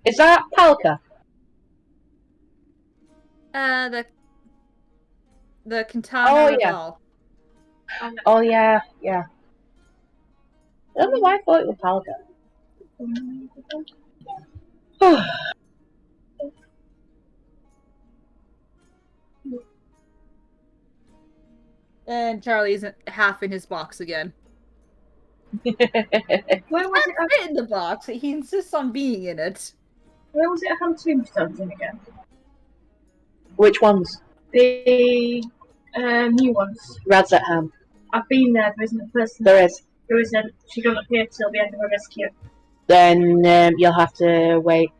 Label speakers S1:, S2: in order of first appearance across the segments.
S1: Is that Palka?
S2: The
S1: Oh,
S2: Katana
S1: yeah.
S2: Reval.
S1: Oh, yeah, yeah. I don't know why I thought it was Palka.
S2: And Charlie's half in his box again.
S3: Where was it?
S2: Fit in the box. He insists on being in it.
S3: Where was it? I had tombstones in again.
S1: Which ones?
S3: The new ones.
S1: Razetham.
S3: I've been there. There isn't a person.
S1: There is.
S3: There isn't. She doesn't appear till the end of her rescue.
S1: Then you'll have to wait.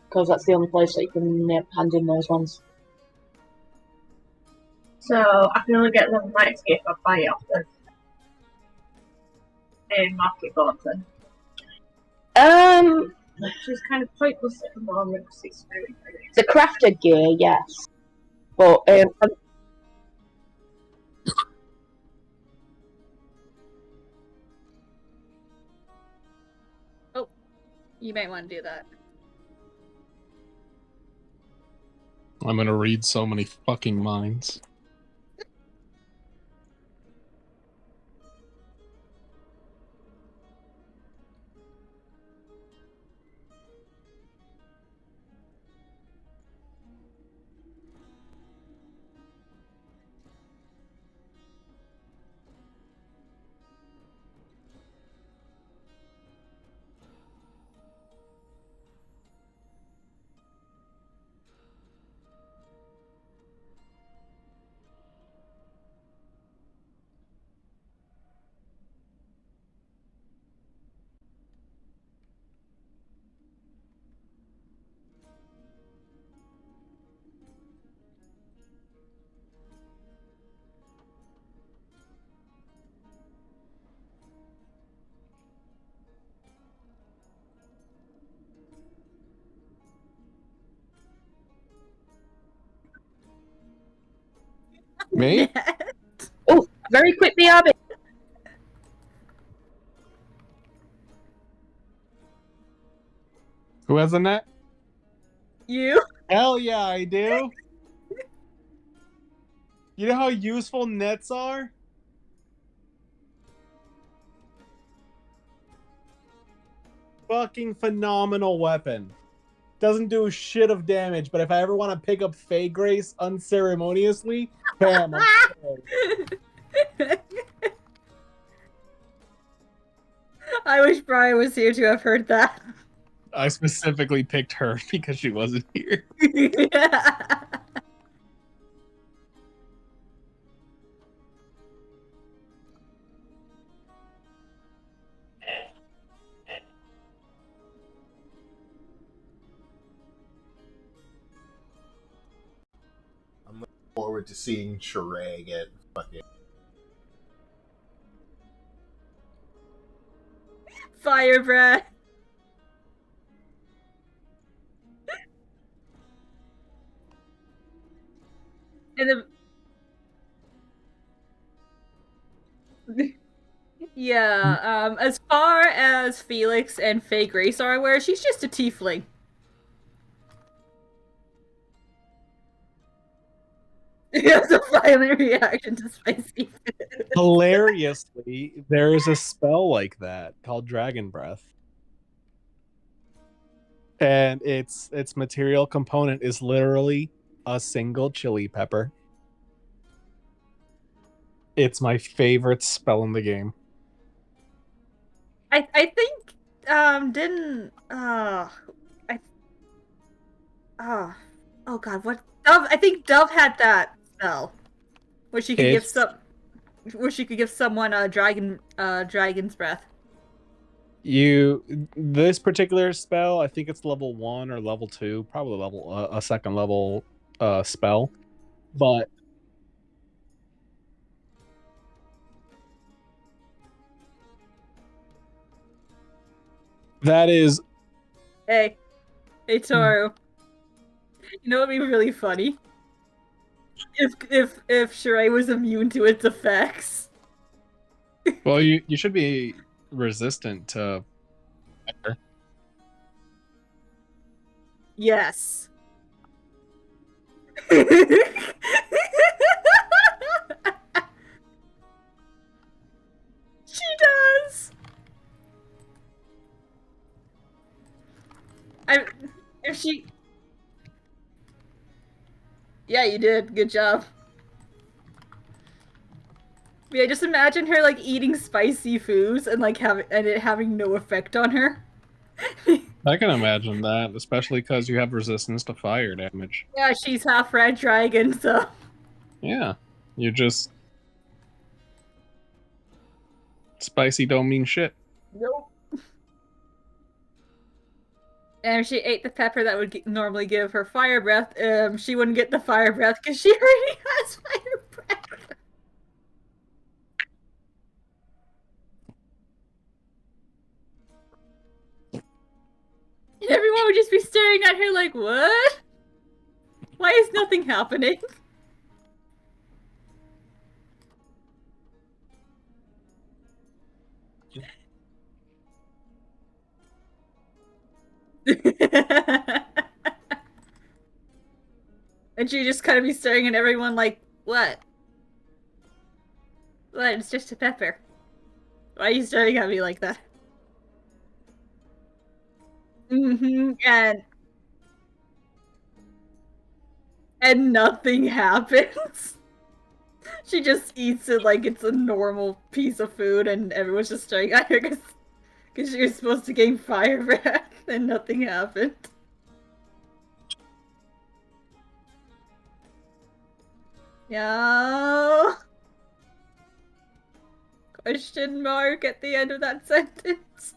S1: Because that's the only place that you can hand in those ones.
S3: So I can only get level 90 if I buy it off the market button. Which is kind of pointless at the moment because it's very, very
S1: The crafted gear, yes. But
S2: Oh, you might want to do that.
S4: I'm gonna read so many fucking minds. Me?
S1: oh, very quick BRB.
S4: Who has a net?
S2: You?
S4: Hell yeah, I do. You know how useful nets are? Fucking phenomenal weapon. Doesn't do shit of damage, but if I ever want to pick up Fey Grace unceremoniously, bam.
S2: I wish Brian was here to have heard that.
S4: I specifically picked her because she wasn't here.
S5: I'm looking forward to seeing Sheree get fucking
S2: Fire breath. And the yeah, as far as Felix and Faye Grace are aware, she's just a tiefling. It's a violent reaction to spicy food.
S4: Hilariously, there is a spell like that called Dragon Breath. And its material component is literally a single chili pepper. It's my favorite spell in the game.
S2: I think didn't oh god, what Dove, I think Dove had that spell where she could give someone a dragon's breath.
S4: This particular spell, I think it's level 1 or level 2, probably level a second level spell. But that is
S2: Hey Toru. You know what'd be really funny? If Sheree was immune to its effects.
S4: well, you should be resistant to
S2: Yes. She does. If she. Yeah, you did. Good job. Yeah, just imagine her like eating spicy foods and like it having no effect on her.
S6: I can imagine that, especially because you have resistance to fire damage.
S2: Yeah, she's half red dragon, so.
S6: Yeah, you just spicy don't mean shit.
S2: Nope. And if she ate the pepper that would normally give her fire breath, she wouldn't get the fire breath because she already has fire breath. And everyone would just be staring at her like, what? Why is nothing happening? And she'd just kind of be staring at everyone like, what? What? It's just a pepper. Why are you staring at me like that? And nothing happens. She just eats it like it's a normal piece of food, and everyone's just staring at her because she was supposed to gain fire breath, and nothing happened. Yeah. Question mark at the end of that sentence.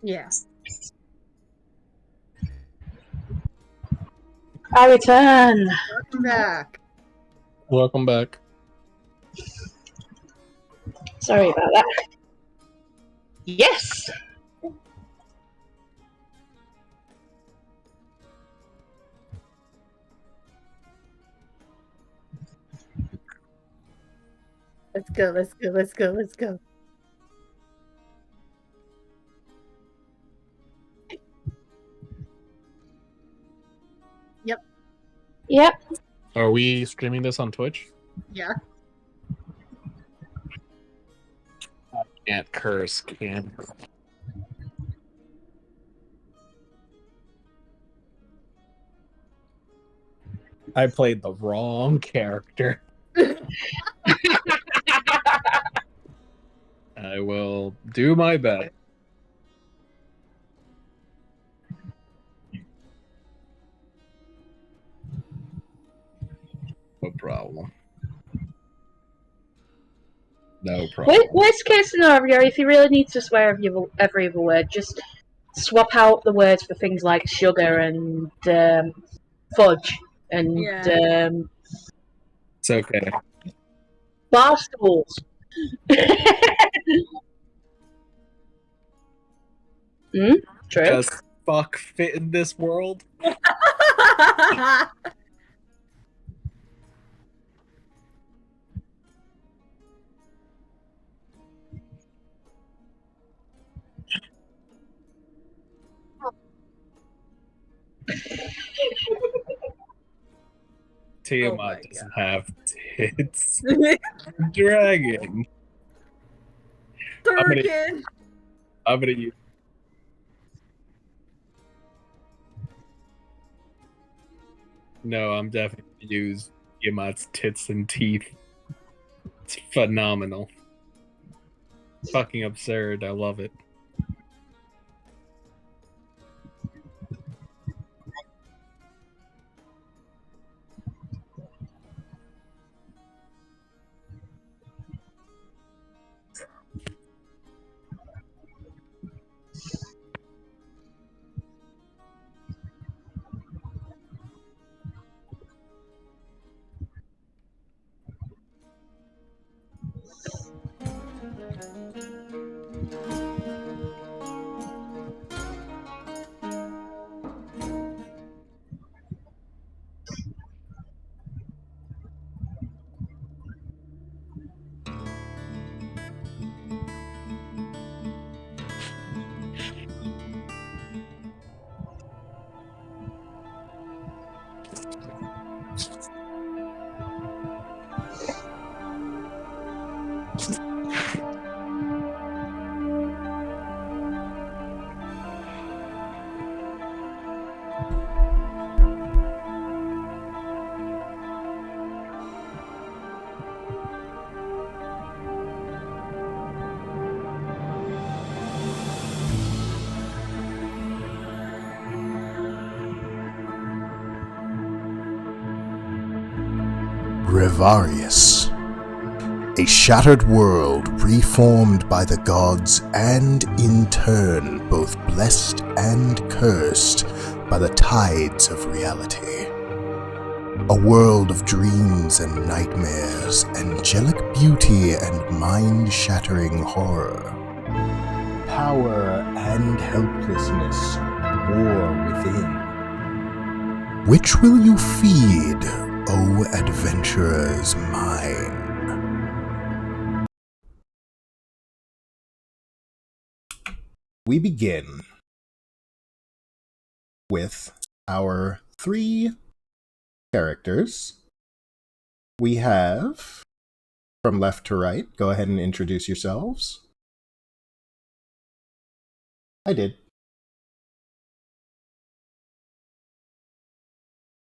S2: Yeah.
S1: I return.
S2: Welcome back.
S6: Welcome back.
S1: Sorry about that. Yes!
S2: Let's go, let's go, let's go, let's go.
S1: Yep.
S6: Are we streaming this on Twitch?
S2: Yeah.
S6: Can't curse, can. I played the wrong character. I will do my best. No problem. No problem.
S1: Worst case scenario, if you really need to swear every other word, just swap out the words for things like sugar and fudge and
S2: Yeah.
S6: It's okay.
S1: bar stools. True.
S4: Does fuck fit in this world? Tiamat doesn't have tits. Dragon.
S2: Durkin.
S4: I'm gonna use. No, I'm definitely gonna use Tiamat's tits and teeth. It's phenomenal. Fucking absurd. I love it.
S5: Revarius. A shattered world reformed by the gods and, in turn, both blessed and cursed by the tides of reality. A world of dreams and nightmares, angelic beauty and mind-shattering horror. Power and helplessness, war within. Which will you feed, O adventurers mine? We begin with our 3 characters. We have, from left to right, go ahead and introduce yourselves. I did.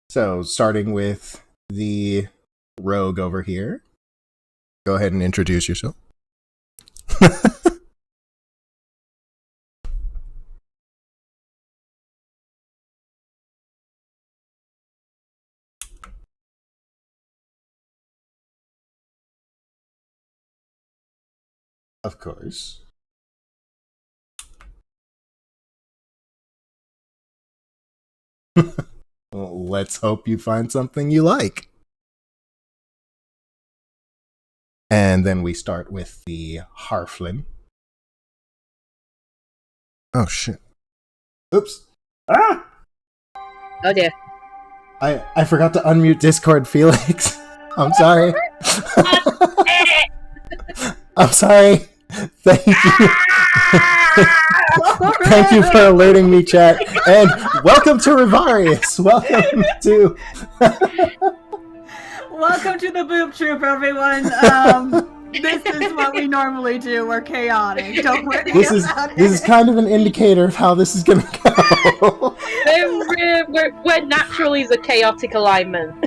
S5: So, starting with the rogue over here, go ahead and introduce yourself. Of course. Well, let's hope you find something you like. And then we start with the Harflin. Oh shit. Oops. Ah!
S1: Oh dear.
S5: I forgot to unmute Discord, Felix. I'm sorry. I'm sorry. Thank you. Thank you for alerting me, chat. And welcome to Revarius. Welcome to
S2: Welcome to the Boob Troop, everyone. This is what we normally do. We're chaotic. Don't worry
S5: this is kind of an indicator of how this is gonna go.
S1: We're naturally the chaotic alignment.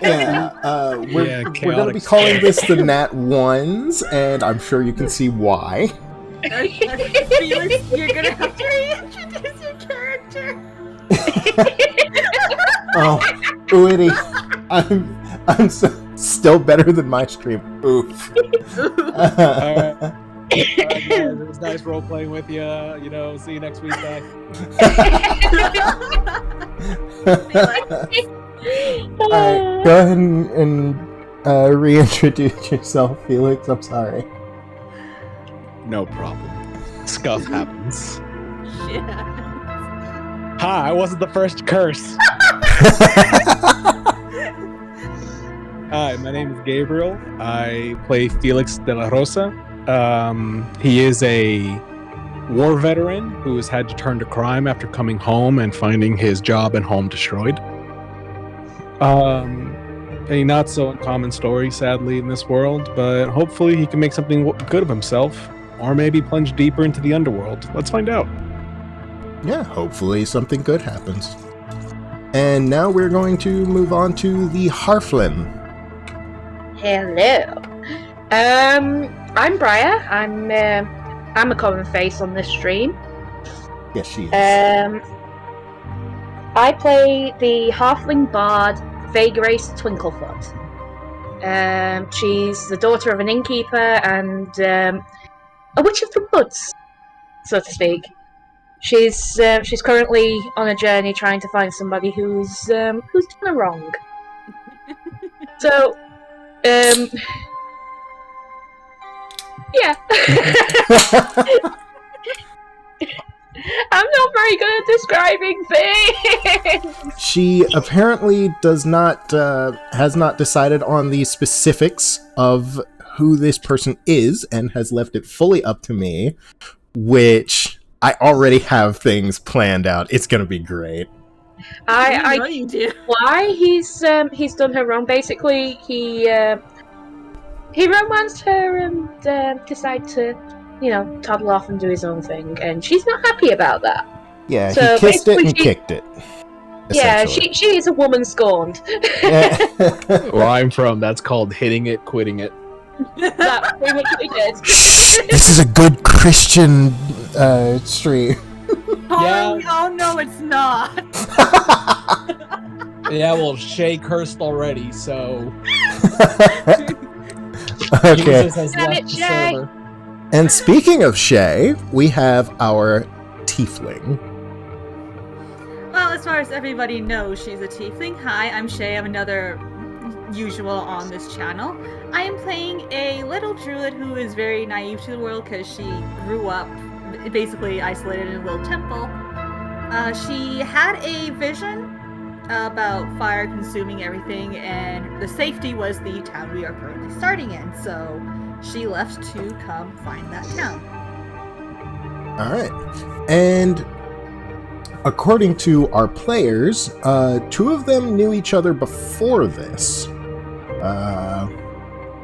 S5: Yeah, we're gonna be calling this the Nat Ones, and I'm sure you can see why.
S2: Felix, you're gonna have to reintroduce your character.
S5: Oh, Witty, I'm still better than my stream. Oof.
S4: Alright, guys, it was nice role playing with you. You know, see you next week, guys.
S5: Alright, go ahead and reintroduce yourself, Felix. I'm sorry.
S6: No problem. Scuff happens.
S2: Yeah.
S6: Ha! I wasn't the first to curse. Hi, my name is Gabriel. I play Felix de la Rosa. He is a war veteran who has had to turn to crime after coming home and finding his job and home destroyed. A not so uncommon story, sadly, in this world, but hopefully he can make something good of himself, or maybe plunge deeper into the underworld. Let's find out.
S5: Yeah, hopefully something good happens. And now we're going to move on to the Harflin.
S1: Hello. I'm Briar. I'm a common face on this stream.
S5: Yes, she is.
S1: I play the halfling bard Revarius Twinklefoot. She's the daughter of an innkeeper and a witch of the woods, so to speak. She's currently on a journey trying to find somebody who's done her wrong. So, yeah. I'm not very good at describing things.
S5: She apparently has not decided on the specifics of who this person is and has left it fully up to me, which I already have things planned out. It's gonna be great.
S2: I know you do.
S1: Why he's done her wrong? Basically, he romanced her and decided to, toddle off and do his own thing, and she's not happy about that.
S5: Yeah,
S1: So
S5: he kissed it and
S1: basically
S5: kicked it.
S1: Yeah,
S5: essentially.
S1: she is a woman scorned.
S5: Yeah.
S6: Where I'm from, that's called hitting it, quitting it.
S1: That's pretty much what he did.
S5: This is a good Christian stream.
S2: Oh, we all know it's not.
S6: Yeah, well, Shay cursed already, so
S5: Okay.
S6: Jesus has
S1: Damn
S6: left
S1: it,
S6: the
S1: Shay.
S6: server.
S5: And speaking of Shay, we have our tiefling.
S2: Well, as far as everybody knows, she's a tiefling. Hi, I'm Shay. I'm another usual on this channel. I am playing a little druid who is very naive to the world because she grew up basically isolated in a little temple. She had a vision about fire consuming everything, and the safety was the town we are currently starting in, so she left to come find that town.
S5: Alright. And according to our players, two of them knew each other before this.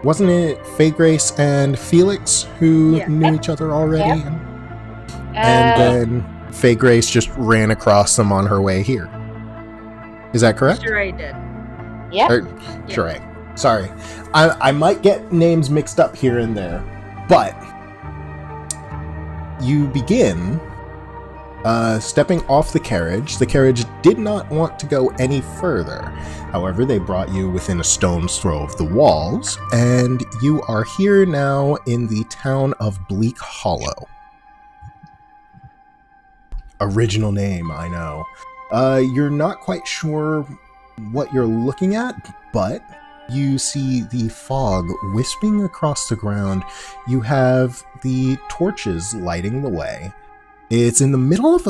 S5: Wasn't it Grace and Felix who knew each other already?
S1: Yeah.
S5: And then Grace just ran across them on her way here. Is that correct?
S2: Sure, I did.
S1: Yeah.
S5: Sure. Sorry. I might get names mixed up here and there, but you begin stepping off the carriage. The carriage did not want to go any further. However, they brought you within a stone's throw of the walls, and you are here now in the town of Bleak Hollow. Original name, I know. You're not quite sure what you're looking at, but you see the fog wisping across the ground. You have the torches lighting the way. It's in the middle of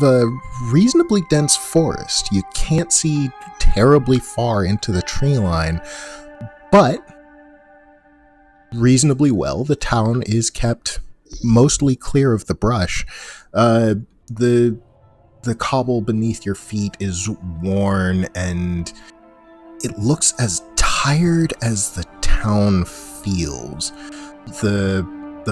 S5: a reasonably dense forest. You can't see terribly far into the tree line, but reasonably well. The town is kept mostly clear of the brush. The cobble beneath your feet is worn, and it looks as tired as the town feels. The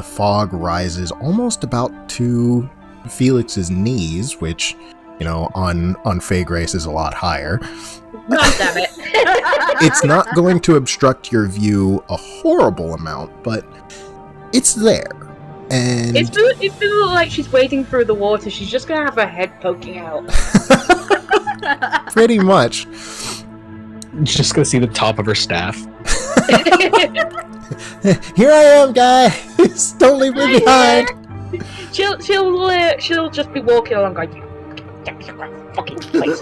S5: fog rises almost about to Felix's knees, which, on Fae Grace is a lot higher.
S1: God damn it.
S5: It's not going to obstruct your view a horrible amount, but it's there. And
S1: It's gonna look like she's wading through the water. She's just gonna have her head poking out.
S5: pretty much.
S6: Just gonna see the top of her staff.
S5: Here I am, guys. Don't leave me behind.
S1: She'll just be walking along going, you fucking place.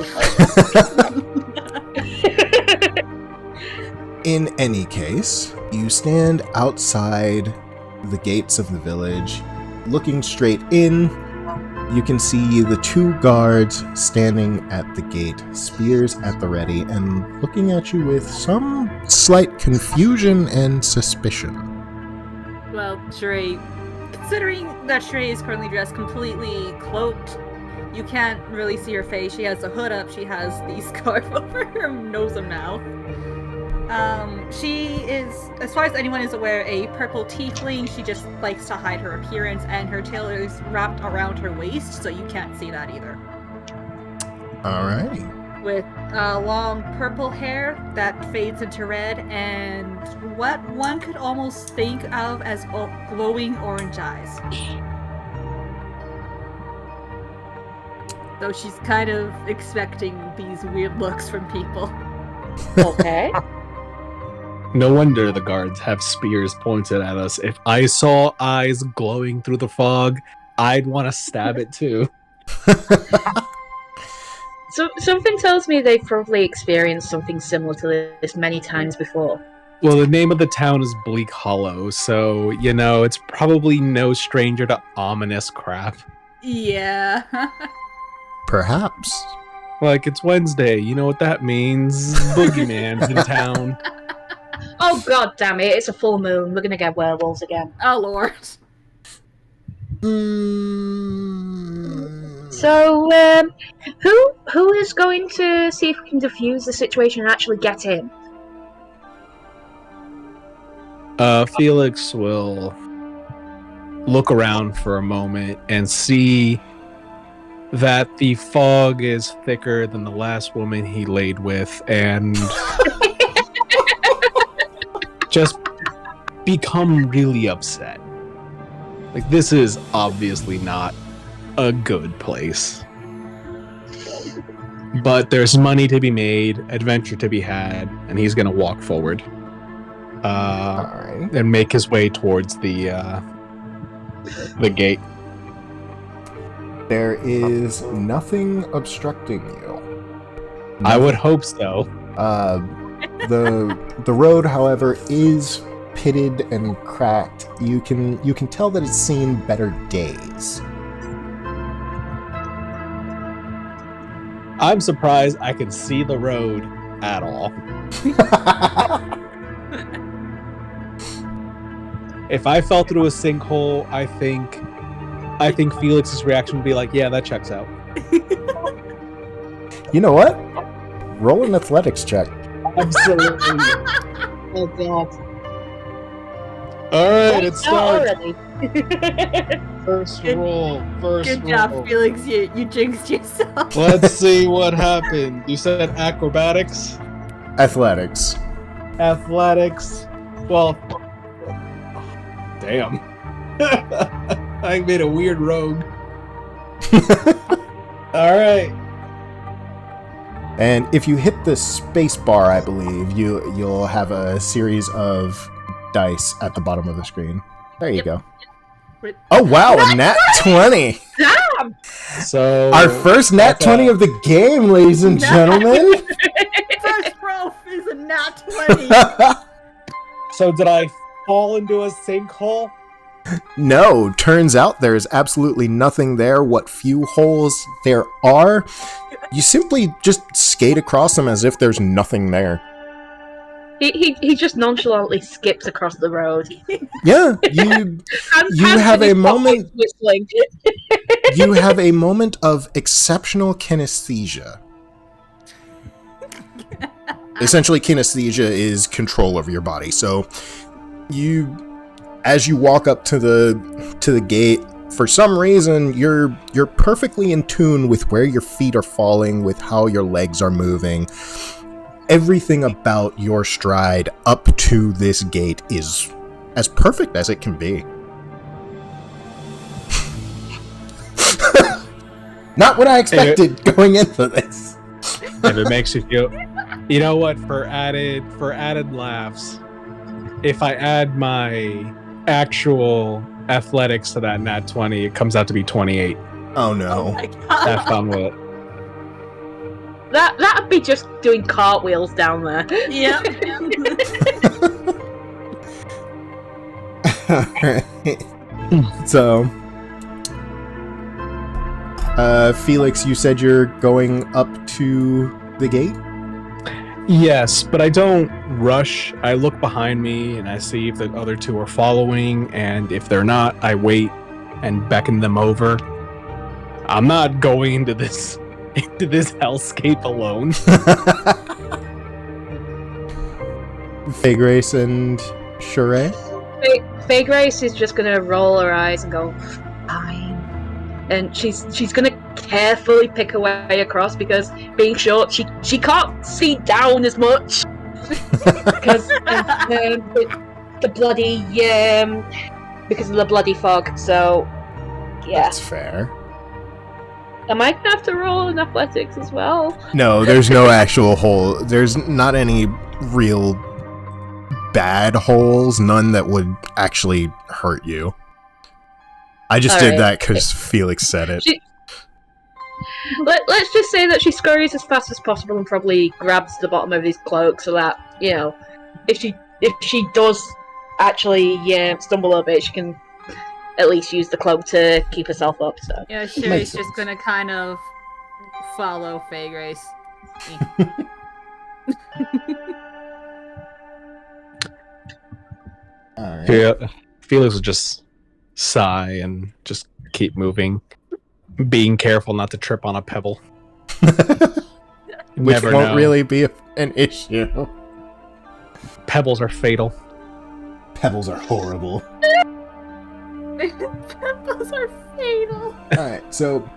S5: In any case, you stand outside the gates of the village, looking straight in. You can see the two guards standing at the gate, spears at the ready, and looking at you with some slight confusion and suspicion.
S2: Well, Sheree, considering that Sheree is currently dressed completely cloaked, you can't really see her face. She has the hood up, she has the scarf over her nose and mouth. She is, as far as anyone is aware, a purple tiefling. She just likes to hide her appearance, and her tail is wrapped around her waist, so you can't see that either.
S5: Alrighty.
S2: With long purple hair that fades into red, and what one could almost think of as glowing orange eyes. Though she's kind of expecting these weird looks from people.
S1: Okay.
S6: No wonder the guards have spears pointed at us. If I saw eyes glowing through the fog, I'd want to stab it too.
S1: So something tells me they've probably experienced something similar to this many times before.
S6: Well, the name of the town is Bleak Hollow, so, you know, it's probably no stranger to ominous crap.
S2: Yeah.
S5: Perhaps.
S6: Like, it's Wednesday, you know what that means? Boogeyman's in town.
S1: Oh god damn it, it's a full moon, we're gonna get werewolves again.
S2: Oh lord.
S1: So, who is going to see if we can defuse the situation and actually get in?
S6: Felix will look around for a moment and see that the fog is thicker than the last woman he laid with, and just become really upset. Like, this is obviously not a good place. But there's money to be made, adventure to be had, and he's gonna walk forward.
S5: Alright.
S6: And make his way towards the gate.
S5: There is nothing obstructing you.
S6: I would hope so.
S5: The road, however, is pitted and cracked. You can tell that it's seen better days.
S6: I'm surprised I can see the road at all. If I fell through a sinkhole, I think Felix's reaction would be like, "Yeah, that checks out."
S5: You know what? Roll an athletics check.
S6: Absolutely.
S1: Oh god.
S6: All right, it starts.
S1: Already.
S6: First
S2: Good-
S6: roll.
S2: Good job, Felix. You jinxed yourself.
S6: Let's see what happened. You said acrobatics,
S5: Athletics.
S6: athletics. Well, damn. I made a weird rogue. All right.
S5: And if you hit the space bar, I believe, you'll have a series of dice at the bottom of the screen. There you
S2: Yep.
S5: go. Oh wow, a nat 20!
S1: Damn!
S6: So
S5: Our first nat 20 of the game, ladies and gentlemen!
S2: First roll is a nat 20.
S6: So did I fall into a sinkhole?
S5: No, turns out there is absolutely nothing there. What few holes there are, you simply just skate across them as if there's nothing there.
S1: He just nonchalantly skips across the road.
S5: Yeah, you have a moment.
S1: Whistling.
S5: You have a moment of exceptional kinesthesia. Essentially, kinesthesia is control over your body. So, as you walk up to the gate, for some reason, you're perfectly in tune with where your feet are falling, with how your legs are moving. Everything about your stride up to this gate is as perfect as it can be. Not what I expected going into this.
S6: If it makes you feel, you know what? For added laughs, if I add my actual athletics to that nat 20, it comes out to be 28.
S5: Oh no.
S2: my god.
S6: Have fun with it.
S1: That'd be just doing cartwheels down there.
S2: Yep.
S5: Alright. So Felix, you said you're going up to the gate?
S6: Yes, but I don't rush. I look behind me and I see if the other two are following, and if they're not, I wait and beckon them over. I'm not going into this hellscape alone.
S5: Faye Grace and Sheree?
S1: Faye Grace is just gonna roll her eyes and go, fine. And she's gonna carefully pick her way across because being short, she can't see down as much because the bloody because of the bloody fog. So yeah,
S5: That's fair.
S1: am I gonna have to roll in athletics as well?
S5: No, there's no actual hole. There's not any real bad holes, none that would actually hurt you. I just did that because Felix said it.
S1: Let's just say that she scurries as fast as possible and probably grabs the bottom of his cloak so that, you know, if she does actually stumble a bit, she can at least use the cloak to keep herself up. So
S2: Yeah, Sherry's just gonna kind of follow Faye Grace.
S5: Alright.
S6: Yeah, Felix will just sigh and just keep moving, being careful not to trip on a pebble.
S5: Which
S6: Never
S5: won't
S6: know.
S5: really be an issue.
S6: Pebbles are fatal.
S5: Pebbles are horrible.
S2: Pebbles are fatal.
S5: Alright, so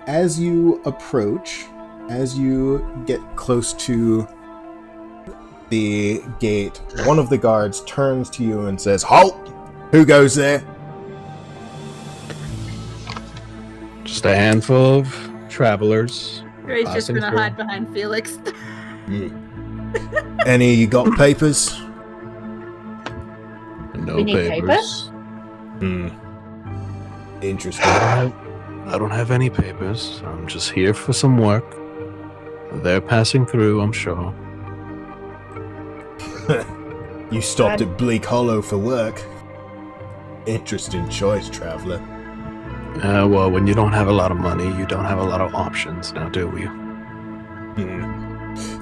S5: as you approach, as you get close to the gate, one of the guards turns to you and says, "Halt! Who goes there?"
S6: Just a handful of travelers.
S2: Sherry's just
S6: Passing
S2: gonna
S6: through.
S2: hide behind Felix.
S5: Any of you got papers?
S6: No
S1: We need
S6: papers.
S5: Interesting.
S6: I don't have any papers. I'm just here for some work. They're passing through, I'm sure.
S5: You stopped at Bleak Hollow for work. Interesting choice, traveler.
S6: Well, when you don't have a lot of money, you don't have a lot of options, now do you?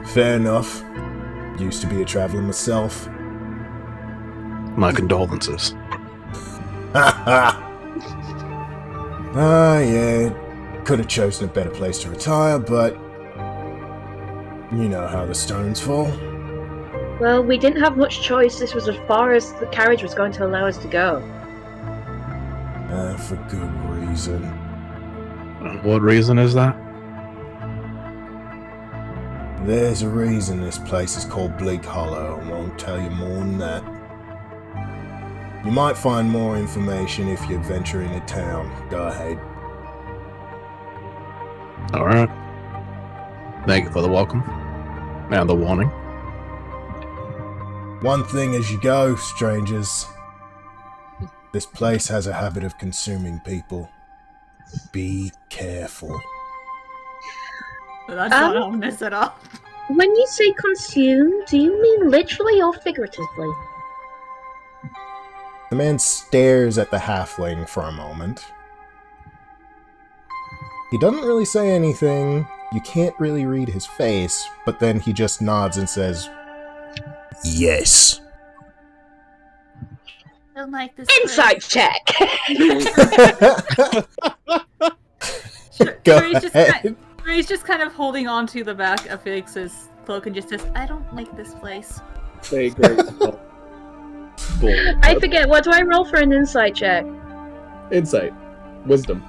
S5: Fair enough. Used to be a traveler myself.
S6: My condolences.
S5: Yeah. Could have chosen a better place to retire, but you know how the stones fall.
S1: well, we didn't have much choice. This was as far as the carriage was going to allow us to go.
S5: For good reason.
S6: What reason is that?
S5: There's a reason this place is called Bleak Hollow. I won't tell you more than that. You might find more information if you venture into town. Go ahead.
S6: Alright. Thank you for the welcome. And the warning.
S5: One thing as you go, strangers. This place has a habit of consuming people. Be careful.
S2: That's not ominous at all.
S1: When you say consume, do you mean literally or figuratively?
S5: The man stares at the halfling for a moment. He doesn't really say anything. You can't really read his face, but then he just nods and says, "Yes."
S2: I don't like this.
S1: Insight check!
S5: Go
S2: Sherry's
S5: ahead.
S2: just kind of holding on to the back of Felix's cloak and just says, I don't like this place.
S4: Say great.
S1: I forget, what do I roll for an insight check?
S4: Insight. Wisdom.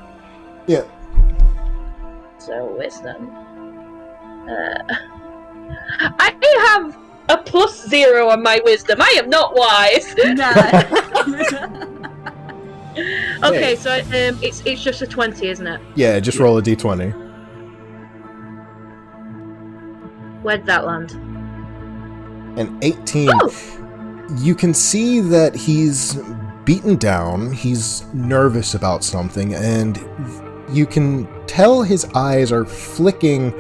S5: Yeah.
S1: So, wisdom. I have a +0 on my wisdom. I am not wise. Okay, so it's just a 20, isn't it?
S5: Yeah, just roll a d20.
S1: Where'd that land?
S5: An 18.
S1: Oh!
S5: You can see that he's beaten down, he's nervous about something, and you can tell his eyes are flicking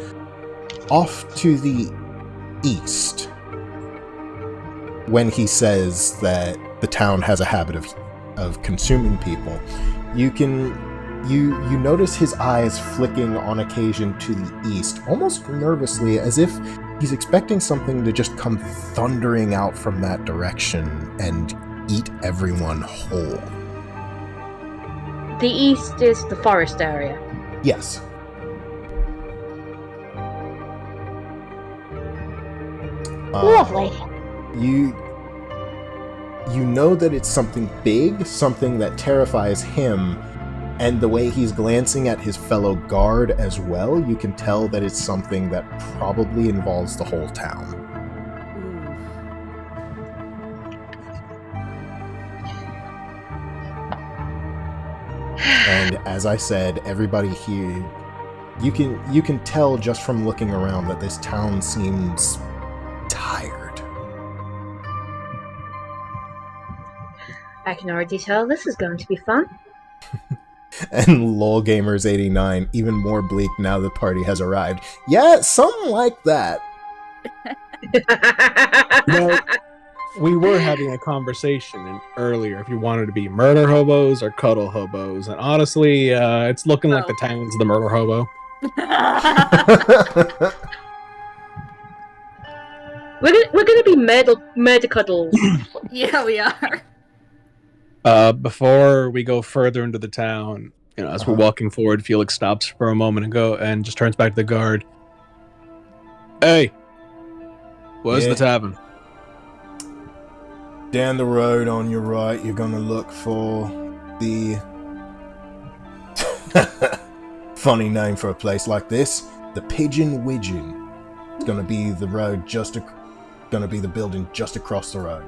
S5: off to the east when he says that the town has a habit of consuming people. You can You notice his eyes flicking on occasion to the east, almost nervously, as if he's expecting something to just come thundering out from that direction and eat everyone whole.
S1: The east is the forest area.
S5: Yes.
S1: Lovely.
S5: You know that it's something big, something that terrifies him, and the way he's glancing at his fellow guard as well, you can tell that it's something that probably involves the whole town. And as I said, everybody here, you can tell just from looking around that this town seems tired.
S1: I can already tell this is going to be fun.
S5: And LolGamers89, even more bleak now the party has arrived. Yeah, something like that.
S6: Well, we were having a conversation earlier if you wanted to be murder hobos or cuddle hobos, and honestly, it's looking like the town's the murder hobo.
S1: We're gonna be murder cuddles.
S2: Yeah, we are.
S6: Before we go further into the town, as we're walking forward, Felix stops for a moment and just turns back to the guard. Hey, where's the tavern?
S5: Down the road on your right, you're gonna look for the... funny name for a place like this. The Pigeon Widgeon. It's gonna be the road gonna be the building just across the road.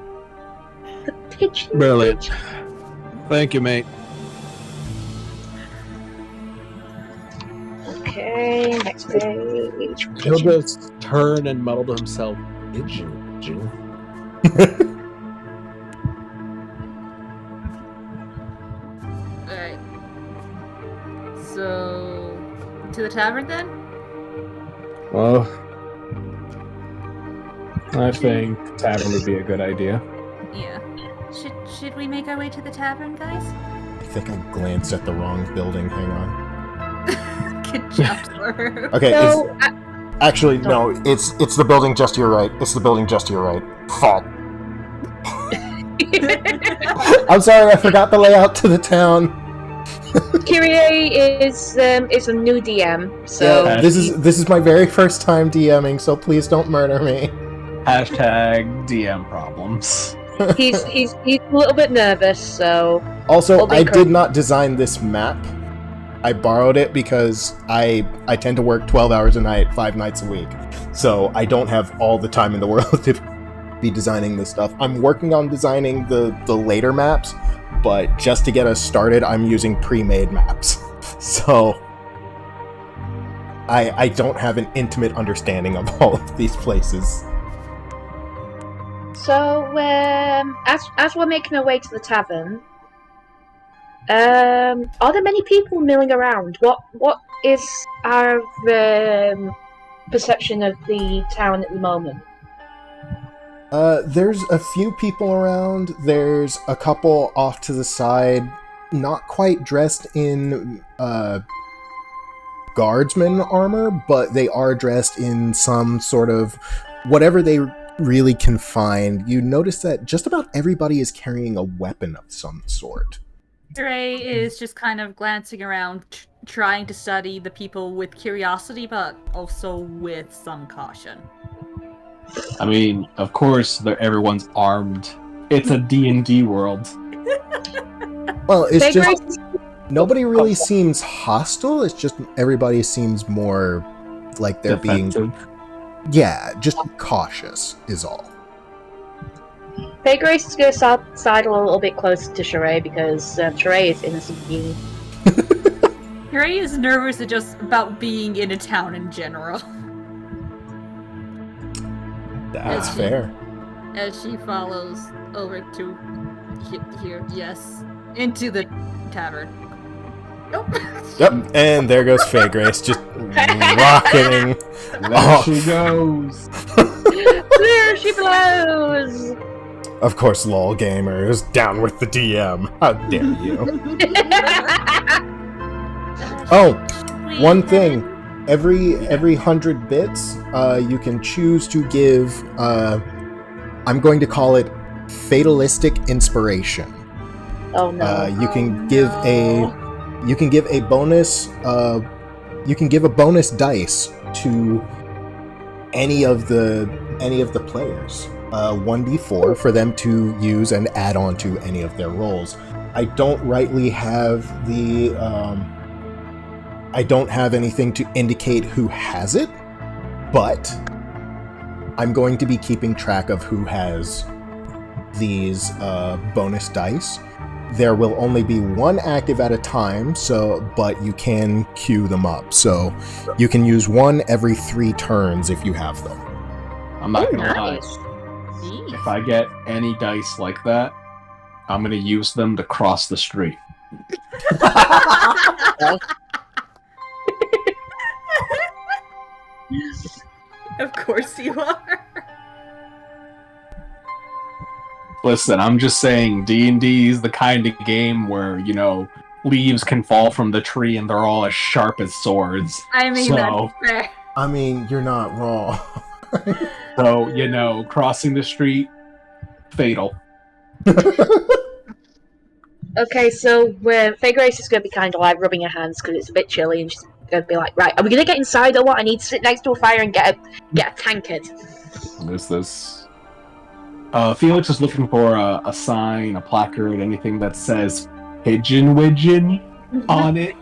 S1: The pigeon.
S6: Brilliant. Thank you, mate.
S1: Okay, next page.
S6: He'll just turn and muddle to himself. Pigeon.
S2: Alright. So, to the tavern then?
S6: Well, I think tavern would be a good idea.
S2: Yeah. Should we make our way to the tavern, guys?
S5: I think I glanced at the wrong building. Hang on.
S2: Good job, sir.
S5: Okay,
S1: So,
S5: actually, no, it's the building just to your right. It's the building just to your right. Fault. I'm sorry, I forgot the layout to the town.
S1: Kyrie is a new DM, so
S5: Yeah, this is my very first time DMing, so please don't murder me.
S6: Hashtag DM problems.
S1: he's a little bit nervous. So
S5: Also,
S1: Well, they
S5: I
S1: cur-
S5: did not design this map. I borrowed it because I tend to work 12 hours a night, 5 nights a week. So I don't have all the time in the world to be designing this stuff. I'm working on designing the later maps, but just to get us started, I'm using pre-made maps. So I don't have an intimate understanding of all of these places.
S1: So, as we're making our way to the tavern, are there many people milling around? What is our perception of the town at the moment?
S5: There's a few people around. There's a couple off to the side, not quite dressed in guardsman armor, but they are dressed in some sort of whatever they really can find. You notice that just about everybody is carrying a weapon of some sort.
S2: Ray is just kind of glancing around, trying to study the people with curiosity, but also with some caution.
S7: I mean, of course, everyone's armed. It's a D&D world.
S5: Well, it's
S1: Big
S5: just
S1: Race-
S5: nobody really seems hostile. It's just everybody seems more like they're
S7: Defensive.
S5: just cautious is all.
S1: Fake Grace is going to sidle a little bit closer to Sheree because Sheree is innocent being.
S2: Ray is nervous just about being in a town in general.
S5: That's
S2: As she-
S5: fair.
S2: As she follows over to here, yes, into the tavern. Nope.
S5: Yep, and there goes Faye Grace, just rocketing.
S7: There she goes.
S1: There she blows!
S5: Of course, lol gamers, down with the DM. How dare you? Oh, one thing. Every 100 bits, you can choose to give. I'm going to call it fatalistic inspiration.
S1: Oh no.
S5: You can give a bonus. You can give a bonus dice to any of the players. 1d4 for them to use and add on to any of their rolls. I don't rightly have the. I don't have anything to indicate who has it, but I'm going to be keeping track of who has these bonus dice. There will only be one active at a time, but you can queue them up. So you can use one every 3 turns if you have them.
S7: I'm not gonna
S1: Nice.
S7: lie. If I get any dice like that, I'm gonna use them to cross the street.
S2: Of course you are.
S7: Listen, I'm just saying D&D is the kind of game where, leaves can fall from the tree and they're all as sharp as swords.
S2: I mean,
S7: So-
S2: that's fair.
S5: I mean, you're not wrong.
S7: So, crossing the street, fatal.
S1: Okay, so Faye Grace is going to be kind of like rubbing her hands because it's a bit chilly, and she's going to be like, "Right, are we going to get inside or what? I need to sit next to a fire and get a tankard."
S7: What is this? Felix is looking for a sign, a placard, anything that says Pigeon Widgeon on it.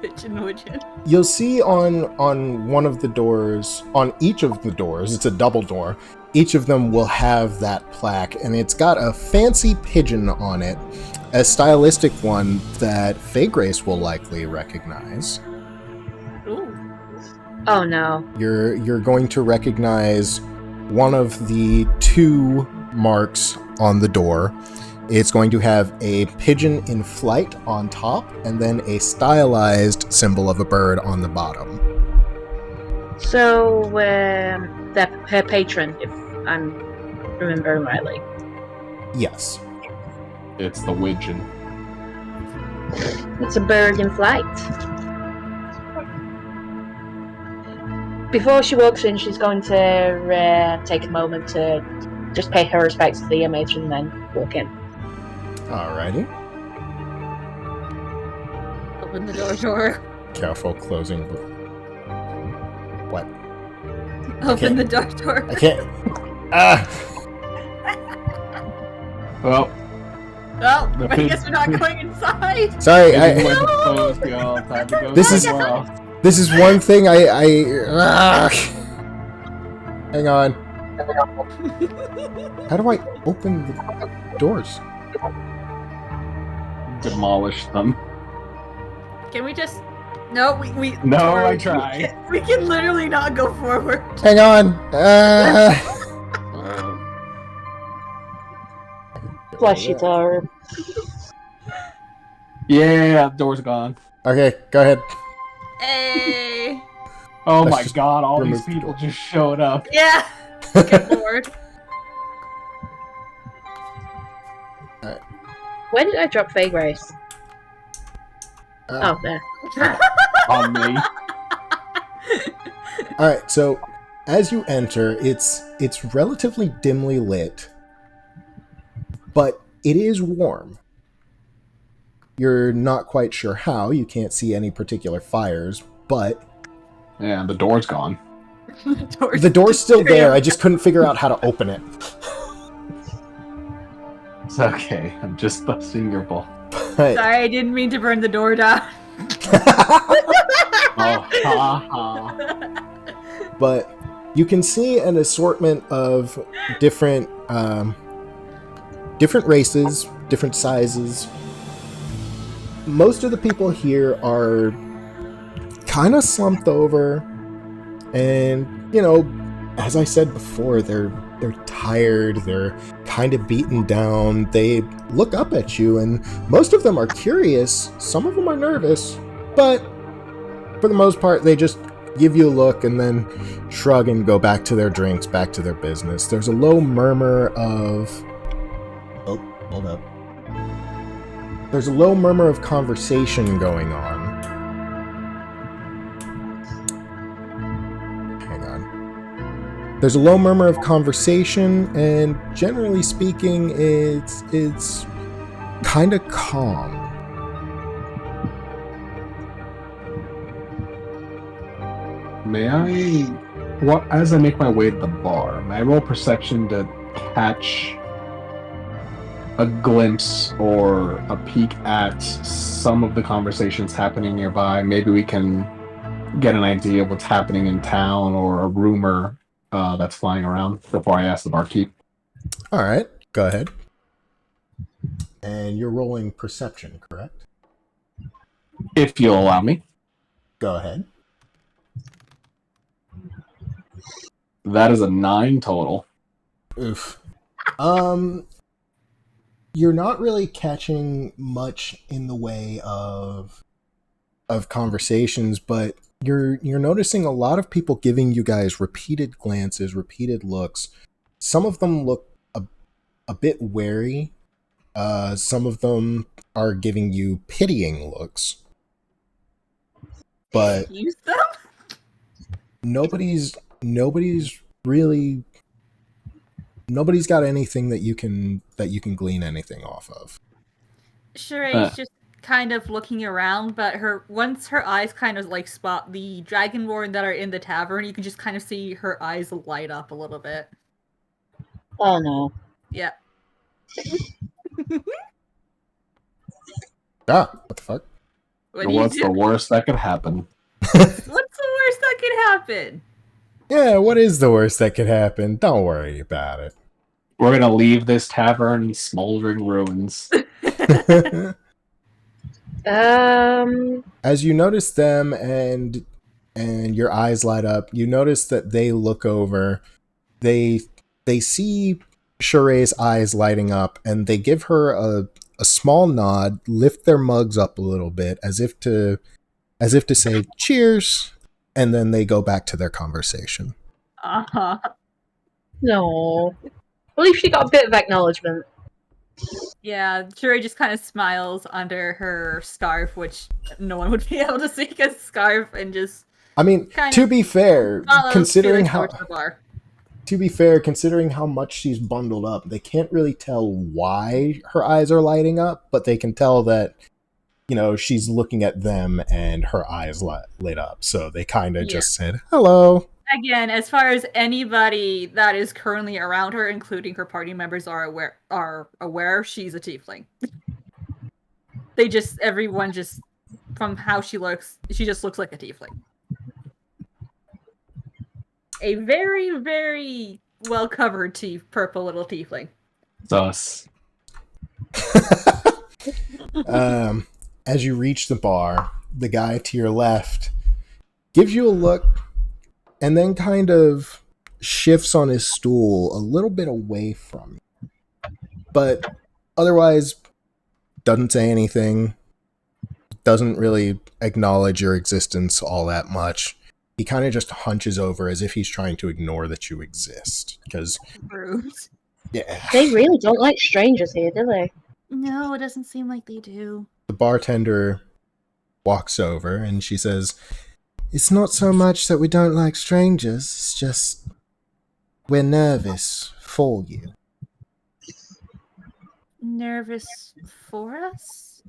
S2: Pigeon Widgeon.
S5: You'll see on one of the doors, on each of the doors, it's a double door, each of them will have that plaque, and it's got a fancy pigeon on it, a stylistic one that Faye Grace will likely recognize.
S2: Ooh.
S1: Oh no.
S5: You're going to recognize one of the 2 marks on the door. It's going to have a pigeon in flight on top, and then a stylized symbol of a bird on the bottom.
S1: So, her patron, if I'm remembering rightly.
S5: Yes.
S7: It's the Widgeon.
S1: It's a bird in flight. Before she walks in, she's going to take a moment to just pay her respects to the image and then walk in.
S5: Alrighty.
S2: Open the door.
S5: Careful closing. What?
S2: Open the door.
S5: I can't. Ah!
S7: Well,
S2: Well,
S7: The
S2: I
S7: pig-
S2: guess we're not going inside.
S5: Sorry,
S7: pigeon
S5: I,
S7: went closed, y'all. Time to go
S5: This is-
S7: somewhere else.
S5: this is one thing Hang on. How do I open the doors?
S7: Demolish them.
S2: Can we just? No, we.
S7: No,
S2: Tori,
S7: I try.
S2: We can literally not go forward.
S5: Hang on.
S1: Bless you, Tara.
S7: Yeah, door's gone.
S5: Okay, go ahead.
S2: Hey.
S7: Oh
S5: Let's
S7: my
S5: just
S7: god, all these
S5: remove the
S7: people
S5: door.
S7: just showed up.
S2: Yeah. Good lord.
S1: Where did I drop Faye Grace?
S5: Uh,
S1: Oh, there.
S7: On me.
S5: Alright, so as you enter, it's relatively dimly lit, but it is warm. You're not quite sure how, you can't see any particular fires, but
S7: Yeah, the door's gone.
S5: the door's still there, I just couldn't figure out how to open it.
S7: It's okay. I'm just busting your ball.
S5: But,
S2: Sorry, I didn't mean to burn the door down.
S7: Oh, ha ha.
S5: but you can see an assortment of different races, different sizes. Most of the people here are kind of slumped over, and as I said before, they're tired, they're kind of beaten down. They look up at you, and most of them are curious. Some of them are nervous, but for the most part, they just give you a look and then shrug and go back to their drinks, back to their business. There's a low murmur of... Oh, hold up. There's a low murmur of conversation going on. hang on. There's a low murmur of conversation, and generally speaking, it's kind of calm.
S7: May I, as I make my way to the bar, may I roll perception to catch a glimpse or a peek at some of the conversations happening nearby? Maybe we can get an idea of what's happening in town or a rumor that's flying around before I ask the barkeep.
S5: All right, go ahead. And you're rolling perception, correct?
S7: If you'll allow me.
S5: Go ahead.
S7: That is a 9 total.
S5: Oof. You're not really catching much in the way of conversations, but you're noticing a lot of people giving you guys repeated glances, repeated looks. Some of them look a bit wary. Some of them are giving you pitying looks. But
S2: Use them?
S5: nobody's got anything that you can glean anything off of.
S2: Sheree's just kind of looking around, but once her eyes kind of like spot the dragonborn that are in the tavern, you can just kind of see her eyes light up a little bit.
S1: Oh no.
S2: Yeah.
S5: What the fuck?
S7: What's the worst that could happen?
S2: What's the worst that could happen?
S5: Yeah, what is the worst that could happen? Don't worry about it.
S7: We're gonna leave this tavern in smoldering ruins.
S5: As you notice them and your eyes light up, you notice that they look over. They see Sheree's eyes lighting up, and they give her a small nod, lift their mugs up a little bit, as if to say cheers, and then they go back to their conversation.
S2: Uh-huh.
S1: No. At least she got a bit of acknowledgement.
S2: Yeah, Sheree just kind of smiles under her scarf, which no one would be able to see because scarf, and just.
S5: I mean, to be fair, considering how much she's bundled up, they can't really tell why her eyes are lighting up, but they can tell that, she's looking at them and her eyes lit up. So they kind of just said, hello.
S2: Again, as far as anybody that is currently around her, including her party members, are aware she's a tiefling. Everyone just, from how she looks, she just looks like a tiefling. A very, very well-covered purple little tiefling.
S7: Thus.
S5: As you reach the bar, the guy to your left gives you a look and then kind of shifts on his stool a little bit away from you. But otherwise, doesn't say anything, doesn't really acknowledge your existence all that much. He kind of just hunches over as if he's trying to ignore that you exist. Because,
S2: rude.
S5: Yeah.
S1: They really don't like strangers here, do they?
S2: No, it doesn't seem like they do.
S5: The bartender walks over and she says, "It's not so much that we don't like strangers, it's just we're nervous for you."
S2: Nervous for us?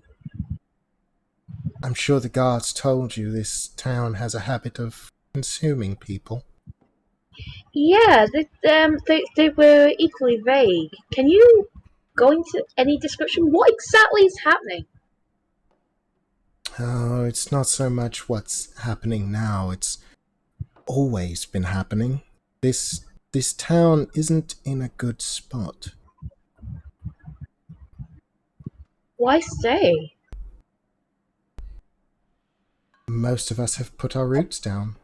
S5: I'm sure the guards told you this town has a habit of consuming people.
S1: Yeah, they were equally vague. Can you go into any description? What exactly is happening?
S5: Oh, it's not so much what's happening now, it's always been happening. This town isn't in a good spot.
S1: Why stay?
S5: Most of us have put our roots down.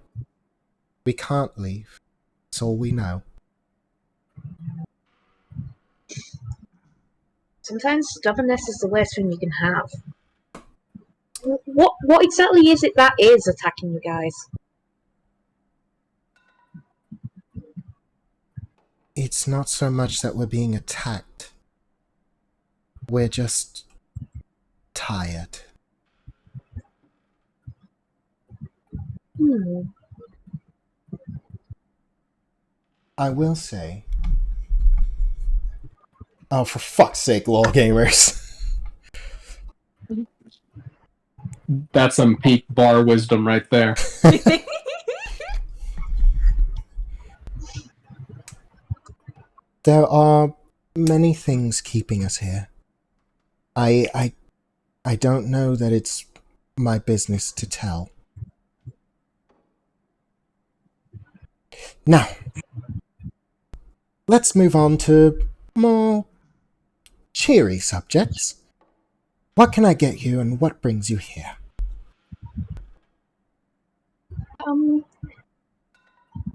S5: We can't leave. It's all we know.
S1: Sometimes stubbornness is the worst thing you can have. What exactly is it that is attacking you guys?
S5: It's not so much that we're being attacked. We're just tired. I will say... Oh, for fuck's sake, lol gamers.
S7: That's some peak bar wisdom right there.
S5: There are many things keeping us here. I don't know that it's my business to tell. Now, let's move on to more cheery subjects. What can I get you and what brings you here?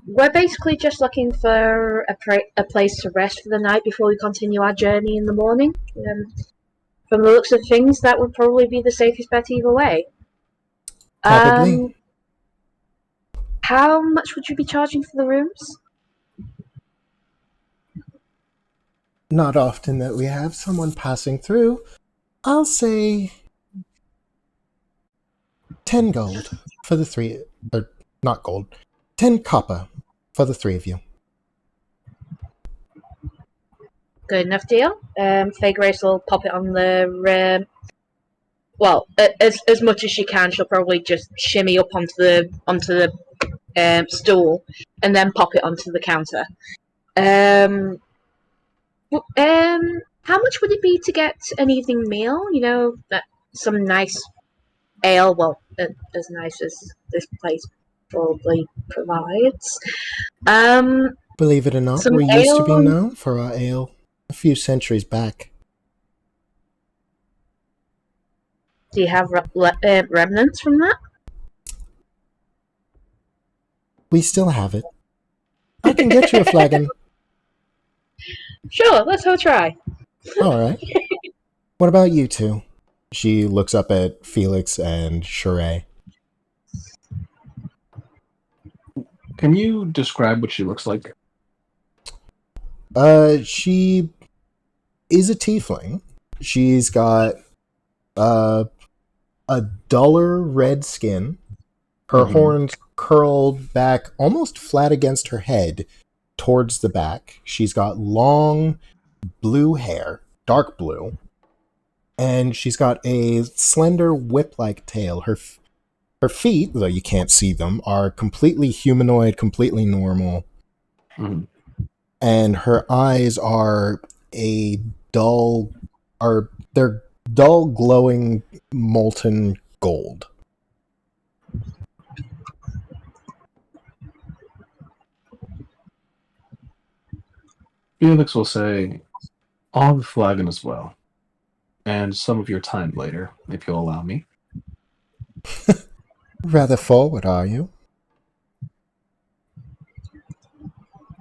S1: We're basically just looking for a place to rest for the night before we continue our journey in the morning. From the looks of things, that would probably be the safest bet either way.
S5: Probably.
S1: How much would you be charging for the rooms?
S5: Not often that we have someone passing through. I'll say 10 gold for the three, or not gold, 10 copper for the three of you.
S1: Good enough deal. Faye Grace will pop it on the as much as she can. She'll probably just shimmy up onto the stool and then pop it onto the counter. How much would it be to get an evening meal? You know, some nice ale. Well, as nice as this place probably provides.
S5: Believe it or not,
S1: Some
S5: we used to be
S1: ale.
S5: known for our ale a few centuries back.
S1: Do you have remnants from that?
S5: We still have it. I can get you a flagon.
S1: Sure, let's have a try.
S5: Alright. What about you two? She looks up at Felix and Sheree.
S7: Can you describe what she looks like?
S5: She is a tiefling. She's got a duller red skin. Her horns curled back almost flat against her head towards the back. She's got long blue hair, dark blue, and she's got a slender whip-like tail. Her feet, though you can't see them, are completely humanoid, completely normal.
S7: Mhm.
S5: And her eyes are they're dull, glowing, molten gold.
S7: Felix will say, "I'll have a flagon as well, and some of your time later, if you'll allow me."
S5: Rather forward, are you?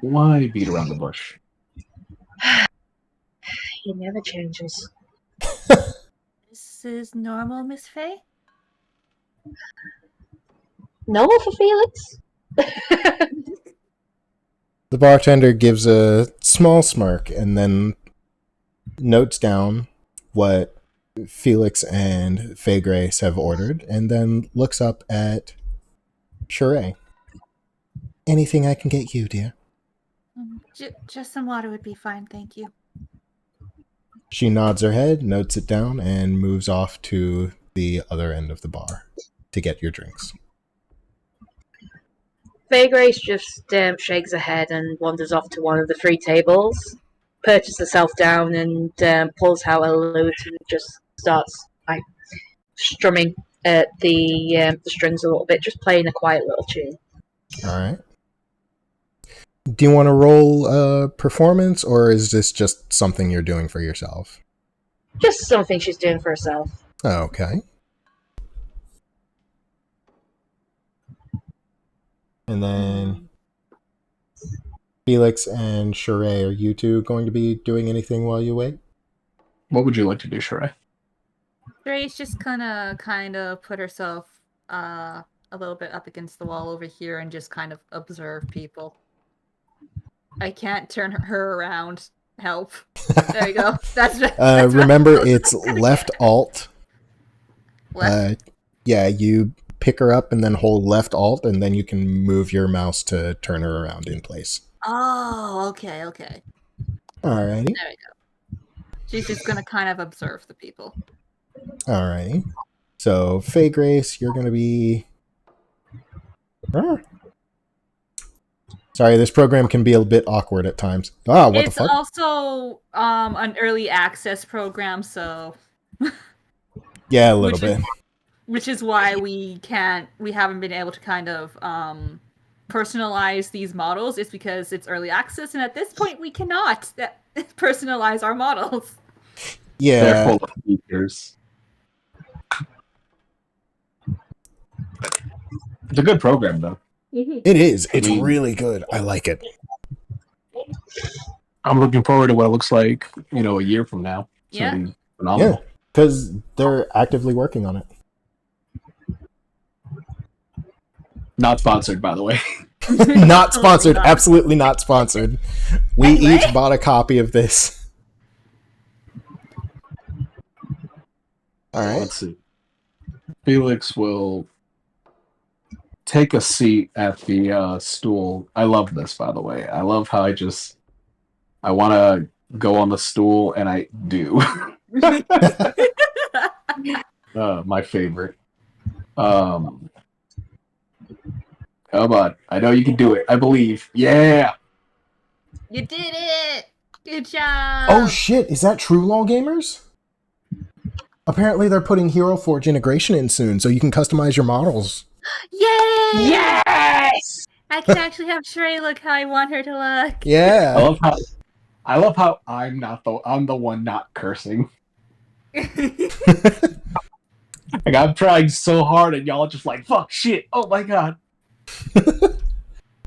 S7: Why beat around the bush?
S1: He never changes.
S8: This is normal, Miss Faye?
S1: Normal for Felix.
S5: The bartender gives a small smirk and then notes down what Felix and Faye Grace have ordered, and then looks up at Sheree. Anything I can get you, dear?
S8: Just some water would be fine, thank you.
S5: She nods her head, notes it down, and moves off to the other end of the bar to get your drinks.
S1: Faye Grace just shakes her head and wanders off to one of the three tables, perches herself down, and pulls out a lute and just starts like strumming at the strings a little bit, just playing a quiet little tune.
S5: All right. Do you want to roll a performance, or is this just something you're doing for yourself?
S1: Just something she's doing for herself.
S5: Okay. And then Felix and Sheree, are you two going to be doing anything while you wait?
S7: What would you like to do, Sheree?
S8: Grace just kind of put herself a little bit up against the wall over here and just kind of observe people. I can't turn her around. Help. There you go. That's
S5: remember, it's left alt.
S8: Left?
S5: Yeah, you pick her up and then hold left alt, and then you can move your mouse to turn her around in place.
S8: Oh, okay, okay.
S5: Alrighty.
S8: There we go. She's just gonna kind of observe the people.
S5: Alrighty. So, Faye Grace, you're going to be. Sorry, this program can be a bit awkward at times. Ah, what
S8: It's
S5: the fuck?
S8: also an early access program, so
S5: Yeah, a little bit.
S8: which is why we haven't been able to kind of personalize these models. It's because it's early access, and at this point we cannot personalize our models.
S5: Yeah.
S7: They're full of features. It's a good program, though.
S5: It is. It's
S7: I mean-
S5: really good. I like it.
S7: I'm looking forward to what it looks like, a year from now. It's
S8: Yeah.
S7: gonna be phenomenal.
S5: Yeah, because they're actively working on it.
S7: Not sponsored, by the way.
S5: Not sponsored.
S8: not.
S5: Absolutely not sponsored. We
S8: Anyway.
S5: each bought a copy of this. All right.
S7: Let's see. Felix will take a seat at the stool. I love this, by the way. I love how I want to go on the stool, and I do. My favorite. Come on. I know you can do it. I believe. Yeah.
S8: You did it! Good job!
S5: Oh shit! Is that True Law Gamers? Apparently, they're putting Hero Forge integration in soon, so you can customize your models.
S8: Yay!
S1: Yes!
S8: I can actually have Shrey look how I want her to look.
S5: Yeah.
S7: I love how I'm the one not cursing. Like, I'm trying so hard, and y'all are just like, fuck, shit, oh my god.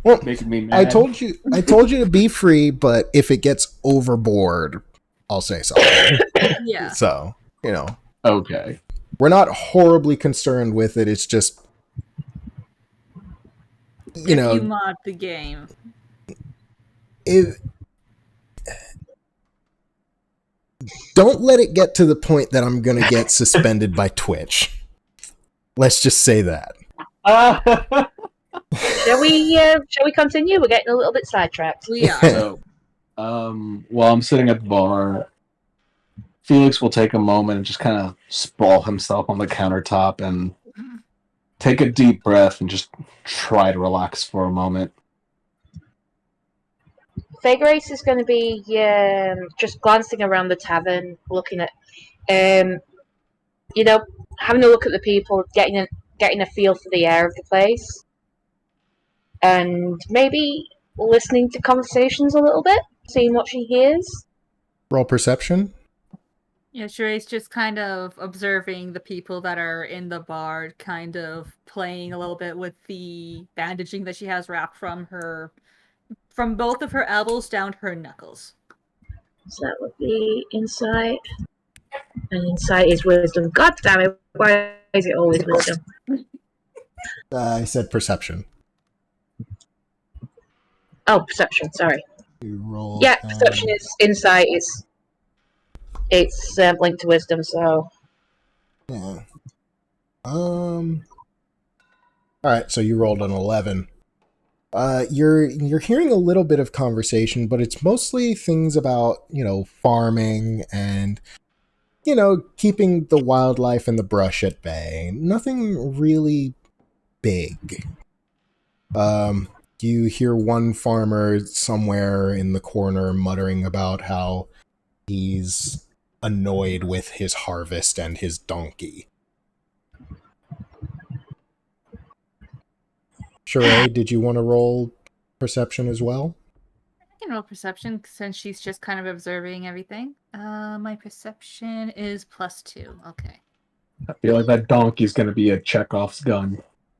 S5: Well,
S7: Making me mad.
S5: I told you to be free, but if it gets overboard, I'll say something.
S8: Yeah.
S5: So,
S7: Okay.
S5: we're not horribly concerned with it. It's just,
S8: If you mod the game.
S5: Don't let it get to the point that I'm going to get suspended by Twitch. Let's just say that.
S1: Shall we continue? We're getting a little bit sidetracked.
S8: We are.
S7: So, while I'm sitting at the bar, Felix will take a moment and just kind of sprawl himself on the countertop and take a deep breath and just try to relax for a moment.
S1: Faye Grace is going to be just glancing around the tavern, looking at, having a look at the people, getting a feel for the air of the place, and maybe listening to conversations a little bit, seeing what she hears.
S5: Roll perception.
S8: Yeah, Shrey's just kind of observing the people that are in the bar, kind of playing a little bit with the bandaging that she has wrapped from both of her elbows down to her knuckles.
S1: So that would be insight. And insight is wisdom. God damn it, why is it always wisdom?
S5: I said perception.
S1: Oh, perception, sorry.
S5: You roll.
S1: Yeah, perception is insight. It's linked to wisdom, so...
S5: Yeah. All right, so you rolled an 11. You're hearing a little bit of conversation, but it's mostly things about, farming and, keeping the wildlife and the brush at bay. Nothing really big. You hear one farmer somewhere in the corner muttering about how he's annoyed with his harvest and his donkey. Sheree, did you want to roll perception as well?
S8: I can roll perception since she's just kind of observing everything. My perception is +2. Okay.
S7: I feel like that donkey's going to be a Chekhov's gun.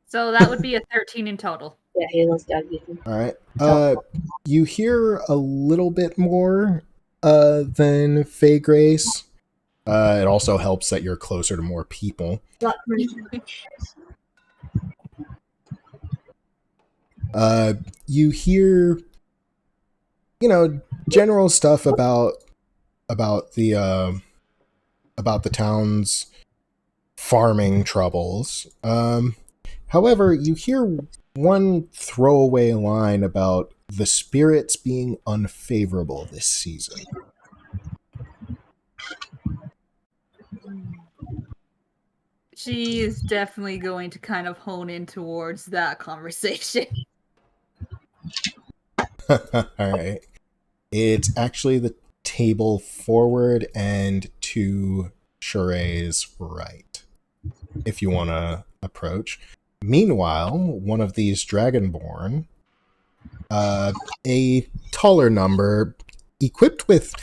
S8: So that would be a 13 in total.
S1: Yeah, he loves doggy.
S5: All right. You hear a little bit more than Faye Grace. It also helps that you're closer to more people. You hear, general stuff about the town's farming troubles. However, you hear one throwaway line about the spirits being unfavorable this season.
S8: She is definitely going to kind of hone in towards that conversation.
S5: Alright. It's actually the table forward and to Sheree's right, if you want to approach. Meanwhile, one of these Dragonborn, a taller number, equipped with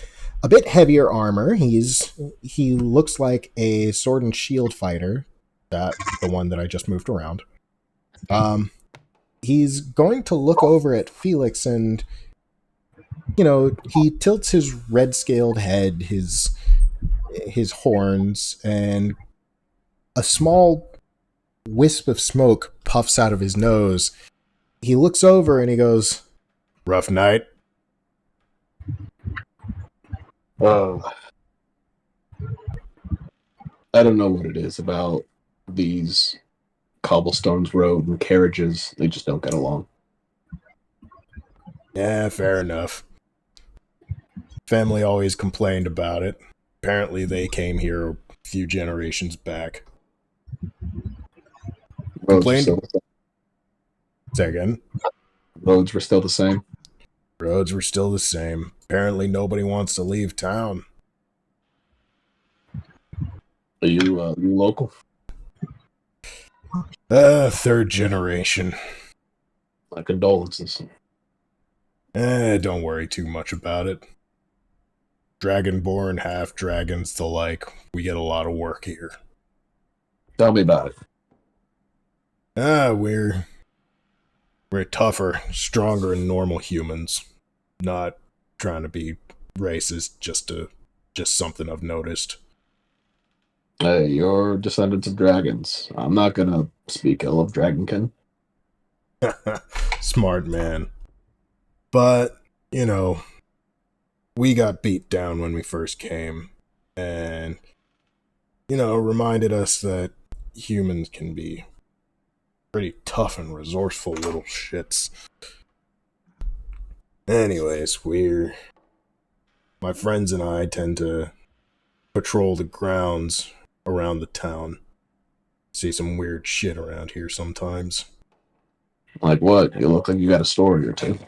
S5: a bit heavier armor. He looks like a sword and shield fighter, the one that I just moved around. He's going to look over at Felix and, he tilts his red-scaled head, his horns, and a small wisp of smoke puffs out of his nose. He looks over and he goes, "Rough night?"
S7: I don't know what it is about these cobblestones road and carriages. They just don't get along.
S5: Yeah, fair enough. Family always complained about it. Apparently they came here a few generations back.
S7: Roads were
S5: Complained.
S7: still the same.
S5: Say again.
S7: Roads were still the same.
S5: Roads were still the same. Apparently nobody wants to leave town.
S7: Are you local?
S5: Third generation.
S7: My condolences.
S5: Don't worry too much about it. Dragonborn, half dragons, the like. We get a lot of work here.
S7: Tell me about it.
S5: We're tougher, stronger than normal humans. Not trying to be racist, just something I've noticed.
S7: Hey, you're descendants of dragons. I'm not gonna speak ill of Dragonkin.
S5: Smart man. But, we got beat down when we first came. And, reminded us that humans can be pretty tough and resourceful little shits. Anyways, my friends and I tend to patrol the grounds around the town. See some weird shit around here sometimes.
S7: Like what? You look like you got a story or two.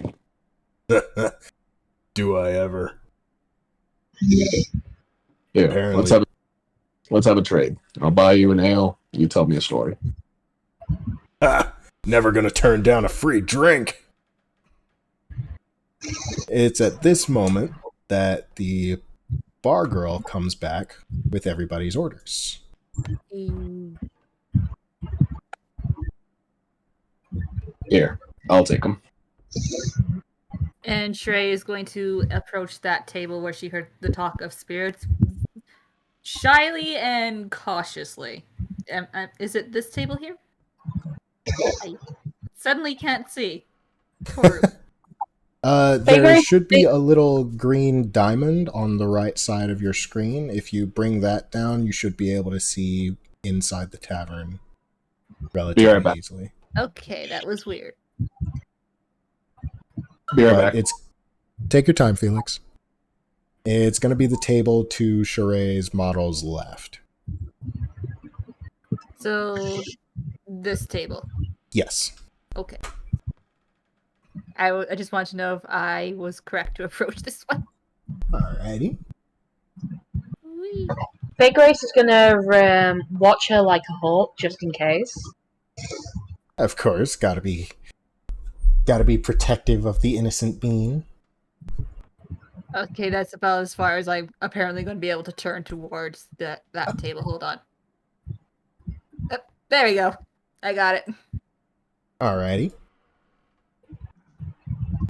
S5: Do I ever?
S7: Here,
S5: Apparently.
S7: let's have a trade. I'll buy you an ale. You tell me a story.
S5: Never gonna turn down a free drink. It's at this moment that the bar girl comes back with everybody's orders.
S7: Here, I'll take them.
S8: And Shrey is going to approach that table where she heard the talk of spirits shyly and cautiously. Is it this table here? I suddenly can't see.
S5: There should be a little green diamond on the right side of your screen. If you bring that down, you should be able to see inside the tavern relatively easily.
S8: Okay, that was weird.
S7: Be right back.
S5: Take your time, Felix. It's going to be the table to Sheree's model's left.
S8: So, this table.
S5: Yes.
S8: Okay. I just want to know if I was correct to approach this one.
S5: Alrighty.
S1: Faye Grace is gonna watch her like a hawk, just in case.
S5: Of course, gotta be protective of the innocent being.
S8: Okay, that's about as far as I'm apparently going to be able to turn towards that table. Hold on. There we go. I got it.
S5: Alrighty.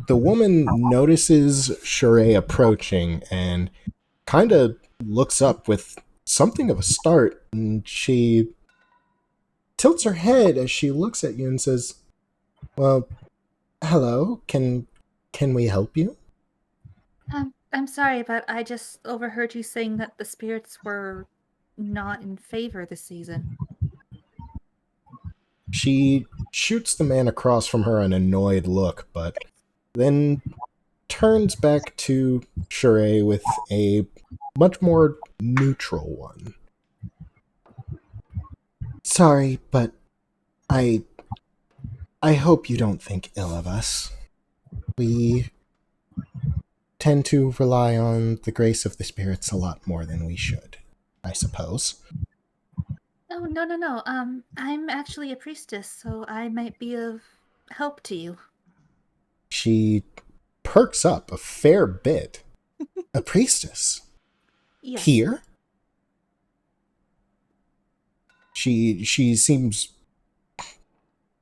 S5: The woman notices Sheree approaching and kind of looks up with something of a start, and she tilts her head as she looks at you and says, "Well, hello, can we help you?"
S8: I'm sorry, but I just overheard you saying that the spirits were not in favor this season.
S5: She shoots the man across from her an annoyed look, but then turns back to Shure with a much more neutral one. Sorry, but I hope you don't think ill of us. We tend to rely on the grace of the spirits a lot more than we should, I suppose.
S8: Oh, no, no, no. I'm actually a priestess, so I might be of help to you.
S5: She perks up a fair bit. A priestess?
S8: Yes.
S5: Here? She seems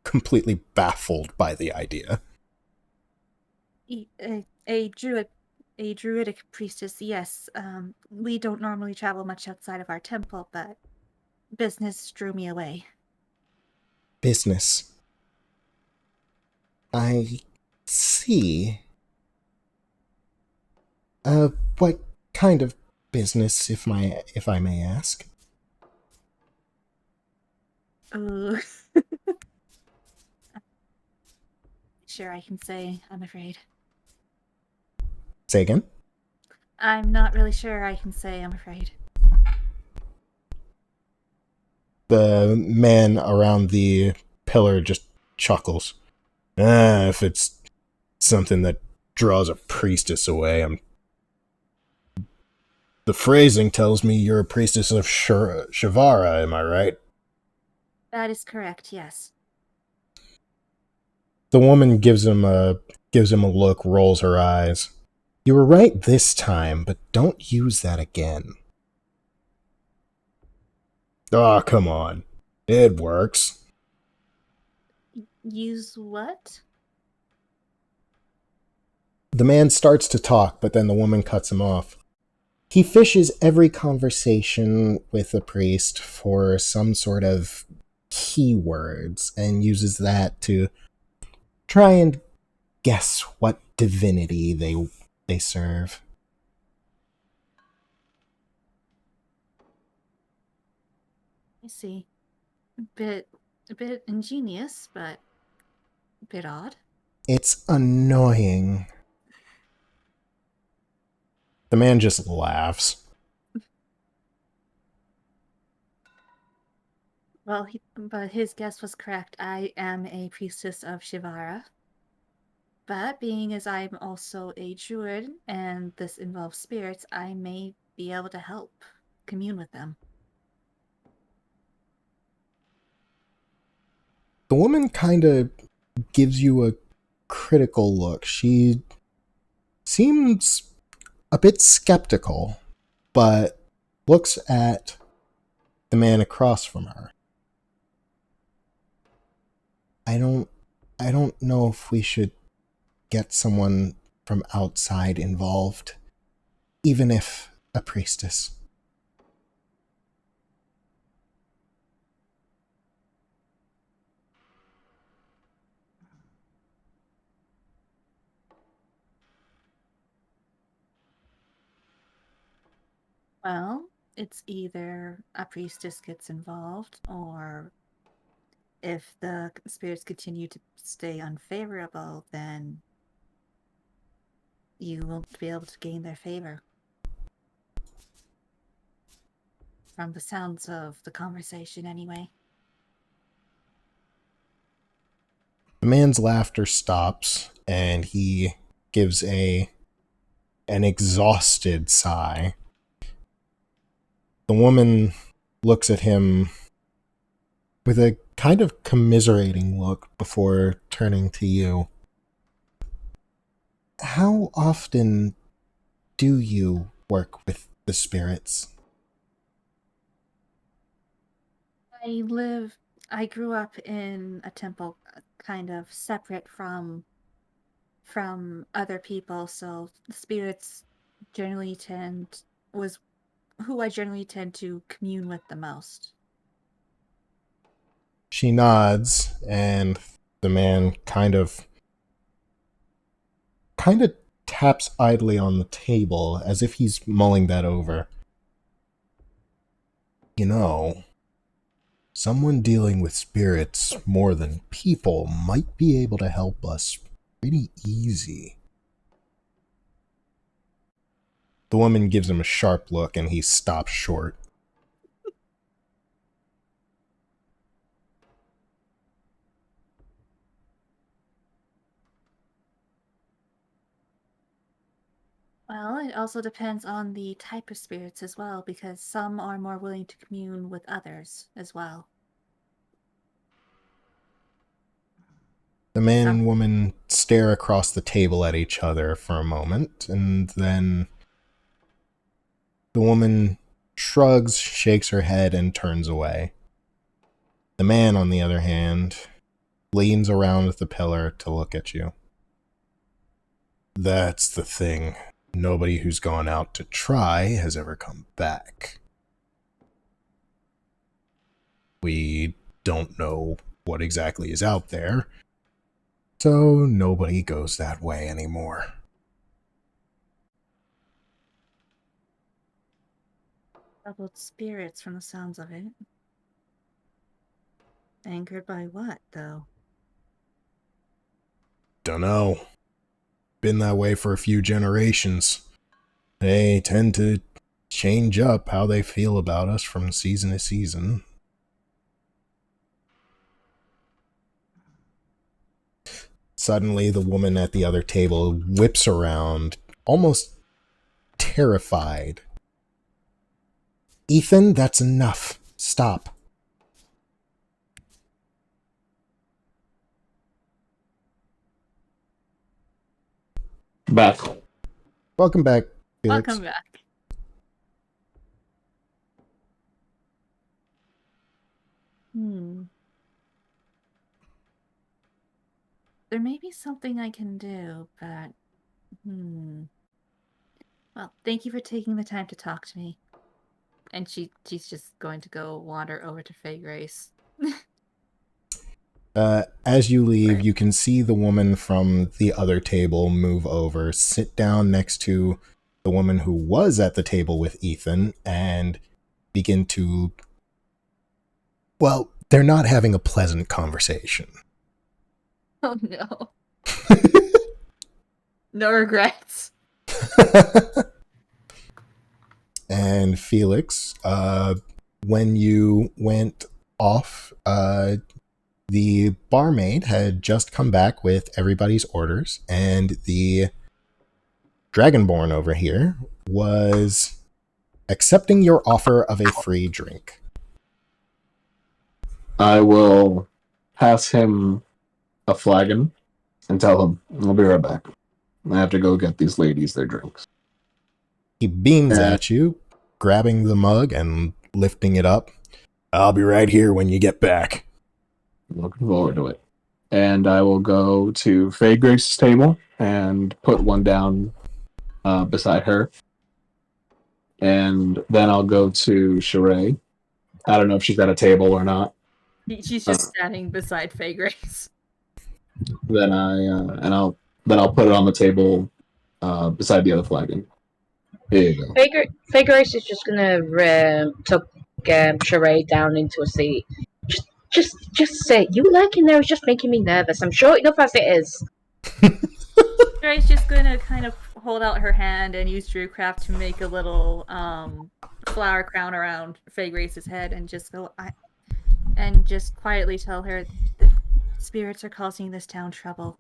S5: completely baffled by the idea.
S8: A druidic priestess, yes. We don't normally travel much outside of our temple, but business drew me away.
S5: Business. I see. What kind of business, if I may ask?
S8: Ooh. Sure, I can say, I'm afraid.
S5: Say again?
S8: I'm not really sure I can say, I'm afraid.
S5: The man around the pillar just chuckles. If it's something that draws a priestess away, The phrasing tells me you're a priestess of Shavara, am I right?
S8: That is correct, yes.
S5: The woman gives him a look, rolls her eyes. You were right this time, but don't use that again. Ah, come on. It works.
S8: Use what?
S5: The man starts to talk, but then the woman cuts him off. He fishes every conversation with a priest for some sort of keywords and uses that to try and guess what divinity they serve.
S8: I see. A bit ingenious, but a bit odd.
S5: It's annoying. The man just laughs.
S8: Well, but his guess was correct. I am a priestess of Shivara. But being as I'm also a druid, and this involves spirits, I may be able to help commune with them.
S5: The woman kind of gives you a critical look. She seems a bit skeptical, but looks at the man across from her. I don't know if we should get someone from outside involved, even if a priestess.
S8: Well, it's either a priestess gets involved, or if the spirits continue to stay unfavorable, then you won't be able to gain their favor. From the sounds of the conversation, anyway.
S5: The man's laughter stops, and he gives an exhausted sigh. The woman looks at him with a kind of commiserating look before turning to you. How often do you work with the spirits?
S8: I grew up in a temple kind of separate from other people, so the spirits generally was who I generally tend to commune with the most.
S5: She nods, and the man kind of taps idly on the table as if he's mulling that over. You know, someone dealing with spirits more than people might be able to help us pretty easy. The woman gives him a sharp look and he stops short.
S8: Well, it also depends on the type of spirits as well, because some are more willing to commune with others as well.
S5: The man and woman stare across the table at each other for a moment, and then the woman shrugs, shakes her head, and turns away. The man, on the other hand, leans around the pillar to look at you. That's the thing. Nobody who's gone out to try has ever come back. We don't know what exactly is out there, so nobody goes that way anymore.
S8: Troubled spirits from the sounds of it. Angered by what, though?
S5: Dunno. Been that way for a few generations. They tend to change up how they feel about us from season to season. Suddenly, the woman at the other table whips around, almost terrified. Ethan, that's enough. Stop.
S7: Back.
S5: Welcome back, Felix.
S8: Welcome back. There may be something I can do, but... Well, thank you for taking the time to talk to me. And she's just going to go wander over to Faye Grace.
S5: As you leave, you can see the woman from the other table move over, sit down next to the woman who was at the table with Ethan, and begin to... Well, they're not having a pleasant conversation.
S8: Oh no. No regrets.
S5: And Felix, when you went off, the barmaid had just come back with everybody's orders, and the Dragonborn over here was accepting your offer of a free drink.
S7: I will pass him a flagon and tell him, I'll be right back. I have to go get these ladies their drinks.
S5: He beams at you, grabbing the mug and lifting it up. I'll be right here when you get back.
S7: Looking forward to it. And I will go to Faye Grace's table and put one down beside her. And then I'll go to Sheree. I don't know if she's at a table or not.
S8: She's just standing beside Faye Grace.
S7: Then I'll put it on the table beside the other flagon. Here you go.
S1: Faye Grace is just gonna tuck Sheree down into a seat. Just say, you liking there is just making me nervous. I'm sure enough as it is.
S8: Sheree's just gonna kind of hold out her hand and use Drewcraft to make a little flower crown around Faye Grace's head and just go, and just quietly tell her the spirits are causing this town trouble.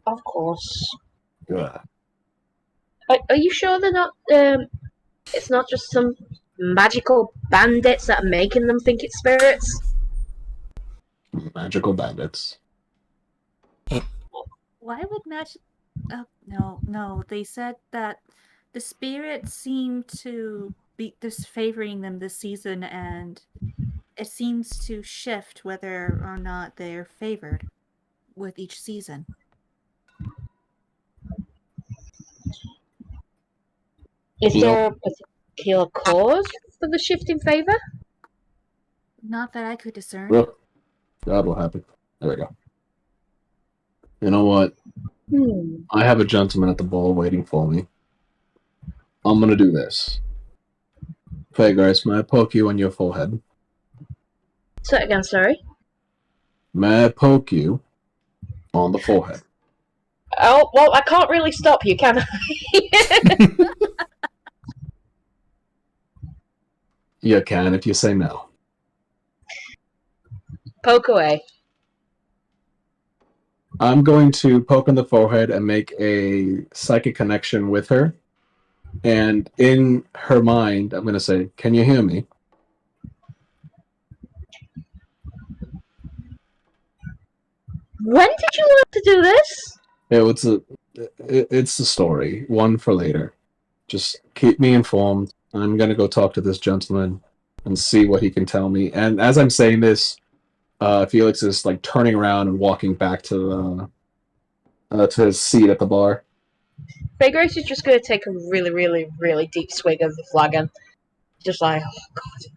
S1: Of course.
S7: Good.
S1: Are you sure they're not? It's not just some magical bandits that are making them think it's spirits.
S7: Magical bandits.
S8: Why would magic? Oh, no. They said that the spirits seem to be disfavoring them this season, and it seems to shift whether or not they're favored with each season.
S1: Is there a particular cause for the shift in favor?
S8: Not that I could discern.
S7: Well, God will happen. There we go. You know what? I have a gentleman at the ball waiting for me. I'm gonna do this. Faye Grace, may I poke you on your forehead?
S1: Say it again, sorry.
S7: May I poke you on the forehead?
S1: Oh, well, I can't really stop you, can I?
S7: You can if you say no.
S1: Poke away.
S7: I'm going to poke on the forehead and make a psychic connection with her. And in her mind, I'm going to say, "Can you hear me?"
S1: When did you learn to do this?
S7: It's a story, one for later. Just keep me informed. I'm going to go talk to this gentleman and see what he can tell me. And as I'm saying this, Felix is like turning around and walking back to his seat at the bar.
S1: Faye Grace is just going to take a really, really, really deep swig of the flagon. Just like, oh god.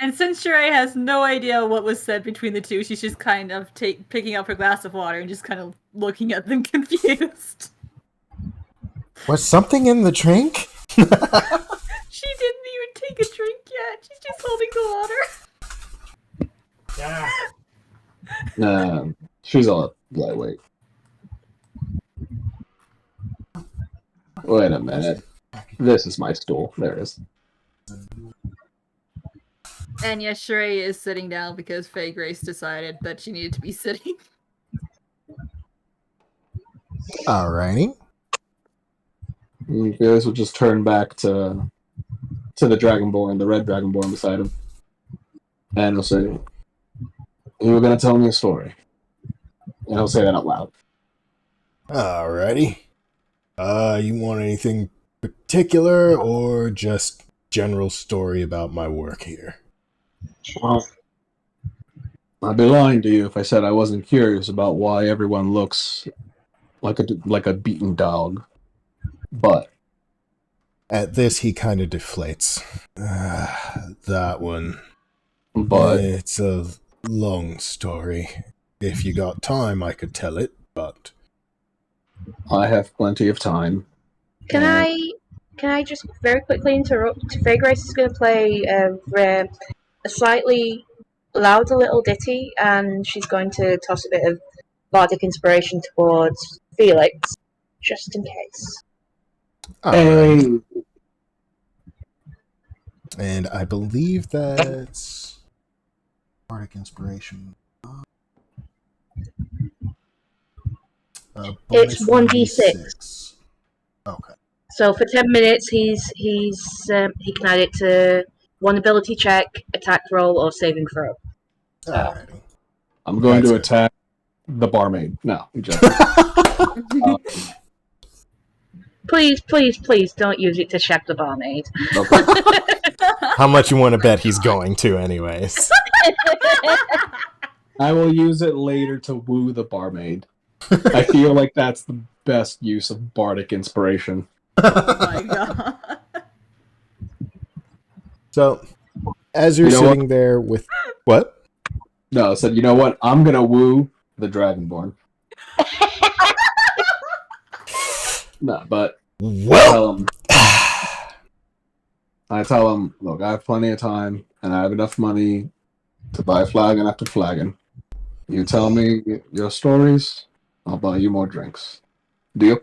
S8: And since Sheree has no idea what was said between the two, she's just kind of picking up her glass of water and just kind of looking at them confused.
S5: Was something in the drink?
S8: She didn't even take a drink yet. She's just holding the water.
S7: She's a lightweight. Wait a minute. This is my stool. There it is.
S8: And yes, Sheree is sitting down because Faye Grace decided that she needed to be sitting.
S5: Alrighty.
S7: You guys will just turn back to the Dragonborn, the red Dragonborn beside him. And he'll say, "You were going to tell me a story." And he'll say that out loud.
S5: Alrighty. You want anything particular or just general story about my work here?
S7: Well, I'd be lying to you if I said I wasn't curious about why everyone looks like a beaten dog. But
S5: at this, he kind of deflates. That one.
S7: But
S5: it's a long story. If you got time, I could tell it, but
S7: I have plenty of time.
S1: Can I just very quickly interrupt? Faye Grace is going to play a slightly louder little ditty, and she's going to toss a bit of bardic inspiration towards Felix, just in case.
S5: Hey. And I believe that's bardic inspiration.
S1: It's 1d6.
S5: Okay.
S1: So for 10 minutes, he can add it to one ability check, attack roll, or saving throw.
S5: Alrighty.
S7: I'm going to attack the barmaid. No,
S1: Please, please, please don't use it to check the barmaid.
S7: Okay.
S5: How much you want to bet he's going to, anyways?
S7: I will use it later to woo the barmaid. I feel like that's the best use of bardic inspiration.
S8: Oh my god.
S5: So, as you're sitting there with... What?
S7: No, I said, you know what? I'm going to woo the Dragonborn. No, but...
S5: Well...
S7: I tell him, look, I have plenty of time, and I have enough money to buy flagon after flagon. You tell me your stories, I'll buy you more drinks. Deal?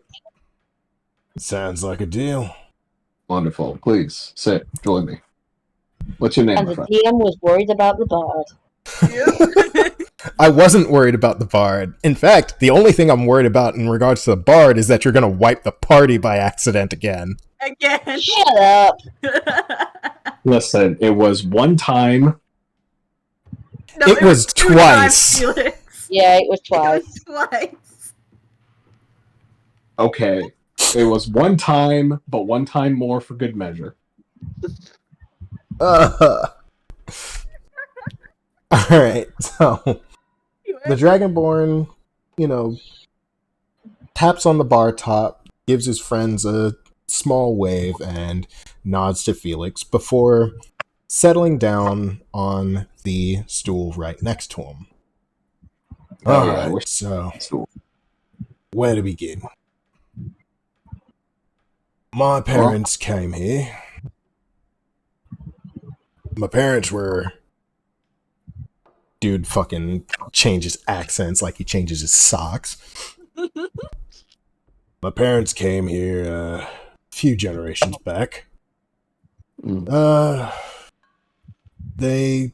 S5: Sounds like a deal.
S7: Wonderful. Please, sit. Join me. What's your name,
S1: And
S7: my
S1: the
S7: friend?
S1: DM was worried about the bard.
S5: I wasn't worried about the bard. In fact, the only thing I'm worried about in regards to the bard is that you're going to wipe the party by accident again.
S8: Again.
S1: Shut up.
S7: Listen, it was one time.
S8: No,
S5: it was twice.
S1: Yeah, it was twice.
S8: Twice.
S7: Okay. It was one time, but one time more for good measure.
S5: Alright, so the Dragonborn, taps on the bar top, gives his friends a small wave, and nods to Felix before settling down on the stool right next to him. Alright, so where to begin? My parents came here My parents were... Dude fucking changes accents like he changes his socks. My parents came here a few generations back.
S7: Mm.
S5: They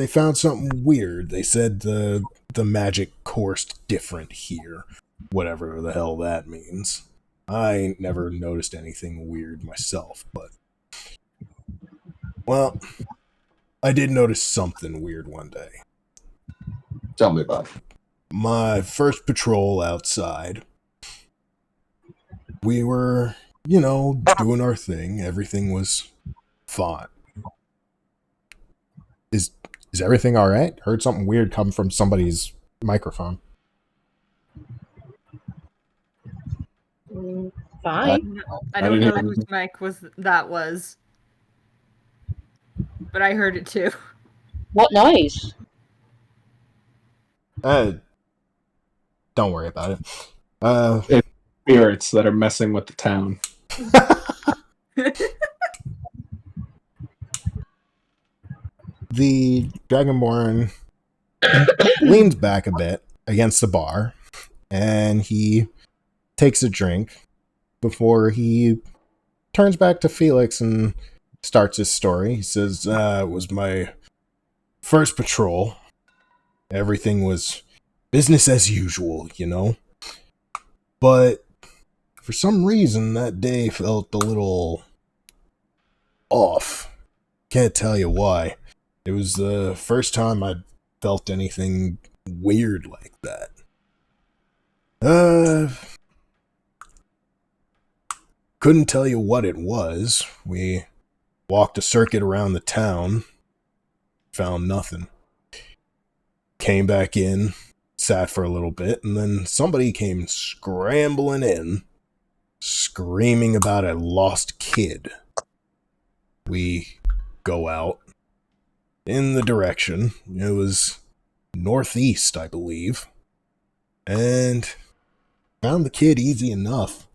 S5: found something weird. They said the magic coursed different here. Whatever the hell that means. I ain't never noticed anything weird myself, but... Well, I did notice something weird one day.
S7: Tell me about it.
S5: My first patrol outside, we were, doing our thing. Everything was fine. Is everything all right? Heard something weird come from somebody's microphone.
S1: Fine.
S8: I
S7: I
S8: don't
S7: didn't
S8: know
S7: hear
S8: whose mic was, but I heard it too.
S1: What noise?
S5: Don't worry about it.
S7: It's spirits that are messing with the town.
S5: The Dragonborn leans back a bit against the bar, and he takes a drink before he turns back to Felix and starts his story. He says, it was my first patrol. Everything was business as usual, But for some reason, that day felt a little off. Can't tell you why. It was the first time I'd felt anything weird like that. Couldn't tell you what it was. We walked a circuit around the town, found nothing. Came back in, sat for a little bit, and then somebody came scrambling in, screaming about a lost kid. We go out in the direction. It was northeast, I believe. And found the kid easy enough.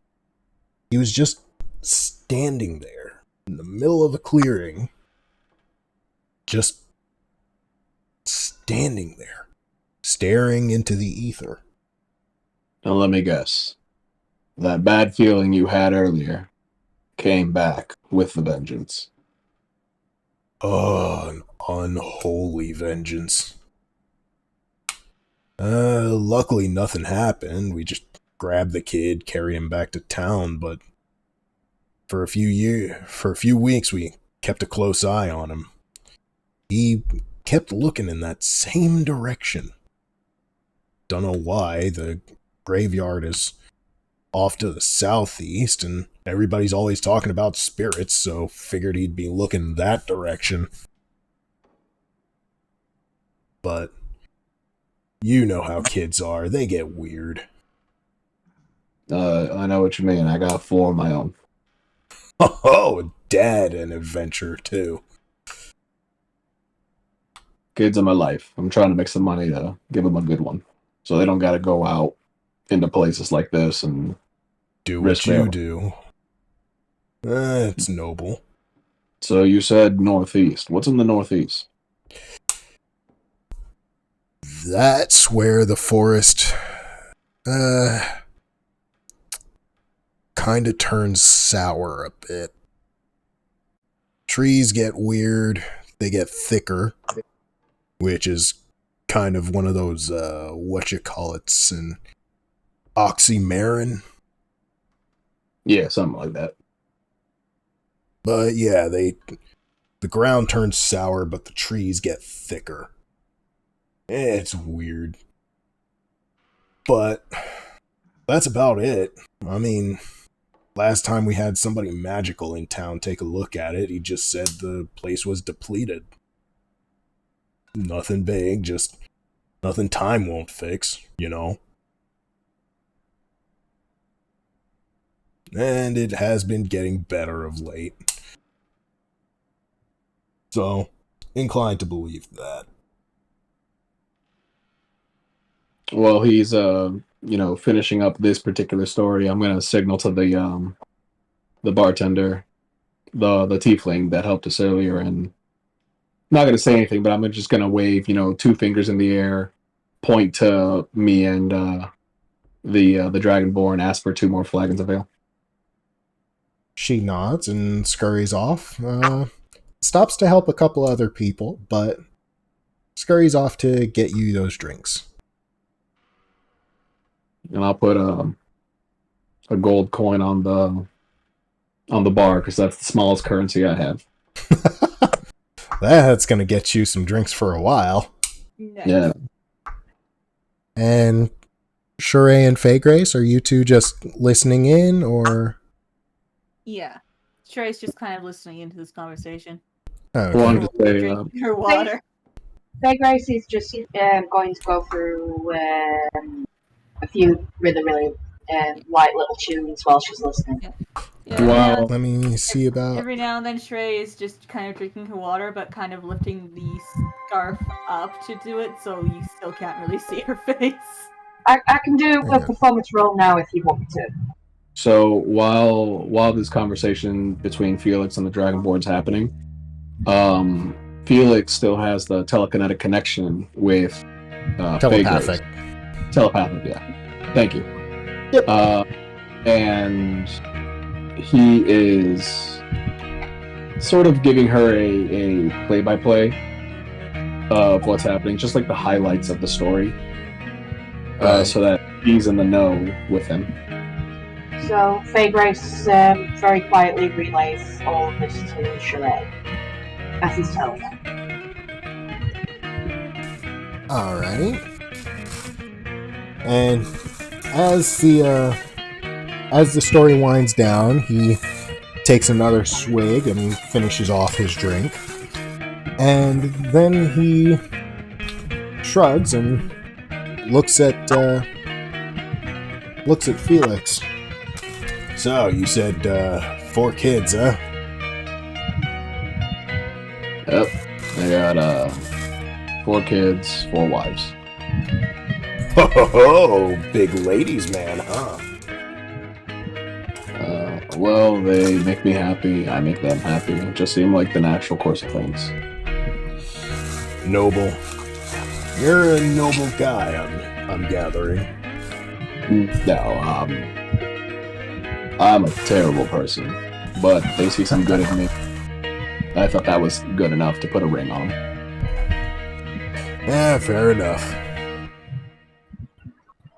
S5: He was just standing there in the middle of a clearing. Just standing there, staring into the ether.
S7: Now let me guess. That bad feeling you had earlier came back with the vengeance.
S5: Oh, an unholy vengeance. Luckily nothing happened. We just grabbed the kid, carry him back to town, but for a few weeks we kept a close eye on him. He kept looking in that same direction. Don't know why. The graveyard is off to the southeast, and everybody's always talking about spirits, so figured he'd be looking that direction. But you know how kids are. They get weird.
S7: I know what you mean. I got 4 of my own.
S5: Oh, Dad, an adventure, too.
S7: Kids in my life. I'm trying to make some money to give them a good one. So they don't got to go out into places like this and
S5: Do
S7: risk
S5: what you
S7: their-
S5: do. It's noble.
S7: So you said northeast. What's in the northeast?
S5: That's where the forest kind of turns sour a bit. Trees get weird, they get thicker, which is kind of one of those whatchamacallits and oxymoron.
S7: Yeah, something like that.
S5: But yeah, the ground turns sour, but the trees get thicker. It's weird. But that's about it. I mean, last time we had somebody magical in town take a look at it, he just said the place was depleted. Nothing big, just nothing time won't fix, And it has been getting better of late. So, inclined to believe that.
S7: Well, he's finishing up this particular story. I'm gonna signal to the bartender, the tiefling that helped us earlier, and not gonna say anything, but I'm just gonna wave, 2 fingers in the air, point to me and the Dragonborn, ask for 2 more flagons of ale.
S5: She nods and scurries off. Stops to help a couple other people, but scurries off to get you those drinks.
S7: And I'll put a gold coin on the bar because that's the smallest currency I have.
S5: That's gonna get you some drinks for a while.
S8: Nice.
S7: Yeah.
S5: And Sheree and Faye Grace, are you two just listening in, or?
S8: Yeah. Trey's just kind of listening into this conversation.
S5: Okay.
S7: Well, I'm just saying,
S8: Drinking her water.
S3: Faye Grace is just going to go through a few really, really light little tunes while she's listening.
S8: Yeah,
S7: Wow.
S5: Let me see about.
S8: every now and then Shrey is just kind of drinking her water, but kind of lifting the scarf up to do it, so you still can't really see her face.
S3: I can do a performance roll now if you want me to.
S7: So while this conversation between Felix and the Dragonborn's happening, Felix still has the telekinetic connection with
S5: Telepathic.
S7: Faye Grace. Telepathic, yeah. Thank you.
S5: Yep.
S7: And he is sort of giving her a play-by-play of what's happening, just like the highlights of the story, so that he's in the know with him.
S3: So Faye Grace very quietly relays all of this to Sheree as he's telling her.
S5: Alright. And as the story winds down, he takes another swig and finishes off his drink. And then he shrugs and looks at Felix. So, you said 4 kids, huh?
S7: Yep. I got 4 kids, 4 wives.
S5: Ho ho ho! Big ladies man, huh?
S7: Well, they make me happy, I make them happy. It just seemed like the natural course of things.
S5: Noble. You're a noble guy, I'm gathering.
S7: No, I'm a terrible person, but they see some good in me. I thought that was good enough to put a ring on.
S5: Yeah, fair enough.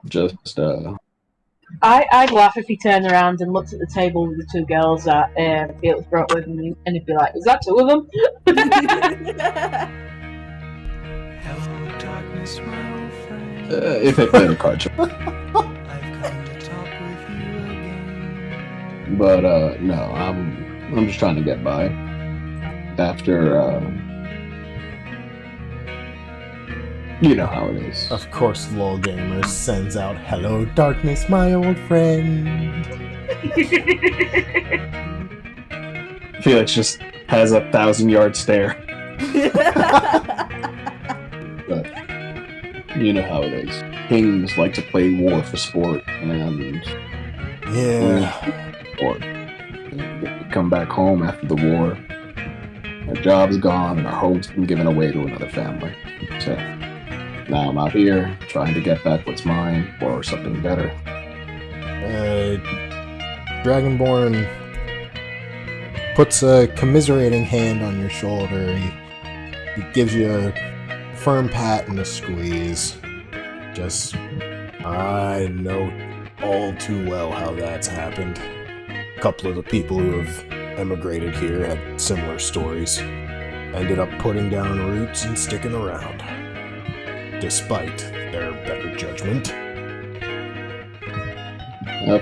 S7: Just,
S1: I'd laugh if he turned around and looked at the table with the 2 girls that Felix brought with him, and he'd be like, "Is that 2 of them?"
S9: Hello, darkness, my old friend.
S7: if they play the card trick.
S9: I've come to talk with you again.
S7: But, no, I'm just trying to get by. After, you know how it is.
S5: Of course, LOL Gamers sends out, "Hello, darkness, my old friend."
S7: Felix just has a 1,000-yard stare. But you know how it is. Kings like to play war for sport, and
S5: Yeah.
S7: or come back home after the war. Our job's gone, and our home's been given away to another family. So now I'm out here trying to get back what's mine or something better.
S5: Dragonborn puts a commiserating hand on your shoulder. He gives you a firm pat and a squeeze. Just, I know all too well how that's happened. A couple of the people who have emigrated here had similar stories. Ended up putting down roots and sticking around, despite their better judgment.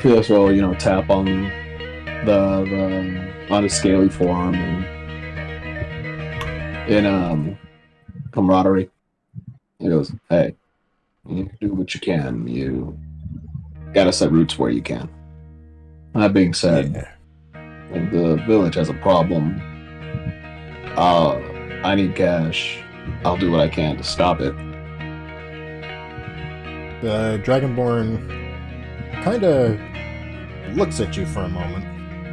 S7: Felix will, tap on on his scaly forearm and in camaraderie. He goes, "Hey, you do what you can. You gotta set roots where you can." That being said, if the village has a problem, I need cash. I'll do what I can to stop it.
S5: The Dragonborn kind of looks at you for a moment,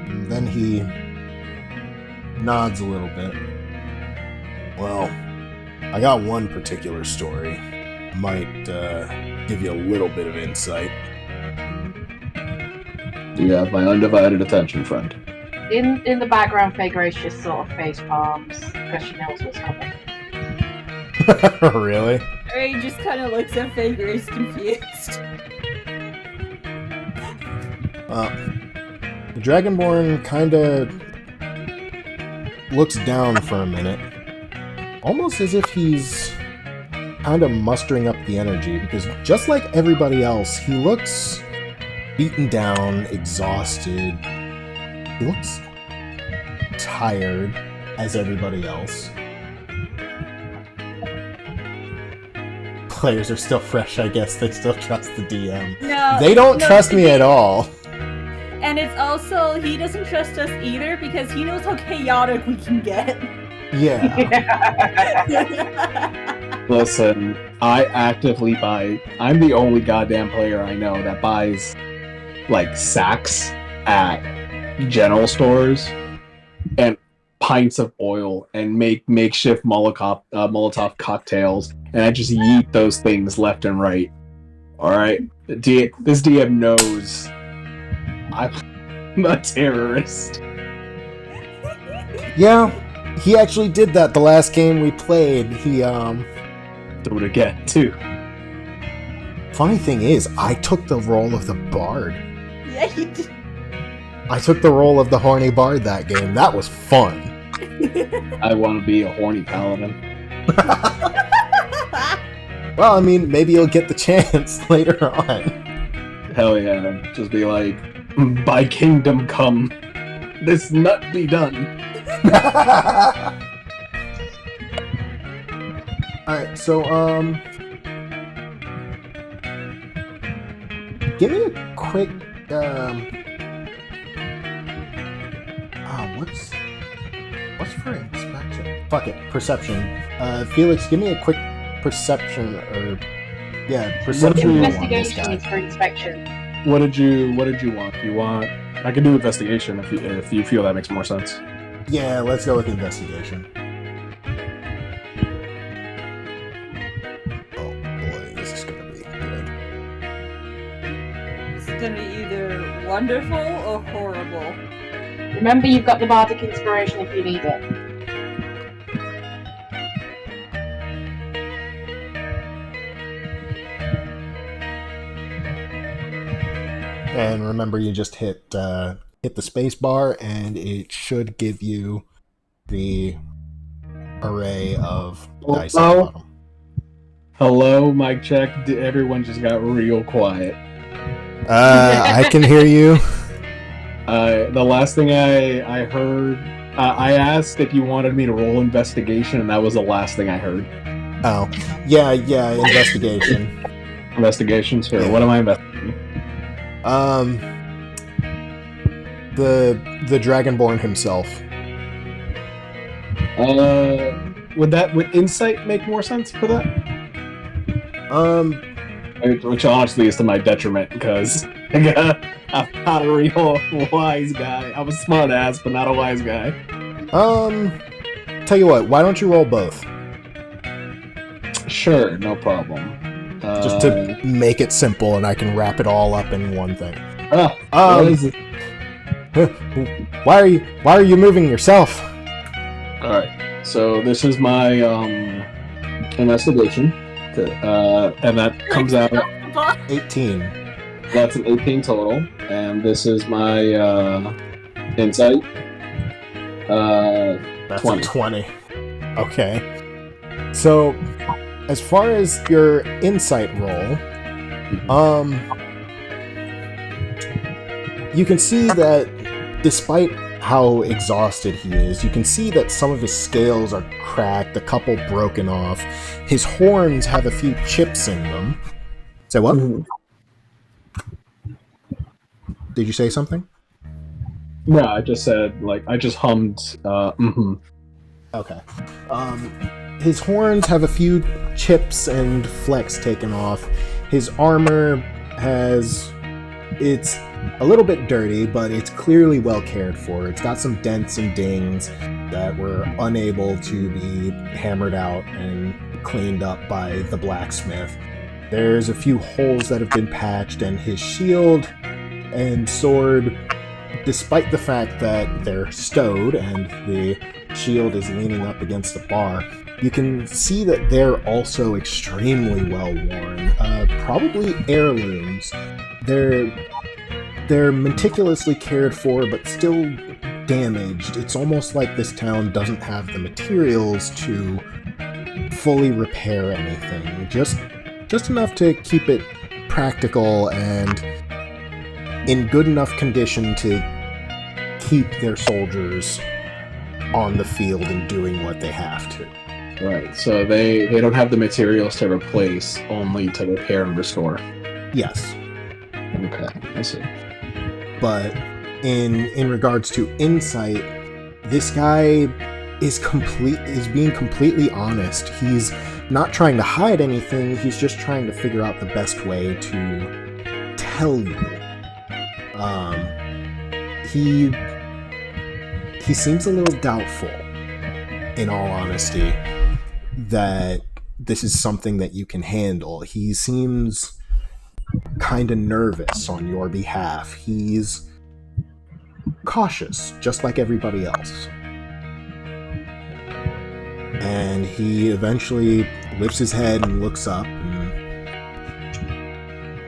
S5: and then he nods a little bit. Well, I got one particular story. Might give you a little bit of insight.
S7: You have my undivided attention, friend.
S3: In the background, Faye Grace just sort of face palms because she knows what's coming.
S5: Really?
S2: Ray just kind of looks at Faye Grace confused.
S5: The Dragonborn kind of looks down for a minute, almost as if he's kind of mustering up the energy, because just like everybody else, he looks beaten down, exhausted. He looks tired as everybody else. Players are still fresh, I guess. They still trust the DM.
S2: No,
S5: They don't trust me at all.
S2: And it's also, he doesn't trust us either because he knows how chaotic we can get.
S5: Yeah.
S7: Listen, I actively buy. I'm the only goddamn player I know that buys, like, sacks at general stores and pints of oil and make makeshift Molotov cocktails, and I just yeet those things left and right. Alright? This DM knows I'm a terrorist.
S5: Yeah, he actually did that the last game we played. He,
S7: Do it again, too.
S5: Funny thing is, I took the role of the bard.
S2: Yeah, he did.
S5: I took the role of the horny bard that game. That was fun.
S7: I want to be a horny paladin.
S5: Well, I mean, maybe you'll get the chance later on.
S7: Hell yeah. Just be like, by kingdom come, this nut be done.
S5: Alright, so, give me a quick, what's for inspection? Fuck it, perception. Felix, give me a quick perception, perception roll on this
S3: Investigation
S5: guy.
S3: is for inspection.
S7: What did you want? You want? I can do investigation if you feel that makes more sense.
S5: Yeah, let's go with investigation. Oh boy, this is gonna be good.
S2: It's gonna be either wonderful or horrible.
S3: Remember, you've got the bardic inspiration if you need it.
S5: And remember, you just hit the space bar, and it should give you the array of dice at the bottom.
S7: Hello, mic check. Everyone just got real quiet.
S5: I can hear you.
S7: The last thing I heard, I asked if you wanted me to roll investigation, and that was the last thing I heard.
S5: Oh, yeah, investigation.
S7: Investigation, sure.
S5: Yeah.
S7: What am I investigating?
S5: The Dragonborn himself.
S7: Would insight make more sense for that? Which honestly is to my detriment, because I'm not a real wise guy. I'm a smart ass, but not a wise guy.
S5: Tell you what, why don't you roll both?
S7: Sure, no problem.
S5: Just to make it simple, and I can wrap it all up in one thing.
S7: What is it?
S5: Why are you moving yourself?
S7: Alright, so this is my investigation. And that comes out
S5: 18.
S7: That's an 18 total. And this is my insight.
S5: That's
S7: 20.
S5: a 20. Okay. So, as far as your insight roll, you can see that despite how exhausted he is, you can see that some of his scales are cracked, a couple broken off. His horns have a few chips in them. Say what? Did you say something?
S7: No, I just said, I just hummed,
S5: Okay. His horns have a few chips and flecks taken off. His armor it's a little bit dirty, but it's clearly well cared for. It's got some dents and dings. that were unable to be hammered out and cleaned up by the blacksmith. There's a few holes that have been patched, and his shield and sword, despite the fact that they're stowed and the shield is leaning up against the bar, you can see that they're also extremely well worn. Probably heirlooms. They're meticulously cared for, but still damaged. It's almost like this town doesn't have the materials to fully repair anything. Just enough to keep it practical and in good enough condition to keep their soldiers on the field and doing what they have to.
S7: Right, so they don't have the materials to replace, only to repair and restore.
S5: Yes.
S7: Okay, I see.
S5: But in regards to insight, this guy is being completely honest. He's not trying to hide anything, he's just trying to figure out the best way to tell you. He seems a little doubtful, in all honesty, that this is something that you can handle. He seems kind of nervous on your behalf. He's cautious, just like everybody else. And he eventually lifts his head and looks up, and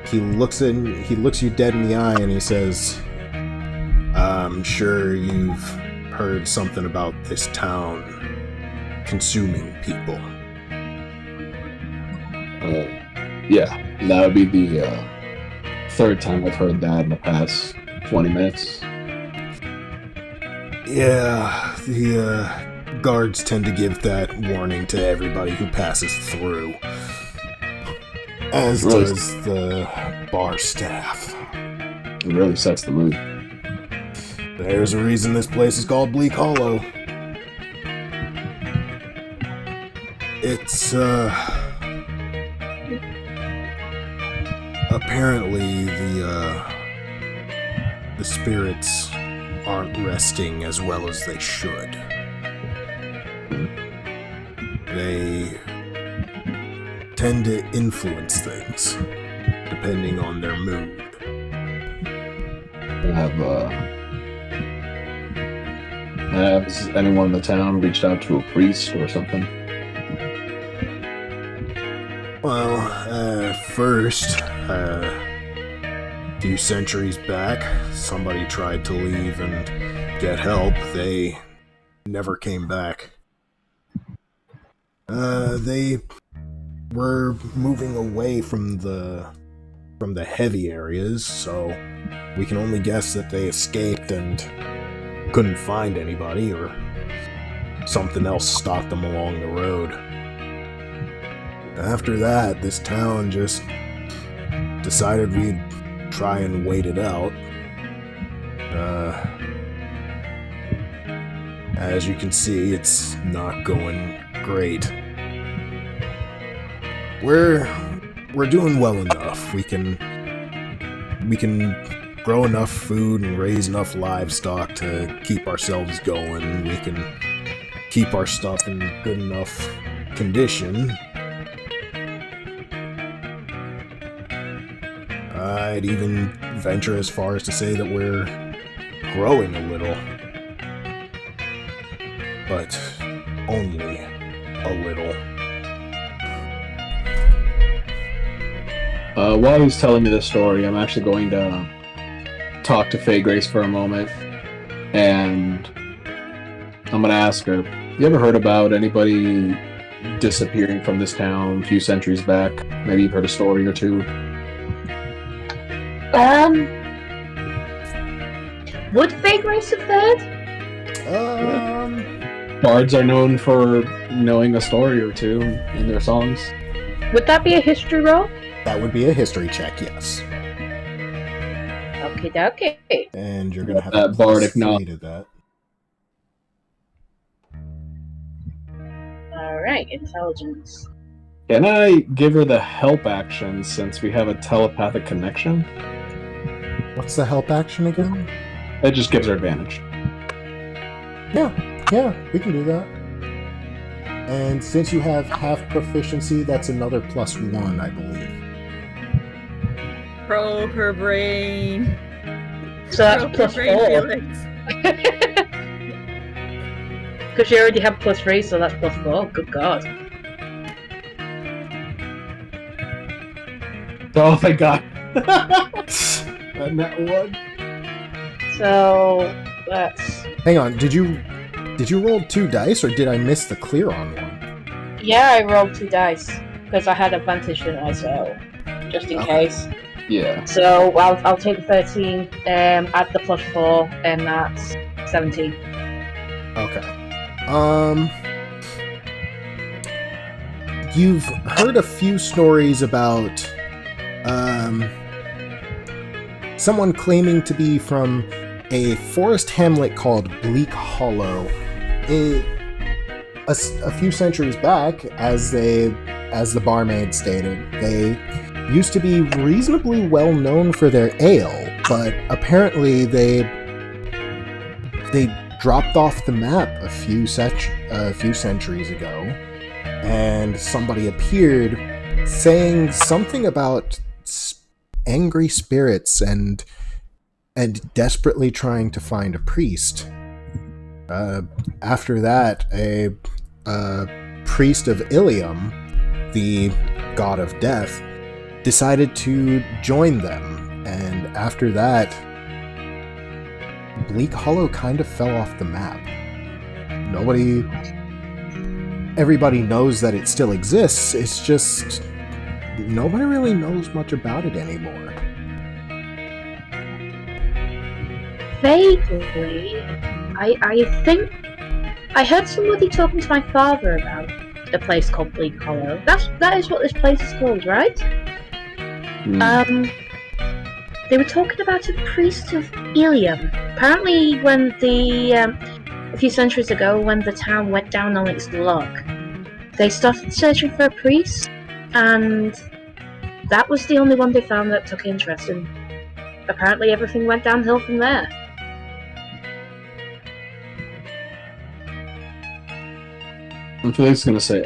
S5: he looks you dead in the eye, and he says, "I'm sure you've heard something about this town consuming people."
S7: Yeah, that would be the third time I've heard that in the past 20 minutes.
S5: Yeah, the guards tend to give that warning to everybody who passes through, as
S7: Really?
S5: does the bar staff.
S7: It really sets the mood.
S5: There's a reason this place is called Bleak Hollow. It's, apparently the spirits aren't resting as well as they should. They tend to influence things, depending on their mood.
S7: Has anyone in the town reached out to a priest or something?
S5: Well, first, a few centuries back, somebody tried to leave and get help. They never came back. They were moving away from the heavy areas, so we can only guess that they escaped and couldn't find anybody, or something else stopped them along the road. After that, this town just decided we'd try and wait it out. As you can see, it's not going great. We're doing well enough. We can grow enough food and raise enough livestock to keep ourselves going. We can keep our stuff in good enough condition. I'd even venture as far as to say that we're growing a little. But only a little.
S7: While he's telling me this story, I'm actually going to talk to Faye Grace for a moment, and I'm going to ask her, you ever heard about anybody disappearing from this town a few centuries back? Maybe you've heard a story or two?
S1: Would Faye Grace have heard?
S7: Bards are known for knowing a story or two in their songs.
S1: Would that be a history roll?
S5: That would be a history check, yes.
S1: Okie dokie.
S5: And you're gonna have
S7: That
S5: to
S7: bardic
S5: plus 3
S7: knowledge.
S5: to that.
S1: Alright, intelligence.
S7: Can I give her the help action since we have a telepathic connection?
S5: What's the help action again?
S7: It just gives her advantage.
S5: Yeah, Yeah, we can do that. And since you have half proficiency, that's another +1, I believe.
S2: Probe her brain.
S1: So that's
S2: Probe her
S1: +4.
S2: brain, Felix.
S1: Because you already have +3, so that's +4. Good God.
S7: Oh my god. And that one.
S1: So that's
S5: Hang on, did you roll 2 dice, or did I miss the clear on one?
S1: yeah. I rolled 2 dice because I had advantage, didn't I? So just in
S5: Okay.
S1: case.
S7: Yeah.
S1: So I'll take the 13, add the +4, and that's 17.
S5: Okay. You've heard a few stories about someone claiming to be from a forest hamlet called Bleak Hollow. A few centuries back, as the barmaid stated, they used to be reasonably well known for their ale, but apparently they dropped off the map a few centuries ago, and somebody appeared saying something about angry spirits and desperately trying to find a priest. After that, a priest of Ilium, the god of death, decided to join them, and after that, Bleak Hollow kind of fell off the map. Everybody knows that it still exists, it's just nobody really knows much about it anymore.
S1: Vaguely, I think I heard somebody talking to my father about a place called Bleak Hollow. That is what this place is called, right? They were talking about a priest of Ilium. Apparently, when a few centuries ago, when the town went down on its luck, they started searching for a priest, and that was the only one they found that took interest, and apparently everything went downhill from there.
S7: And Felix is gonna say,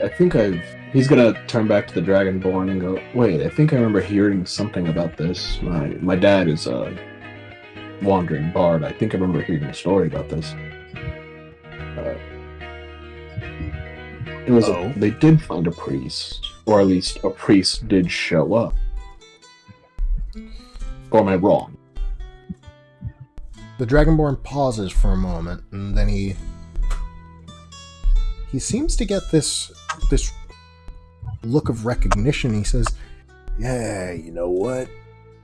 S7: he's gonna turn back to the Dragonborn and go, wait, I think I remember hearing something about this. My dad is a wandering bard. I think I remember hearing a story about this. They did find a priest, or at least a priest did show up. Or am I wrong?
S5: The Dragonborn pauses for a moment, and then he seems to get this look of recognition. He says, "Yeah, you know what?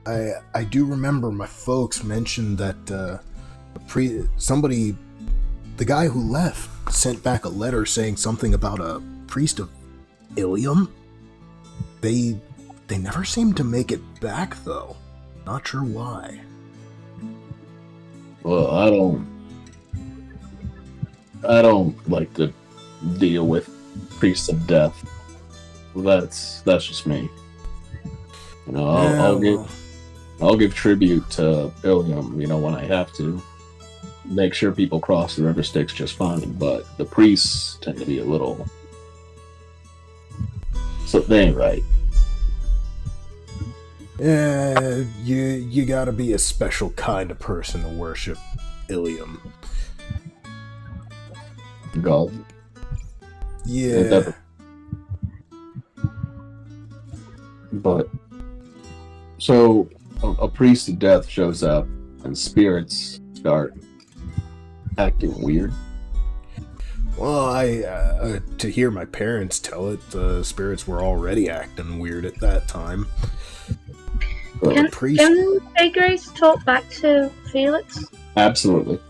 S5: I do remember my folks mentioned that the guy who left sent back a letter saying something about a priest of Ilium. They never seemed to make it back, though. Not sure why."
S7: Well, I don't like to deal with priests of death. That's just me. You know, I'll give tribute to Ilium, when I have to. Make sure people cross the river Styx just fine, but the priests tend to be a little... So they ain't right.
S5: Yeah, you gotta be a special kind of person to worship Ilium.
S7: God.
S5: Yeah.
S7: But so a priest of death shows up and spirits start acting weird.
S5: Well, to hear my parents tell it, the spirits were already acting weird at that time.
S1: Can Hey Grace talk back to Felix?
S7: Absolutely.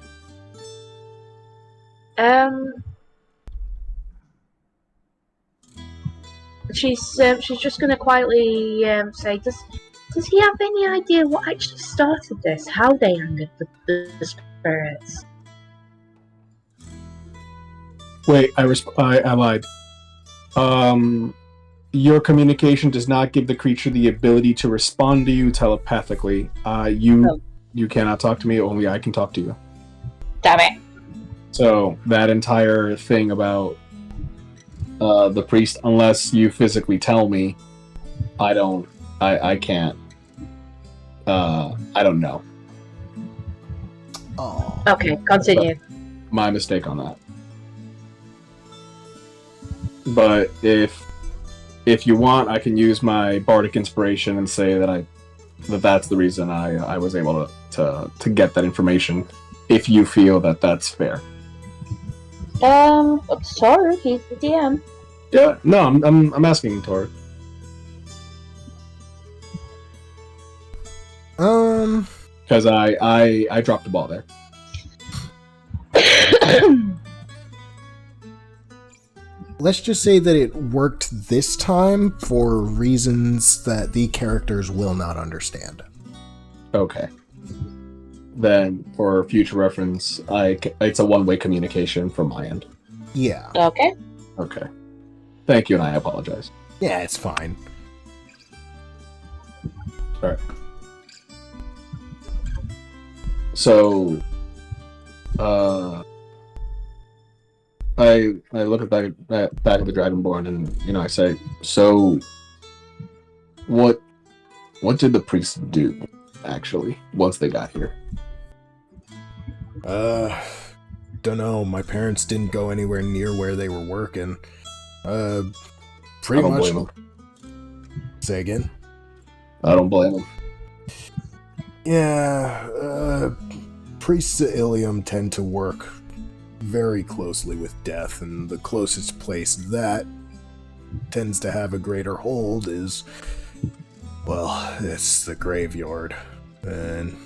S1: She's just gonna quietly say, does he have any idea what actually started this? How they angered the spirits?
S6: Wait, I lied. Your communication does not give the creature the ability to respond to you telepathically. You cannot talk to me, only I can talk to you.
S1: Damn it.
S7: So that entire thing about the priest, unless you physically tell me, I can't. I don't know.
S5: Oh.
S1: Okay, continue.
S7: My mistake on that. But if you want, I can use my bardic inspiration and say that that's the reason I was able to get that information. If you feel that that's fair.
S1: Sorry, he's the DM.
S7: Yeah, no, I'm asking Tor. Because I dropped the ball there.
S5: Let's just say that it worked this time for reasons that the characters will not understand.
S7: Okay. Then, for future reference, it's a one-way communication from my end.
S5: Yeah.
S1: Okay.
S7: Okay. Thank you, and I apologize.
S5: Yeah, it's fine.
S7: Alright. So, I look at back at the Dragonborn, and I say, so, what did the priests do, actually, once they got here?
S5: Don't know. My parents didn't go anywhere near where they were working. Pretty
S7: I don't
S5: much.
S7: blame them.
S5: Say again?
S7: I don't blame them.
S5: Yeah, priests of Ilium tend to work very closely with death, and the closest place that tends to have a greater hold is, well, it's the graveyard, and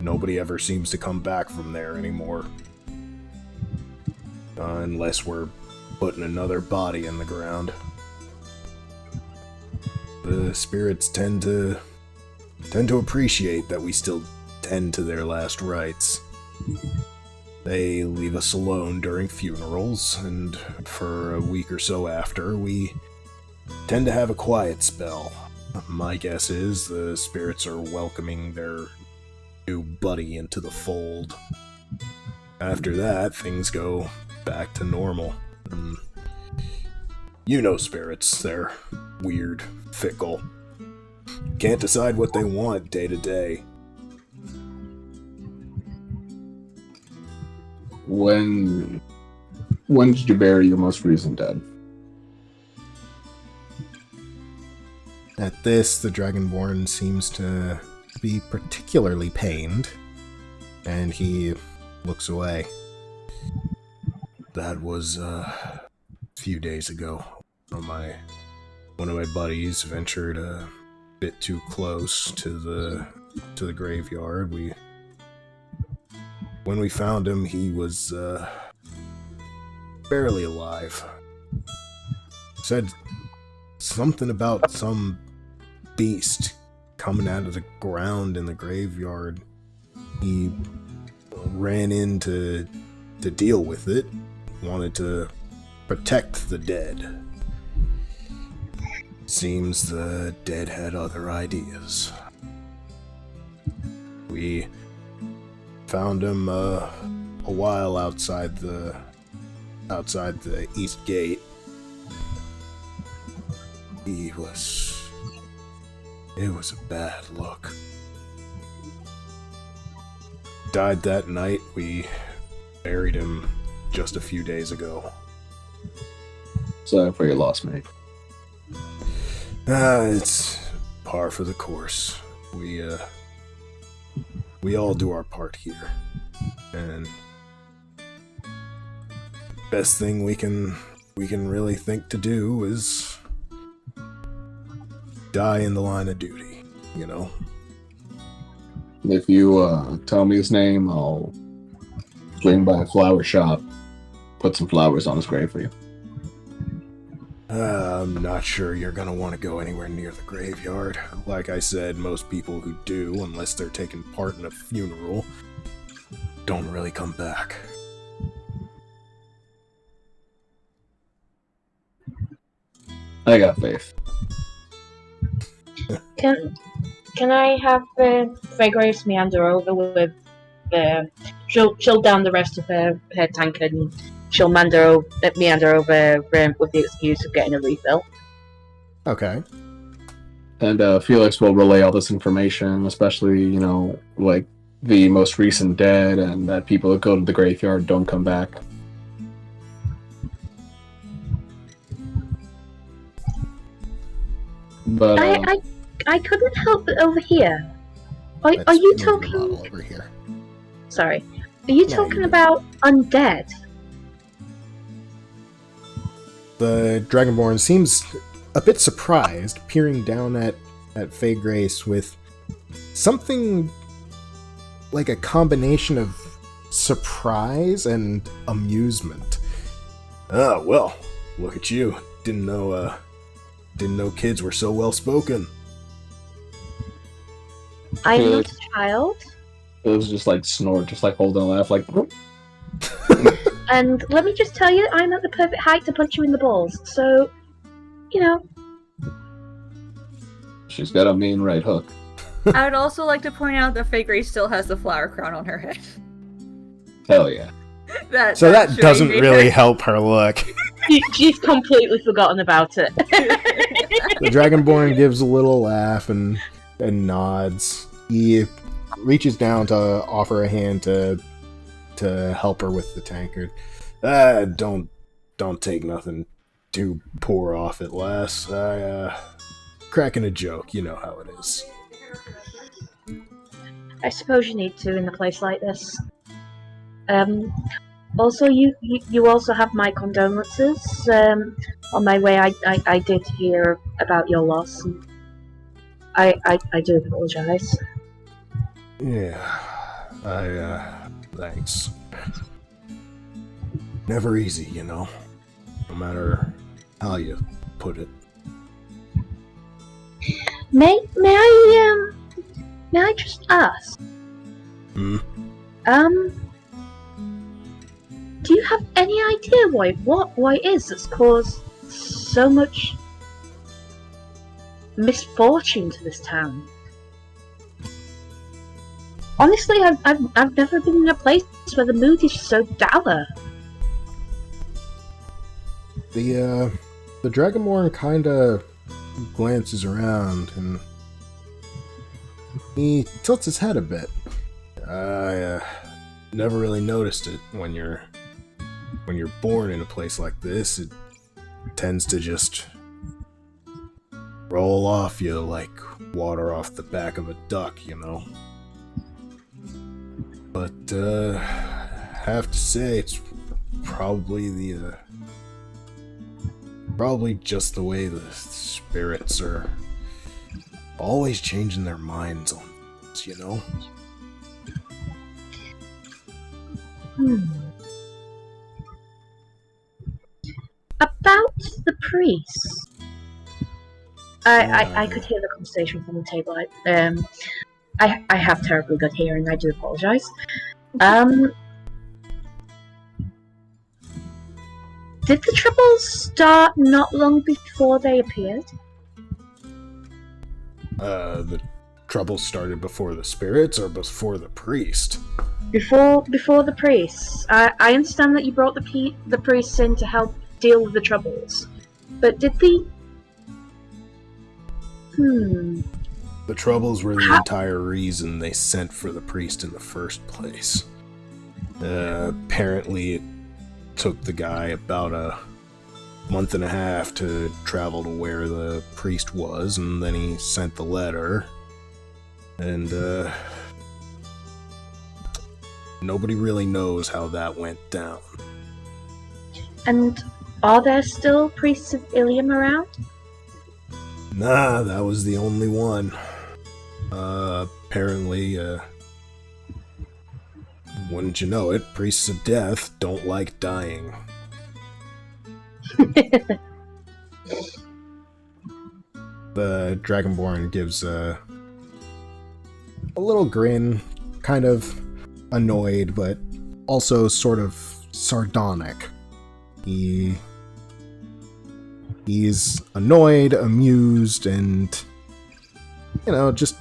S5: nobody ever seems to come back from there anymore. Unless we're putting another body in the ground. The spirits tend to appreciate that we still tend to their last rites. They leave us alone during funerals, and for a week or so after, we tend to have a quiet spell. My guess is the spirits are welcoming their new buddy into the fold. After that, things go back to normal. You know spirits, they're weird, fickle. Can't decide what they want day to day.
S7: When did you bury your most recent dead?
S5: At this, the Dragonborn seems to be particularly pained, and he looks away. That was a few days ago. One of my buddies ventured a bit too close to the graveyard. When we found him, he was barely alive. Said something about some beast coming out of the ground in the graveyard. He ran in to deal with it, wanted to protect the dead. Seems the dead had other ideas. We found him a while outside the east gate. It was a bad look. Died that night. We buried him just a few days ago.
S7: Sorry for your loss, mate.
S5: It's par for the course. We all do our part here, and best thing we can really think to do is die in the line of duty, you know?
S7: If you tell me his name, I'll swing by a flower shop, put some flowers on his grave for you.
S5: I'm not sure you're gonna want to go anywhere near the graveyard. Like I said, most people who do, unless they're taking part in a funeral, don't really come back.
S7: I got faith.
S1: Can I have Revarius meander over with she'll down the rest of her tankard and she'll meander over with the excuse of getting a refill.
S5: Okay.
S7: And Felix will relay all this information, especially, like the most recent dead and that people that go to the graveyard don't come back. But
S1: I couldn't help but overhear. Are
S5: Let's
S1: you
S5: move the
S1: talking?
S5: bottle over here.
S1: Sorry, are you
S5: No,
S1: talking
S5: you're
S1: about undead?
S5: The Dragonborn seems a bit surprised, peering down at Faye Grace with something like a combination of surprise and amusement. Ah, well, look at you. Didn't know kids were so well spoken.
S1: I'm not a child,
S7: it was just like snort, just like holding a laugh, like.
S1: and let me just tell you, I'm at the perfect height to punch you in the balls. So,
S7: She's got a mean right hook.
S8: I would also like to point out that Faye Grace still has the flower crown on her head.
S7: Hell yeah.
S5: That
S8: showing
S5: doesn't
S8: me
S5: really
S8: her-
S5: help her look.
S1: She's completely forgotten about it.
S5: The Dragonborn gives a little laugh and nods. He reaches down to offer a hand to help her with the tankard. Don't take nothing too poor off it, lass. Cracking a joke, you know how it is.
S1: I suppose you need to in a place like this. Also, you also have my condolences. On my way, I did hear about your loss. I do apologize.
S5: Yeah, thanks. Never easy, no matter how you put it.
S1: May I just ask?
S5: Hmm?
S1: Do you have any idea why it is that's caused so much misfortune to this town? Honestly, I've never been in a place where the mood is so dour.
S5: The Dragonborn kinda glances around and he tilts his head a bit. I never really noticed it when you're born in a place like this. It tends to just roll off you like water off the back of a duck, But have to say it's probably probably just the way the spirits are always changing their minds on things,
S1: About the priest. I could hear the conversation from the table. I have terribly good hearing. I do apologize. Did the troubles start not long before they appeared?
S5: The trouble started before the spirits or before the priest?
S1: Before the priests. I understand that you brought the priests in to help deal with the troubles. But did the...
S5: The troubles were the entire reason they sent for the priest in the first place. Apparently it took the guy about a month and a half to travel to where the priest was, and then he sent the letter. And, nobody really knows how that went down.
S1: And are there still priests of Ilium around?
S5: Nah, that was the only one. Apparently, wouldn't you know it, priests of death don't like dying. The Dragonborn gives a little grin, kind of annoyed, but also sort of sardonic. He's annoyed, amused, and, just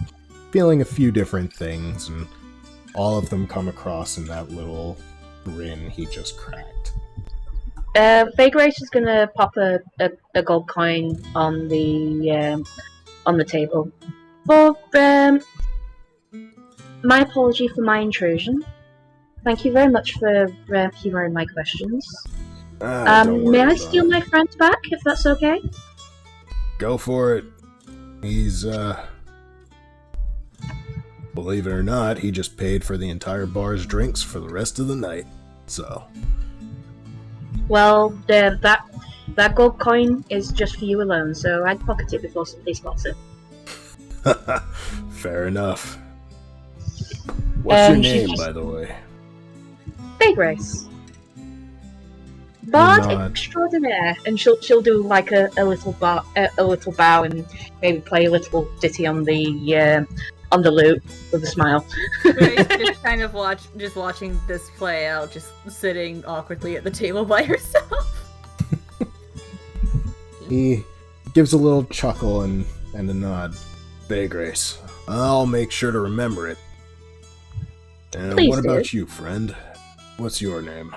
S5: feeling a few different things. And all of them come across in that little grin he just cracked.
S1: Vagarace is gonna pop a gold coin on the table. For my apology for my intrusion. Thank you very much for humouring my questions.
S5: Don't worry
S1: May I
S5: about
S1: steal
S5: it.
S1: my friend back, if that's okay?
S5: Go for it. He's, believe it or not, he just paid for the entire bar's drinks for the rest of the night. So.
S1: Well, that gold coin is just for you alone, so I'd pocket it before somebody spots it.
S5: Fair enough. What's your
S1: she's
S5: name,
S1: just-
S5: by the way?
S1: Vagarace. Bard
S5: Nod.
S1: extraordinaire, and she'll do like a little bow and maybe play a little ditty on the lute with a smile.
S8: Grace just kind of watching this play out, just sitting awkwardly at the table by herself.
S5: He gives a little chuckle and a nod. Vagarace. I'll make sure to remember it. And
S1: Please
S5: what
S1: do.
S5: about you, friend? What's your name?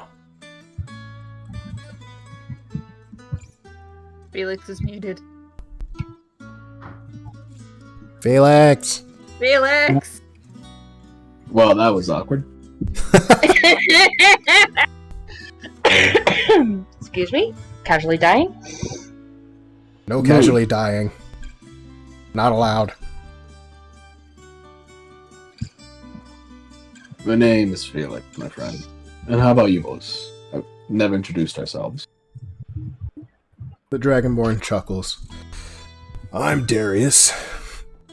S8: Felix is muted.
S5: Felix!
S8: Felix!
S7: Well, that was awkward.
S1: Excuse me? Casually dying?
S5: No casually dying. Not allowed.
S7: My name is Felix, my friend. And how about you boys? I've never introduced ourselves.
S5: The Dragonborn chuckles. I'm Darius.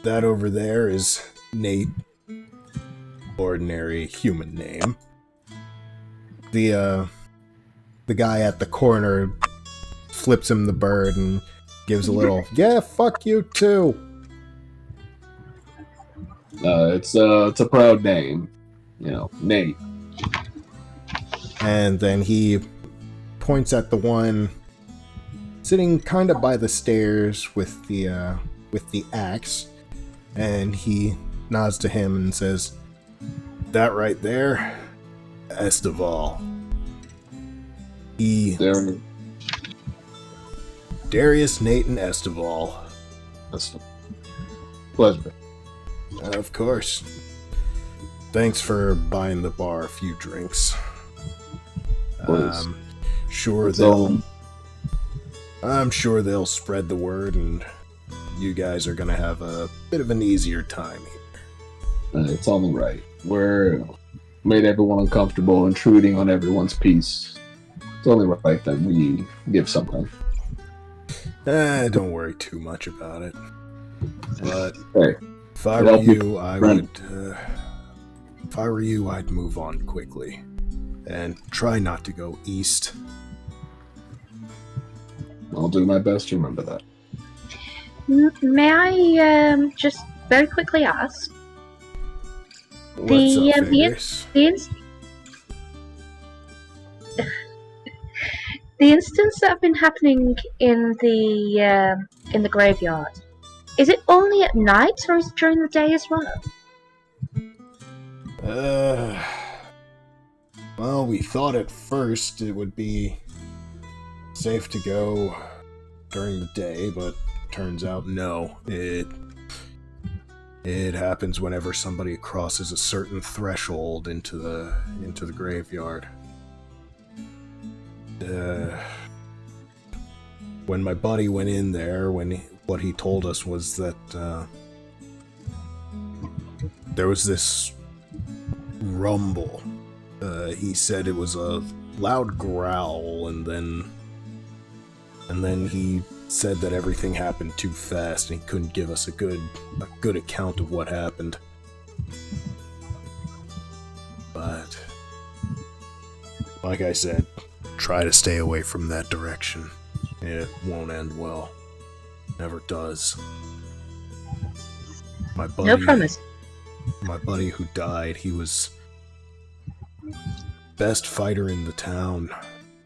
S5: That over there is Nate. Ordinary human name. The guy at the corner flips him the bird and gives a little, yeah, fuck you too.
S7: It's a proud name. You know, Nate.
S5: And then he points at the one sitting kind of by the stairs with the axe, and he nods to him and says, "That right there, Esteval.
S7: There.
S5: Darius, Nate, and Esteval.
S7: That's a pleasure.
S5: Of course. Thanks for buying the bar a few drinks.
S7: Please.
S5: Sure
S7: It's
S5: they'll. I'm sure they'll spread the word, and you guys are gonna have a bit of an easier time here.
S7: It's only right. We're made everyone uncomfortable, intruding on everyone's peace. It's only right that we give something.
S5: Don't worry too much about it. But
S7: Hey,
S5: if I were you, if I were you, I'd move on quickly and try not to go east.
S7: I'll do my best to remember that.
S1: May I just very quickly ask?
S5: What's up,
S1: the
S5: Vegas?
S1: the incidents that have been happening in the graveyard, is it only at night or is it during the day as well?
S5: Well, we thought at first it would be safe to go during the day, but turns out no. It happens whenever somebody crosses a certain threshold into the graveyard. When my buddy went in there, what he told us was that there was this rumble. He said it was a loud growl, and then he said that everything happened too fast, and he couldn't give us a good account of what happened. But like I said, try to stay away from that direction. It won't end well. Never does. My buddy,
S1: No promise.
S5: My buddy who died, he was best fighter in the town,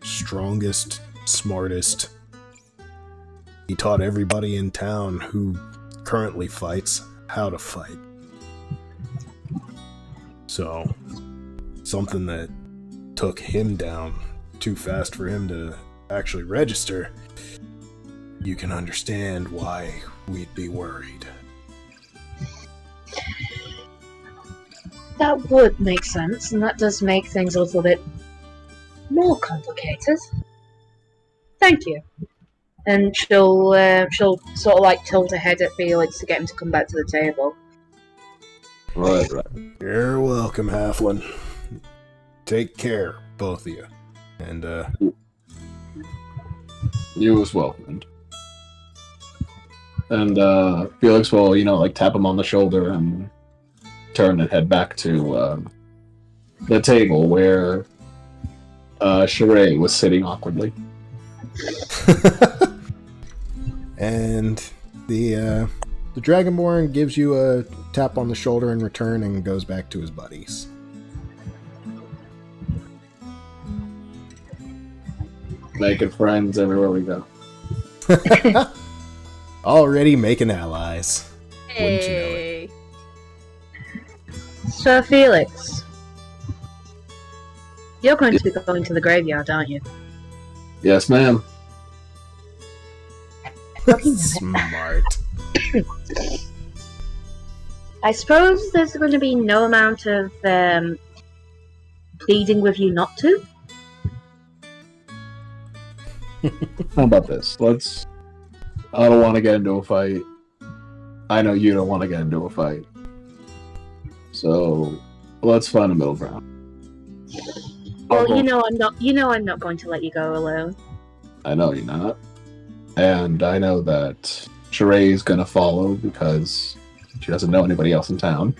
S5: strongest, smartest. He taught everybody in town who currently fights how to fight. So, something that took him down too fast for him to actually register, you can understand why we'd be worried.
S1: That would make sense, and that does make things a little bit more complicated. Thank you. And she'll sort of like tilt her head at Felix to get him to come back to the table.
S7: Right.
S5: You're welcome, Halfling. Take care, both of you. And,
S7: You as well, friend. And Felix will, like tap him on the shoulder and turn and head back to the table where Sheree was sitting awkwardly.
S5: and the Dragonborn gives you a tap on the shoulder in return and goes back to his buddies.
S7: Making friends everywhere we go.
S5: Already making allies. Wouldn't you know it?
S8: Hey.
S1: Sir Felix, you're going to be going to the graveyard, aren't you?
S7: Yes, ma'am.
S5: Smart.
S1: I suppose there's going to be no amount of pleading with you not to.
S7: How about this? I don't want to get into a fight. I know you don't want to get into a fight. So let's find a middle ground.
S1: Well, you know I'm not going to let you go alone.
S7: I know you're not. And I know that Sheree's gonna follow because she doesn't know anybody else in town.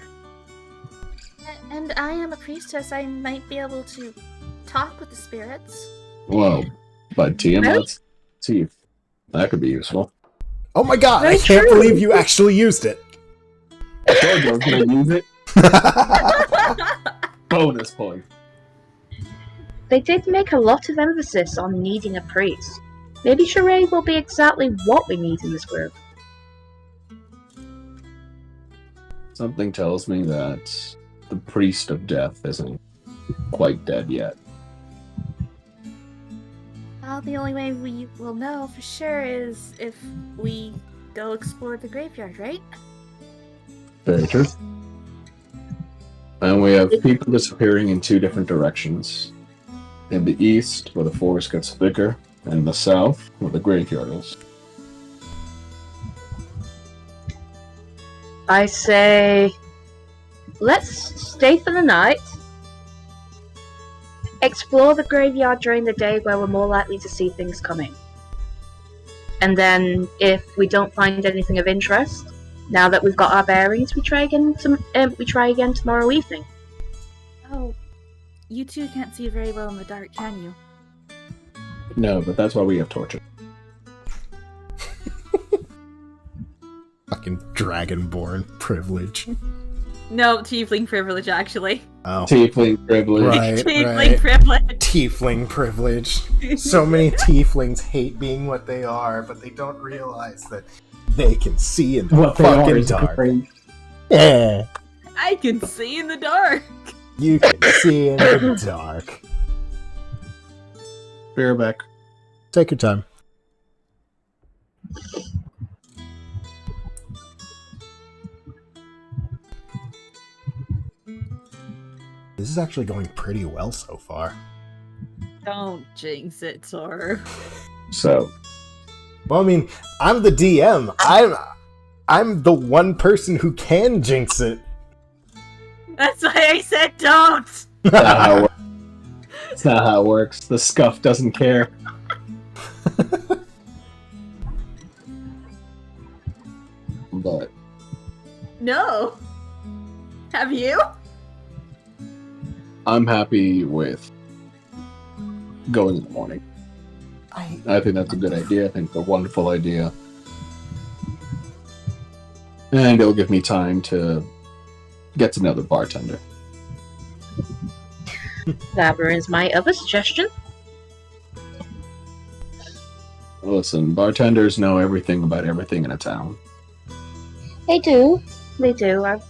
S10: And I am a priestess. I might be able to talk with the spirits.
S7: Well, but Tiamat's teeth. That could be useful.
S5: Oh my god,
S1: Very
S5: I can't
S1: true.
S5: believe you actually used it.
S7: I told you I was gonna use it. Bonus point.
S1: They did make a lot of emphasis on needing a priest. Maybe Sheree will be exactly what we need in this group.
S7: Something tells me that the priest of death isn't quite dead yet.
S10: Well, the only way we will know for sure is if we go explore the graveyard, right?
S7: Very true. And we have people disappearing in two different directions. In the east, where the forest gets thicker, and in the south, where the graveyard is.
S1: I say, let's stay for the night, explore the graveyard during the day where we're more likely to see things coming. And then, if we don't find anything of interest, now that we've got our bearings, we try again tomorrow evening.
S10: Oh, you two can't see very well in the dark, can you?
S7: No, but that's why we have torches.
S5: Fucking Dragonborn privilege.
S8: No, tiefling privilege, actually.
S5: Oh,
S7: Tiefling privilege.
S5: right,
S8: Tiefling
S5: right.
S8: privilege.
S5: Tiefling privilege. So many tieflings hate being what they are, but they don't realize that they can see in the
S7: What they are
S5: fucking
S7: is
S5: dark.
S7: different.
S5: Yeah,
S8: I can see in the dark.
S5: you can see in the dark.
S7: Bear back.
S5: Take your time. This is actually going pretty well so far.
S8: Don't jinx it, Toru.
S7: So,
S5: Well, I mean, I'm the DM. I'm the one person who can jinx it.
S8: That's why I said don't.
S7: that's not how it works. That's not how it works. The scuff doesn't care. But
S8: No. Have you?
S7: I'm happy with going in the morning. I think that's a good idea. I think it's a wonderful idea. And it'll give me time to get to know the bartender.
S1: That brings my other suggestion.
S7: Listen, bartenders know everything about everything in a town.
S1: They do.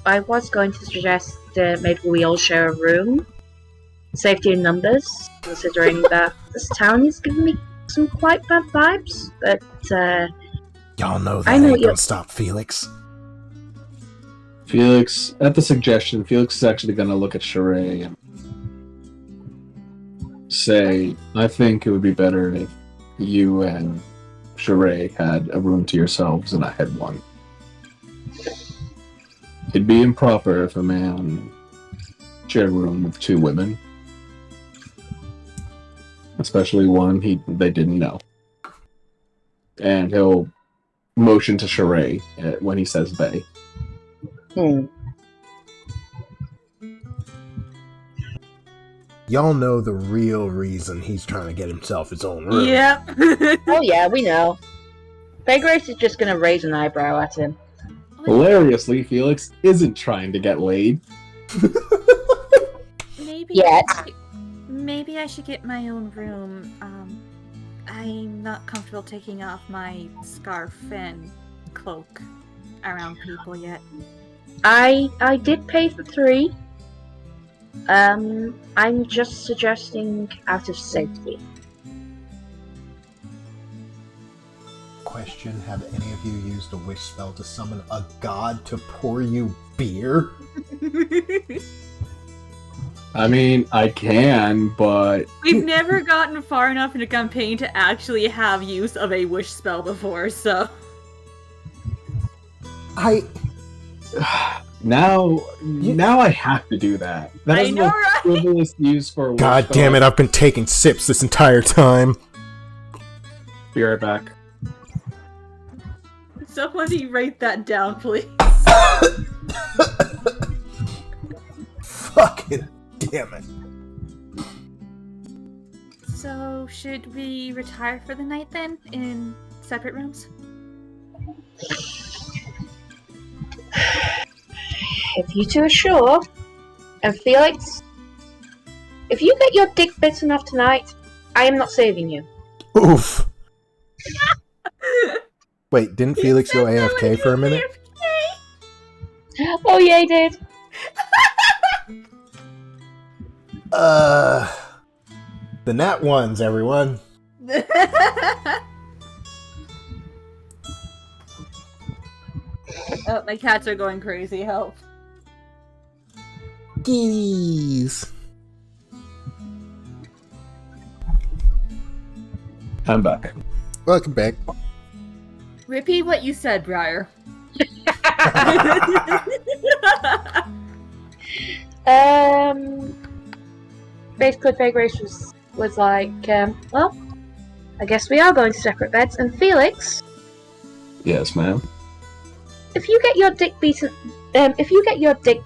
S1: I was going to suggest maybe we all share a room. Safety in numbers, considering that this town is giving me some quite bad vibes. But
S5: Y'all know
S1: I
S5: that
S1: know
S5: ain't
S1: what you're-
S5: gonna stop Felix.
S7: Felix, at the suggestion, Felix is actually going to look at Sheree and say, I think it would be better if you and Sheree had a room to yourselves and I had one. It'd be improper if a man shared a room with two women. Especially one they didn't know. And he'll motion to Sheree when he says they.
S5: Y'all know the real reason he's trying to get himself his own room.
S8: Yep.
S1: Oh yeah, we know. Grace is just gonna raise an eyebrow at him.
S7: Hilariously, Felix isn't trying to get laid.
S10: Maybe
S1: Yet.
S10: maybe I should get my own room. I'm not comfortable taking off my scarf and cloak around people yet.
S1: I did pay for 3. I'm just suggesting out of safety.
S5: Question, have any of you used a wish spell to summon a god to pour you beer?
S7: I mean, I can, but
S8: We've never gotten far enough in a campaign to actually have use of a wish spell before, so...
S7: now I have to do that. That
S8: I
S7: is
S8: know,
S7: the
S8: right?
S7: frivolous use for a wish
S5: God
S7: spell.
S5: damn it, I've been taking sips this entire time.
S7: Be right back.
S8: Somebody write that down, please.
S5: Fucking damn it.
S10: So, should we retire for the night then, in separate rooms?
S1: If you two are sure, and Felix, if you get your dick bitten off tonight, I am not saving you.
S5: Oof. Wait, didn't Felix go AFK for a minute?
S1: Oh yeah, he did.
S5: The nat ones, everyone.
S8: Oh, my cats are going crazy, help.
S5: Geese.
S7: I'm back.
S5: Welcome back.
S8: Repeat what you said, Briar.
S1: Basically, Faye Grace was like, well, I guess we are going to separate beds. And Felix,
S7: Yes, ma'am.
S1: if you get your dick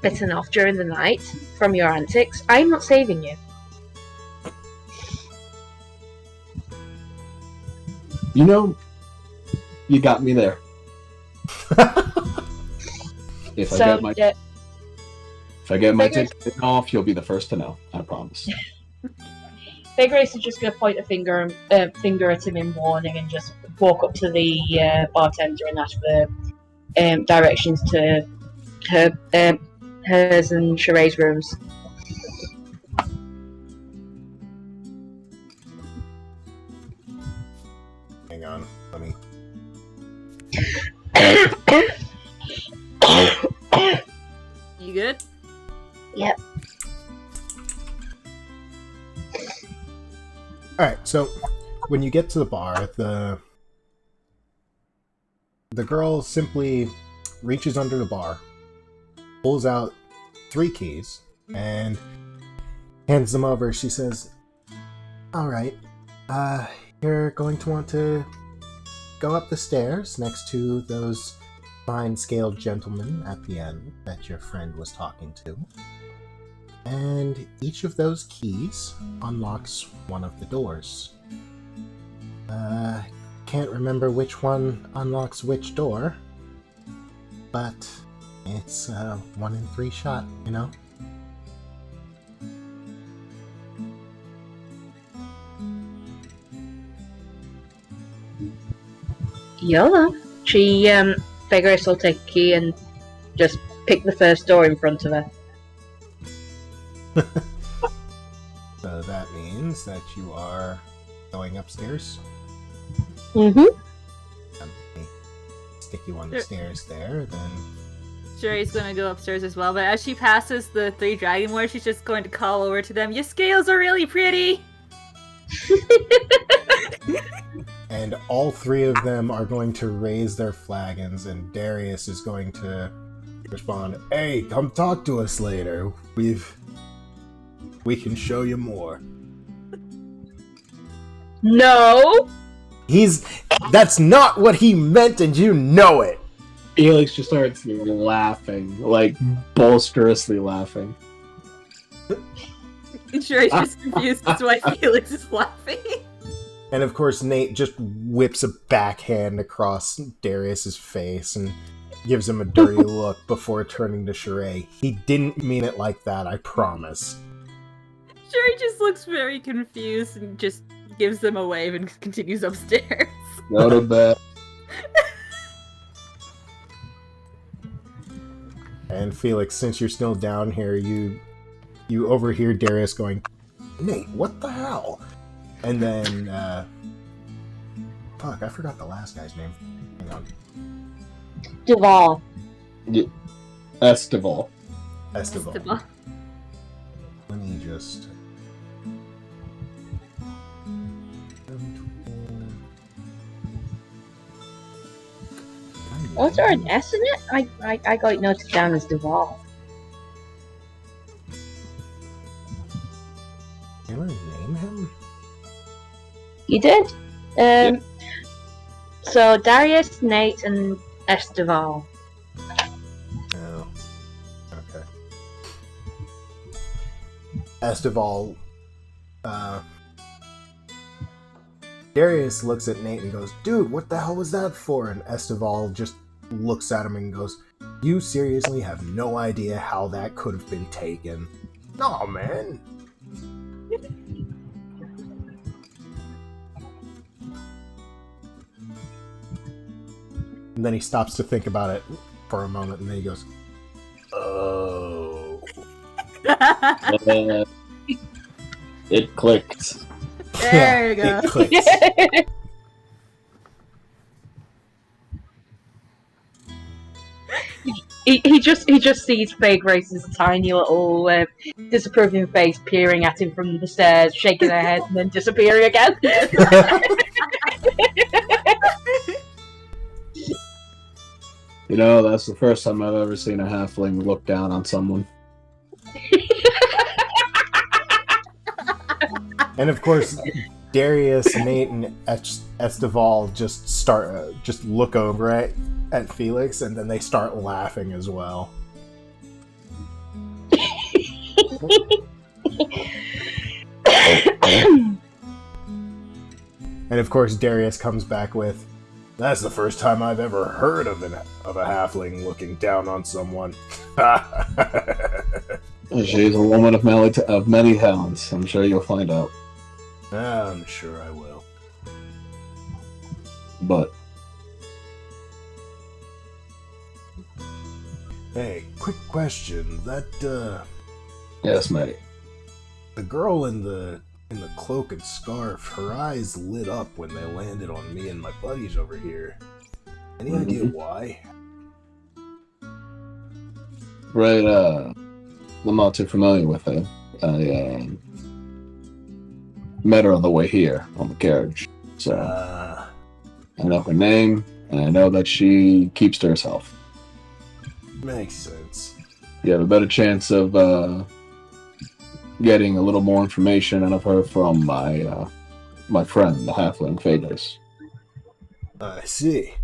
S1: bitten off during the night from your antics, I'm not saving you.
S7: You know, you got me there. If I get my dick taken off, you'll be the first to know. I promise.
S1: Faye Grace is just going to point a finger at him in warning and just walk up to the bartender and ask for directions to hers and Sheree's rooms.
S5: Hang on, let me.
S8: You good?
S1: Yep.
S5: Alright, so when you get to the bar, the girl simply reaches under the bar, pulls out 3 keys, and hands them over. She says, alright, you're going to want to go up the stairs next to those fine scaled gentlemen at the end that your friend was talking to. And each of those keys unlocks one of the doors. Can't remember which one unlocks which door, but it's a 1 in 3 shot, you know?
S1: YOLO. Faye Grace will take a key and just pick the first door in front of her.
S5: So that means that you are going upstairs.
S1: Mm-hmm.
S5: Let me stick you on the stairs there, then.
S8: Sherry's gonna go upstairs as well, but as she passes the 3 dragon warriors, she's just going to call over to them, "Your scales are really pretty!"
S5: And all 3 of them are going to raise their flagons, and Darius is going to respond, "Hey, come talk to us later. We can show you more."
S1: No!
S5: That's not what he meant, and you know it!
S7: Felix just starts laughing, like boisterously laughing.
S8: Sherry's just confused as to why Felix is laughing.
S5: And of course, Nate just whips a backhand across Darius's face and gives him a dirty look before turning to Sheree. He didn't mean it like that, I promise.
S8: Sherry just looks very confused and just gives them a wave and continues upstairs.
S7: Go to bed.
S5: And Felix, since you're still down here, you overhear Darius going, "Nate, what the hell?" And then, fuck, I forgot the last guy's name. Hang on.
S1: Duval.
S7: Estival.
S5: Estival. Let me just...
S1: Was there an S in it? I got it noted down as Duval.
S5: Can I name him?
S1: You did? So Darius, Nate, and Estival.
S5: Oh. Okay. Estival, Darius looks at Nate and goes, "Dude, what the hell was that for?" And Estival just looks at him and goes, "You seriously have no idea how that could have been taken." "No, man." And then he stops to think about it for a moment, and then he goes, "Oh."
S7: It clicked.
S8: There you go.
S5: It clicks.
S1: He just sees Fake Race's tiny little disapproving face peering at him from the stairs, shaking their head, and then disappearing again.
S7: You know, that's the first time I've ever seen a halfling look down on someone.
S5: And of course, Darius, Nate, and Estival just look over at Felix, and then they start laughing as well. And of course, Darius comes back with, "That's the first time I've ever heard of a halfling looking down on someone."
S7: She's a woman of many talents. I'm sure you'll find out.
S5: I'm sure I will.
S7: But
S5: Hey, quick question.
S7: yes, mate.
S5: The girl in the cloak and scarf, her eyes lit up when they landed on me and my buddies over here. Any idea why?
S7: Right, I'm not too familiar with her. I met her on the way here on the carriage. So I know her name, and I know that she keeps to herself.
S5: Makes sense.
S7: You have a better chance of getting a little more information out of her from my friend, the halfling Phaedrus.
S5: I see.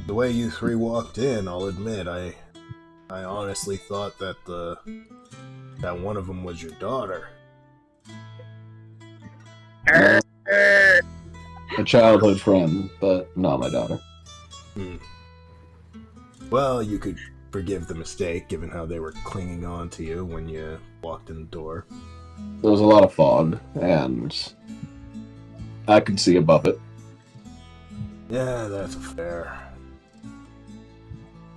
S5: The way you 3 walked in, I'll admit, I honestly thought that that one of them was your daughter.
S7: A childhood friend, but not my daughter.
S5: Well, you could forgive the mistake, given how they were clinging on to you when you walked in the door.
S7: There was a lot of fog, and I could see above it.
S5: Yeah, that's fair.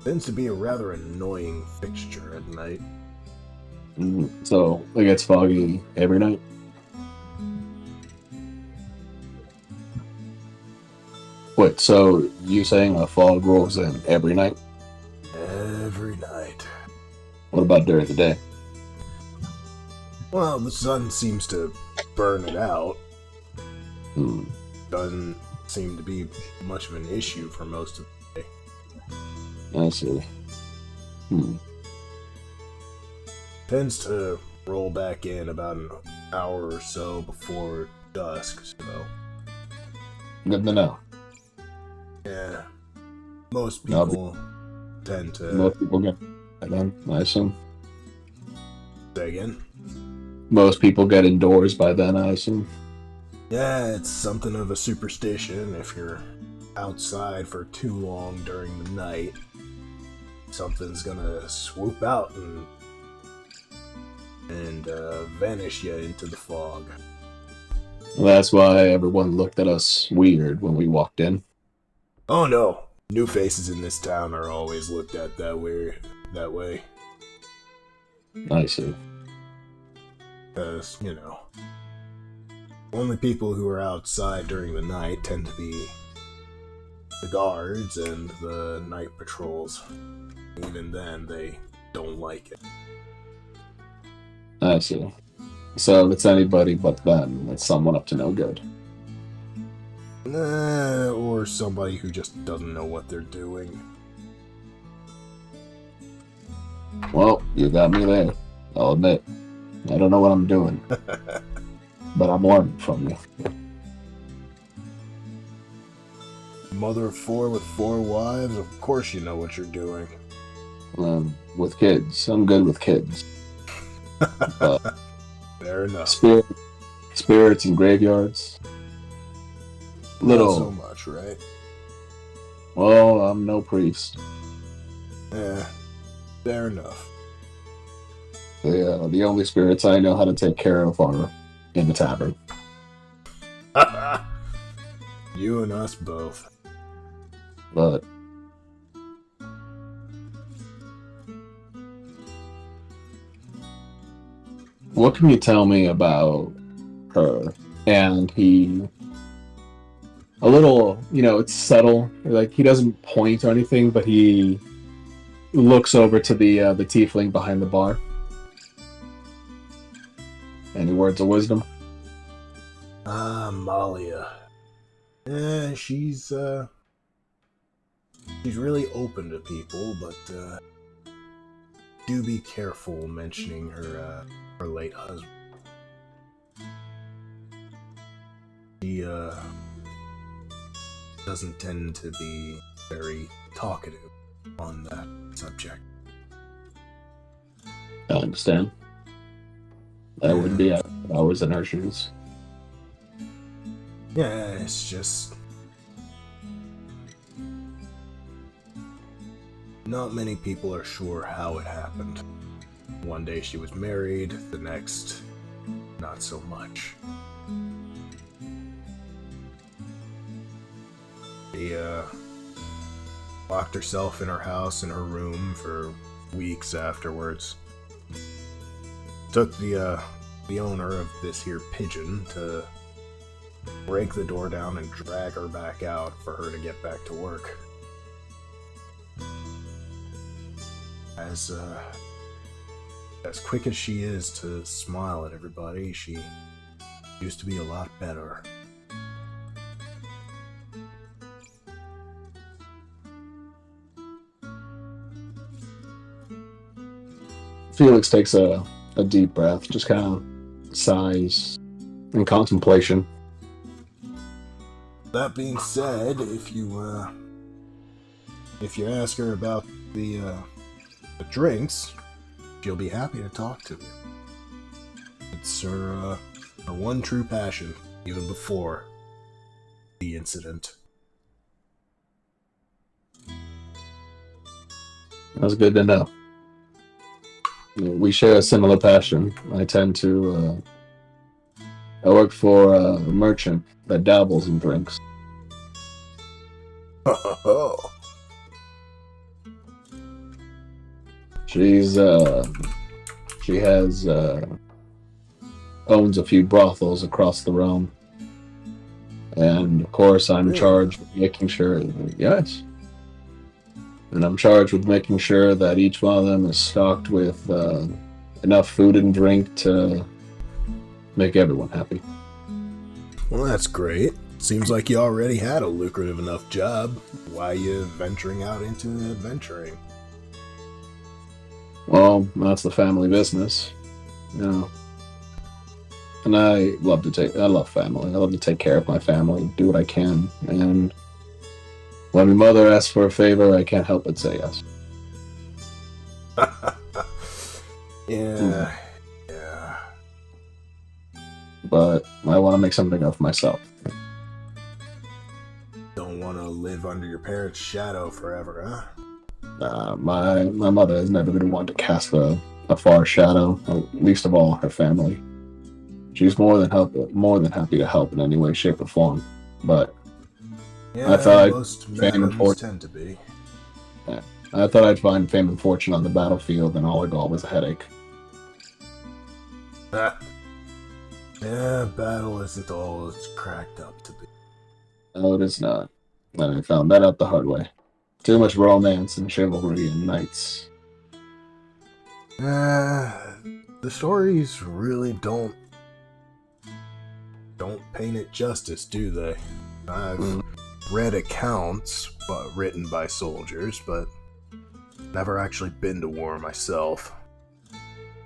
S5: Tends to be a rather annoying fixture at night.
S7: So it gets foggy every night. Wait, so you saying a fog rolls in every night?
S5: Every night.
S7: What about during the day?
S5: Well, the sun seems to burn it out.
S7: Hmm.
S5: Doesn't seem to be much of an issue for most of the day.
S7: I see.
S5: Tends to roll back in about an hour or so before dusk, so
S7: Good to know.
S5: yeah. Most people tend to...
S7: Most people get it then, I assume.
S5: Say again?
S7: Most people get indoors by then, I assume.
S5: Yeah, it's something of a superstition. If you're outside for too long during the night, something's gonna swoop out and vanish you into the fog.
S7: Well, that's why everyone looked at us weird when we walked in.
S5: Oh no! New faces in this town are always looked at that way.
S7: I see.
S5: Because, only people who are outside during the night tend to be the guards and the night patrols. Even then, they don't like it.
S7: I see. So if it's anybody but them, it's someone up to no good.
S5: Or somebody who just doesn't know what they're doing.
S7: Well, you got me there. I'll admit. I don't know what I'm doing. But I'm learning from you.
S5: Mother of 4 with 4 wives, of course you know what you're doing.
S7: With kids. I'm good with kids. But
S5: Fair enough.
S7: spirits and graveyards.
S5: Not so much, right?
S7: Well, I'm no priest.
S5: Yeah, fair enough.
S7: The only spirits I know how to take care of are in the tavern.
S5: You and us both.
S7: But what can you tell me about her? And he, a little, it's subtle. Like, he doesn't point or anything, but he looks over to the tiefling behind the bar. Any words of wisdom?
S5: Malia. Yeah, she's really open to people, but do be careful mentioning her late husband. He doesn't tend to be very talkative on that subject.
S7: I understand. That would be if I was in her shoes.
S5: Yeah, it's just... not many people are sure how it happened. One day she was married, the next, not so much. She, locked herself in her house, in her room, for weeks afterwards. Took the owner of this here pigeon to break the door down and drag her back out for her to get back to work. As quick as she is to smile at everybody, she used to be a lot better.
S7: Felix takes a deep breath, just kind of sighs in contemplation.
S5: That being said, if you ask her about the drinks, she'll be happy to talk to you. It's her one true passion, even before the incident.
S7: That's good to know. We share a similar passion. I tend to... I work for a merchant that dabbles in drinks. She's She has owns a few brothels across the realm, and of course, I'm
S5: Really?
S7: charged with making sure. Yes, and I'm charged with making sure that each one of them is stocked with enough food and drink to make everyone happy.
S5: Well, that's great. Seems like you already had a lucrative enough job. Why are you venturing out into adventuring?
S7: Well, that's the family business, you know. And I love family. I love to take care of my family, do what I can. And when my mother asks for a favor, I can't help but say yes.
S5: Yeah.
S7: But I want to make something of myself.
S5: Don't want to live under your parents' shadow forever, huh?
S7: My mother has never been one to cast a far shadow, least of all her family. She's more than happy to help in any way, shape, or form. But
S5: Yeah,
S7: I thought
S5: most
S7: fame and
S5: madams
S7: fortune.
S5: tend to be.
S7: I thought I'd find fame and fortune on the battlefield, and all it got was a headache.
S5: Yeah, battle isn't all it's cracked up to be.
S7: No, it is not. And I found that out the hard way. Too much romance and chivalry and knights.
S5: The stories really don't paint it justice, do they? I've read accounts, but written by soldiers, but never actually been to war myself.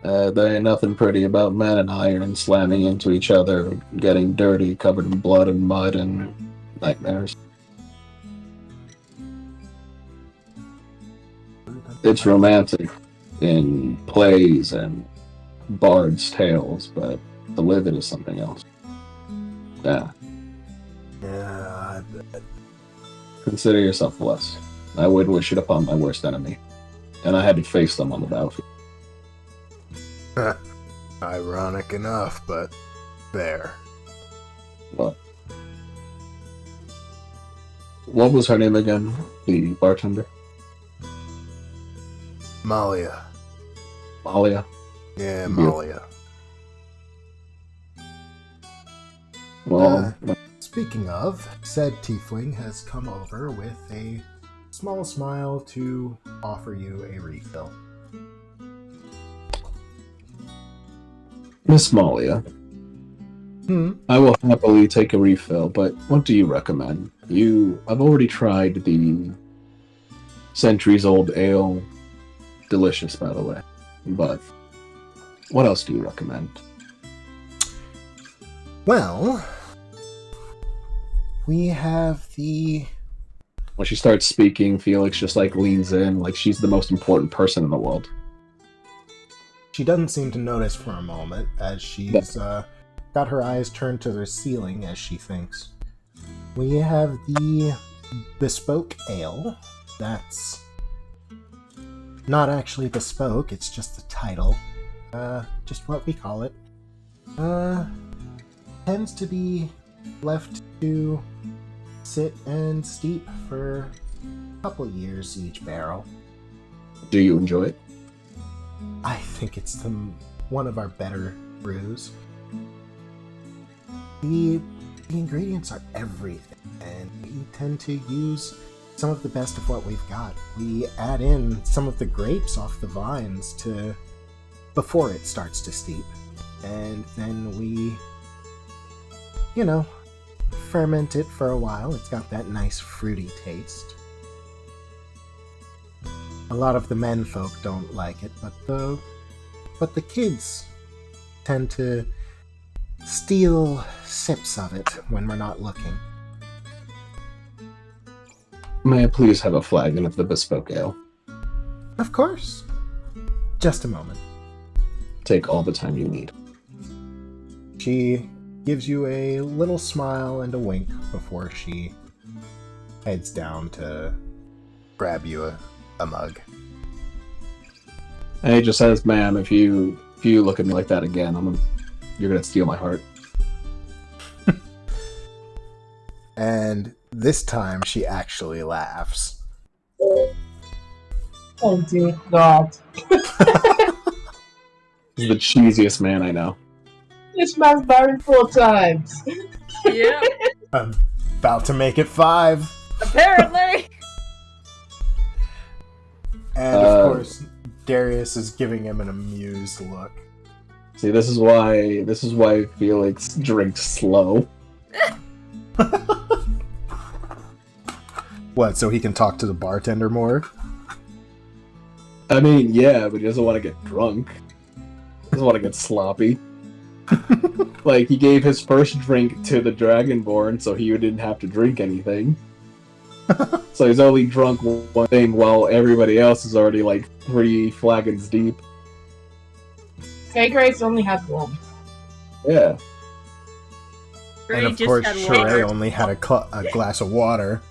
S7: There ain't nothing pretty about men and iron slamming into each other, getting dirty, covered in blood and mud and nightmares. It's romantic in plays and bards' tales, but to live it is something else. Yeah.
S5: Yeah, I bet.
S7: Consider yourself blessed. I wouldn't wish it upon my worst enemy. And I had to face them on the battlefield.
S5: Ironic enough, but fair.
S7: What was her name again? The bartender?
S5: Malia.
S7: Malia?
S5: Yeah, Malia.
S7: Well,
S5: Speaking of, said tiefling has come over with a small smile to offer you a refill.
S7: Miss Malia, I will happily take a refill, but what do you recommend? I've already tried the centuries-old ale. Delicious, by the way. But what else do you recommend?
S5: Well, we have the...
S7: When she starts speaking, Felix just leans in like she's the most important person in the world.
S5: She doesn't seem to notice for a moment as she's got her eyes turned to the ceiling as she thinks. We have the bespoke ale. That's not actually bespoke, it's just the title. Just what we call it. Tends to be left to sit and steep for a couple years each barrel.
S7: Do you enjoy it?
S5: I think it's one of our better brews. The ingredients are everything, and we tend to use some of the best of what we've got. We add in some of the grapes off the vines before it starts to steep, and then we, ferment it for a while. It's got that nice fruity taste. A lot of the menfolk don't like it, but the kids tend to steal sips of it when we're not looking.
S7: May I please have a flagon of the bespoke ale?
S5: Of course. Just a moment.
S7: Take all the time you need.
S5: She gives you a little smile and a wink before she heads down to grab you a mug.
S7: And he just says, "Ma'am, if you look at me like that again, you're gonna steal my heart."
S5: And this time she actually laughs.
S3: Oh dear God.
S7: He's the cheesiest man I know.
S3: This man's married 4 times.
S2: Yeah,
S5: I'm about to make it 5.
S2: apparently.
S5: And of course, Darius is giving him an amused look.
S7: See, this is why Felix drinks slow.
S5: What, so he can talk to the bartender more?
S7: I mean, yeah, but he doesn't want to get drunk. He doesn't want to get sloppy. Like, he gave his first drink to the Dragonborn so he didn't have to drink anything. So he's only drunk one thing while everybody else is already like 3 flagons deep.
S3: Fake Grace only had 1.
S7: Yeah.
S5: And of
S2: Just
S5: course,
S2: had
S5: Sheree
S2: water.
S5: only had a glass of water.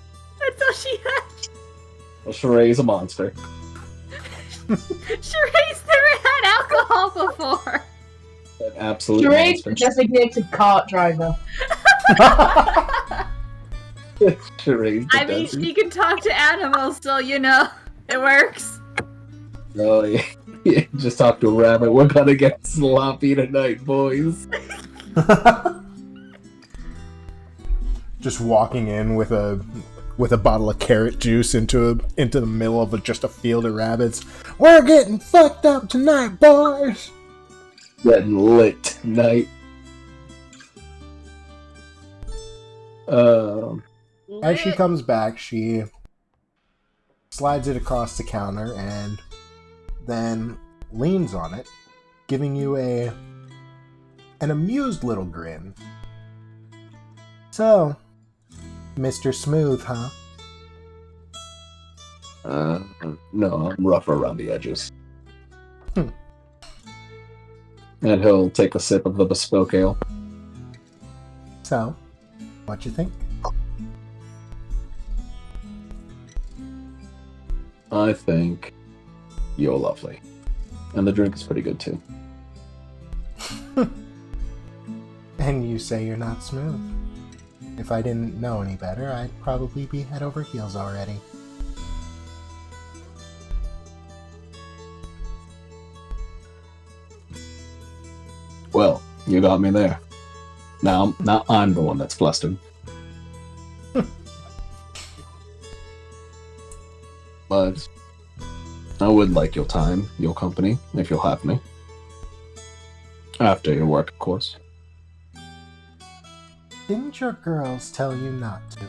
S2: That's all she had.
S7: Well, Sheree's a monster.
S8: Sheree's never had alcohol before.
S7: An absolute
S3: Sheree's
S7: monster.
S3: the designated cart driver.
S7: Sheree's the
S8: I mean,
S7: desert.
S8: she can talk to animals, so you know, it works.
S7: Oh, yeah. Just talk to a rabbit. We're gonna get sloppy tonight, boys.
S5: Just walking in with a bottle of carrot juice into the middle of just a field of rabbits. We're getting fucked up tonight, boys.
S7: Getting lit tonight.
S5: As she comes back, she slides it across the counter and then leans on it, giving you an amused little grin. So, Mr. Smooth, huh?
S7: No, I'm rougher around the edges.
S5: Hmm.
S7: And he'll take a sip of the bespoke ale.
S5: So, what you think?
S7: I think you're lovely. And the drink is pretty good too.
S5: And you say you're not smooth. If I didn't know any better, I'd probably be head over heels already.
S7: Well, you got me there. Now I'm the one that's flustered. But I would like your time, your company, if you'll have me. After your work, of course.
S5: Didn't your girls tell you not to?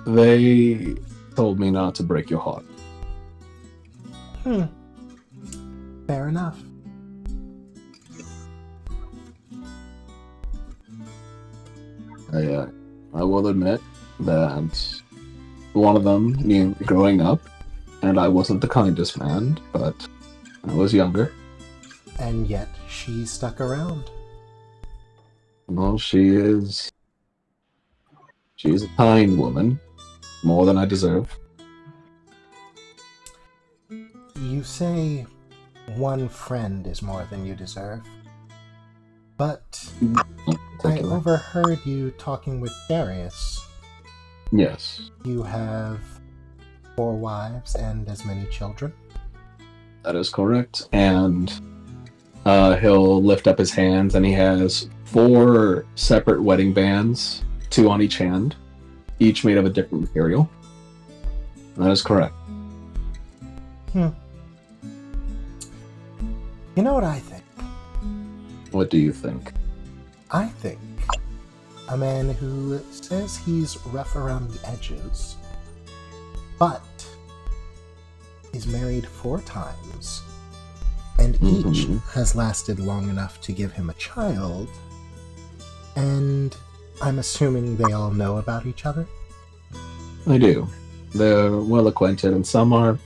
S7: They told me not to break your heart.
S5: Fair enough.
S7: I will admit that one of them, me growing up, and I wasn't the kindest man, but I was younger.
S5: And yet, she stuck around.
S7: Well, she's a kind woman, more than I deserve.
S5: You say one friend is more than you deserve. But I overheard you talking with Darius.
S7: Yes,
S5: You have 4 wives and as many children?
S7: that is correct. And he'll lift up his hands, and he has 4 separate wedding bands, 2 on each hand, each made of a different material. That is correct.
S5: You know what I think?
S7: What do you think?
S5: I think a man who says he's rough around the edges, but is married 4 times, and each has lasted long enough to give him a child, and I'm assuming they all know about each other?
S7: I do. They're well acquainted, and some are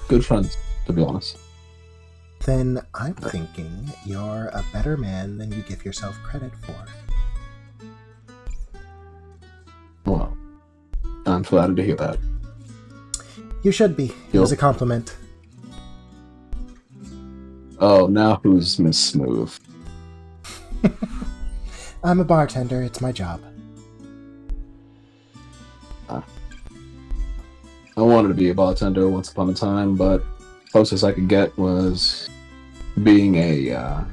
S7: good friends, to be honest.
S5: Then I'm thinking you're a better man than you give yourself credit for.
S7: Well, I'm flattered to hear that.
S5: You should be. It was a compliment.
S7: Oh, now who's Miss Smooth?
S5: I'm a bartender. It's my job.
S7: I wanted to be a bartender once upon a time, but closest I could get was being a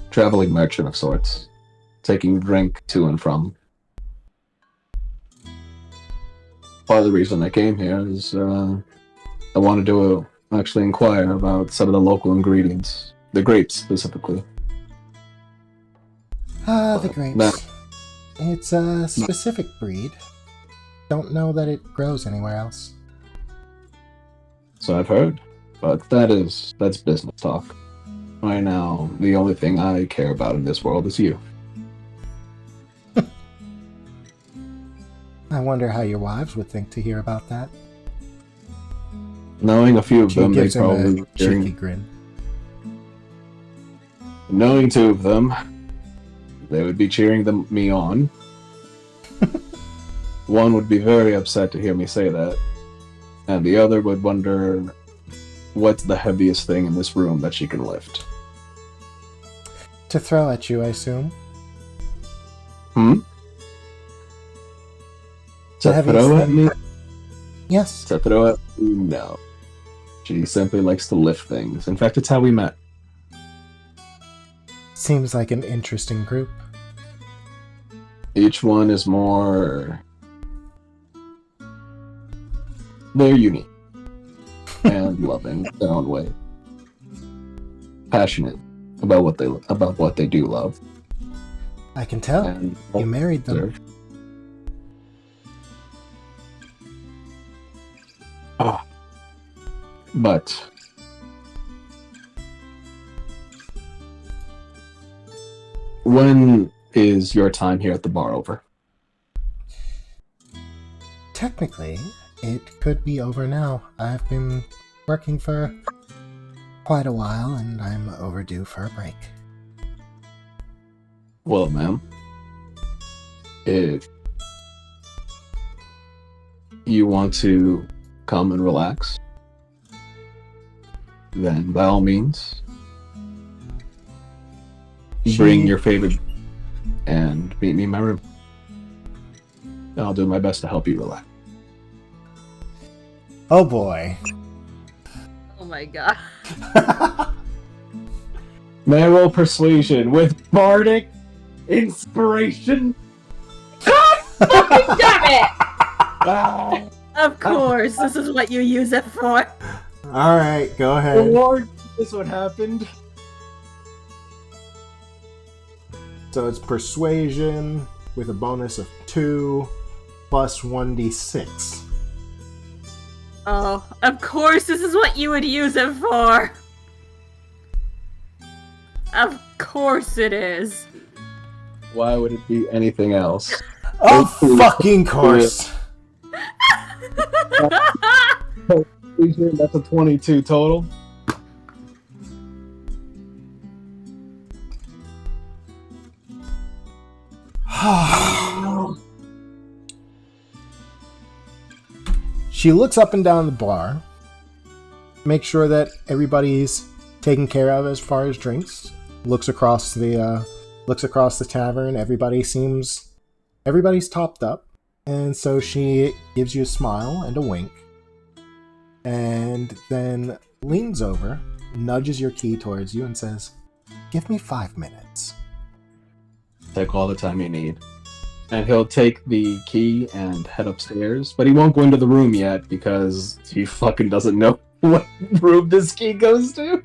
S7: traveling merchant of sorts, taking drink to and from. Part of the reason I came here is I wanted to actually inquire about some of the local ingredients, the grapes specifically.
S5: The grapes.
S7: That-
S5: It's a specific breed. Don't know that it grows anywhere else.
S7: So I've heard, but that's business talk. Right now, the only thing I care about in this world is you.
S5: I wonder how your wives would think to hear about that.
S7: Knowing a few of
S5: She
S7: them, they
S5: gives him
S7: probably
S5: a cheeky grin.
S7: knowing two of them, they would be cheering me on. One would be very upset to hear me say that, and the other would wonder what's the heaviest thing in this room that she can lift.
S5: To throw at you, I assume.
S7: To
S5: heaviest
S7: throw at
S5: thing?
S7: me?
S5: Yes.
S7: To throw at me? No. She simply likes to lift things. In fact, it's how we met.
S5: Seems like an interesting group.
S7: Each one is more... They're unique. And loving in their own way. Passionate about what they do love.
S5: I can tell.
S7: And
S5: You married them.
S7: But when is your time here at the bar over?
S5: Technically, it could be over now. I've been working for quite a while, and I'm overdue for a break.
S7: Well, ma'am, if you want to come and relax, then by all means, bring your favorite and meet me in my room. I'll do my best to help you relax.
S5: Oh boy.
S2: Oh my god.
S7: May I roll persuasion with bardic inspiration?
S1: Fucking damn it!
S7: Ah,
S2: Of course, this is what you use it for.
S5: Alright, go
S7: the
S5: ahead.
S7: Lord, this is what happened.
S5: So it's persuasion with a bonus of 2 plus 1d6.
S2: Oh, of course, this is what you would use it for. Of course it is.
S7: Why would it be anything else?
S5: Of fucking course!
S7: That's a 22 total.
S5: She looks up and down the bar, makes sure that everybody's taken care of as far as drinks. Looks across the tavern. Everybody's topped up, and so she gives you a smile and a wink, and then leans over, nudges your key towards you, and says, "Give me 5 minutes."
S7: Take all the time you need. And he'll take the key and head upstairs, but he won't go into the room yet because he fucking doesn't know what room this key goes to.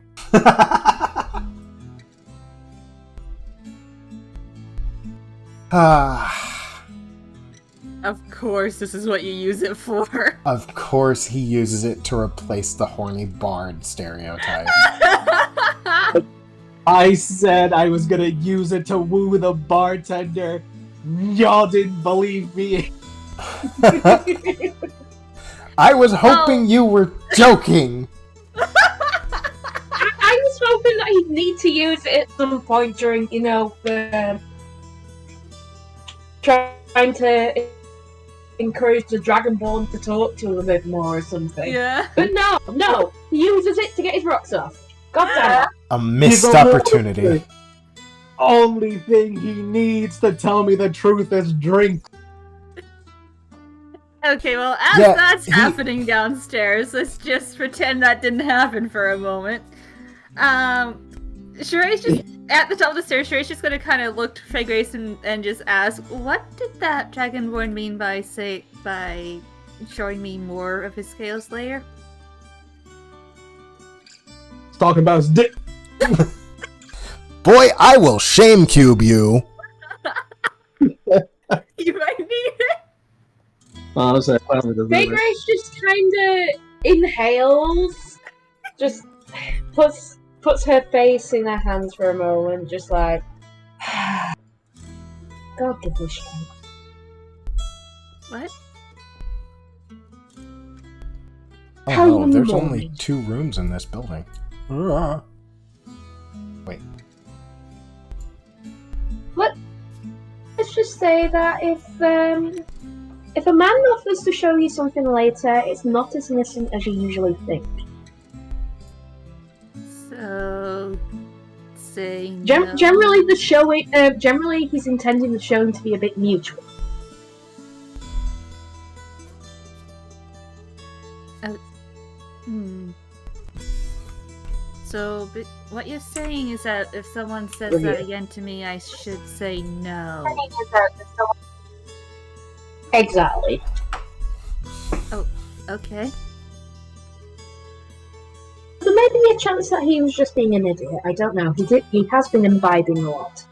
S2: Of course, this is what you use it for.
S5: Of course he uses it to replace the horny bard stereotype.
S7: I said I was gonna use it to woo the bartender. Y'all didn't believe me.
S5: I was hoping you were joking!
S1: I was hoping that he'd need to use it at some point during, trying to encourage the Dragonborn to talk to him a bit more or something.
S2: Yeah.
S1: But no, he uses it to get his rocks off. God damn it.
S5: A missed
S7: He's a
S5: opportunity.
S7: Only thing he needs to tell me the truth is drink.
S8: Okay, well, as
S5: Yeah,
S8: that's
S5: he-
S8: happening downstairs, let's just pretend that didn't happen for a moment. Sheree's just at the top of the stairs. Sheree's just gonna kind of look to Faye Grace and just ask, "What did that Dragonborn mean by showing me more of his scales layer?"
S7: He's talking about his dick.
S5: Boy, I will shame cube you.
S8: You might need it.
S7: Honestly, I probably doesn't
S1: Faye
S7: matter.
S1: Grace just kind of inhales, just puts her face in her hands for a moment, just like, God give me strength.
S8: What?
S5: Oh
S1: How
S5: no,
S1: in the
S5: there's only
S1: morning?
S5: 2 rooms in this building. Ah. Wait.
S1: Let's just say that if a man offers to show you something later, it's not as innocent as you usually think.
S8: So, say no.
S1: Generally, generally he's intending the showing to be a bit mutual.
S8: So, but what you're saying is that if someone says that again to me, I should say no.
S1: Exactly.
S8: Okay.
S1: There may be a chance that he was just being an idiot. I don't know. He has been imbibing a lot.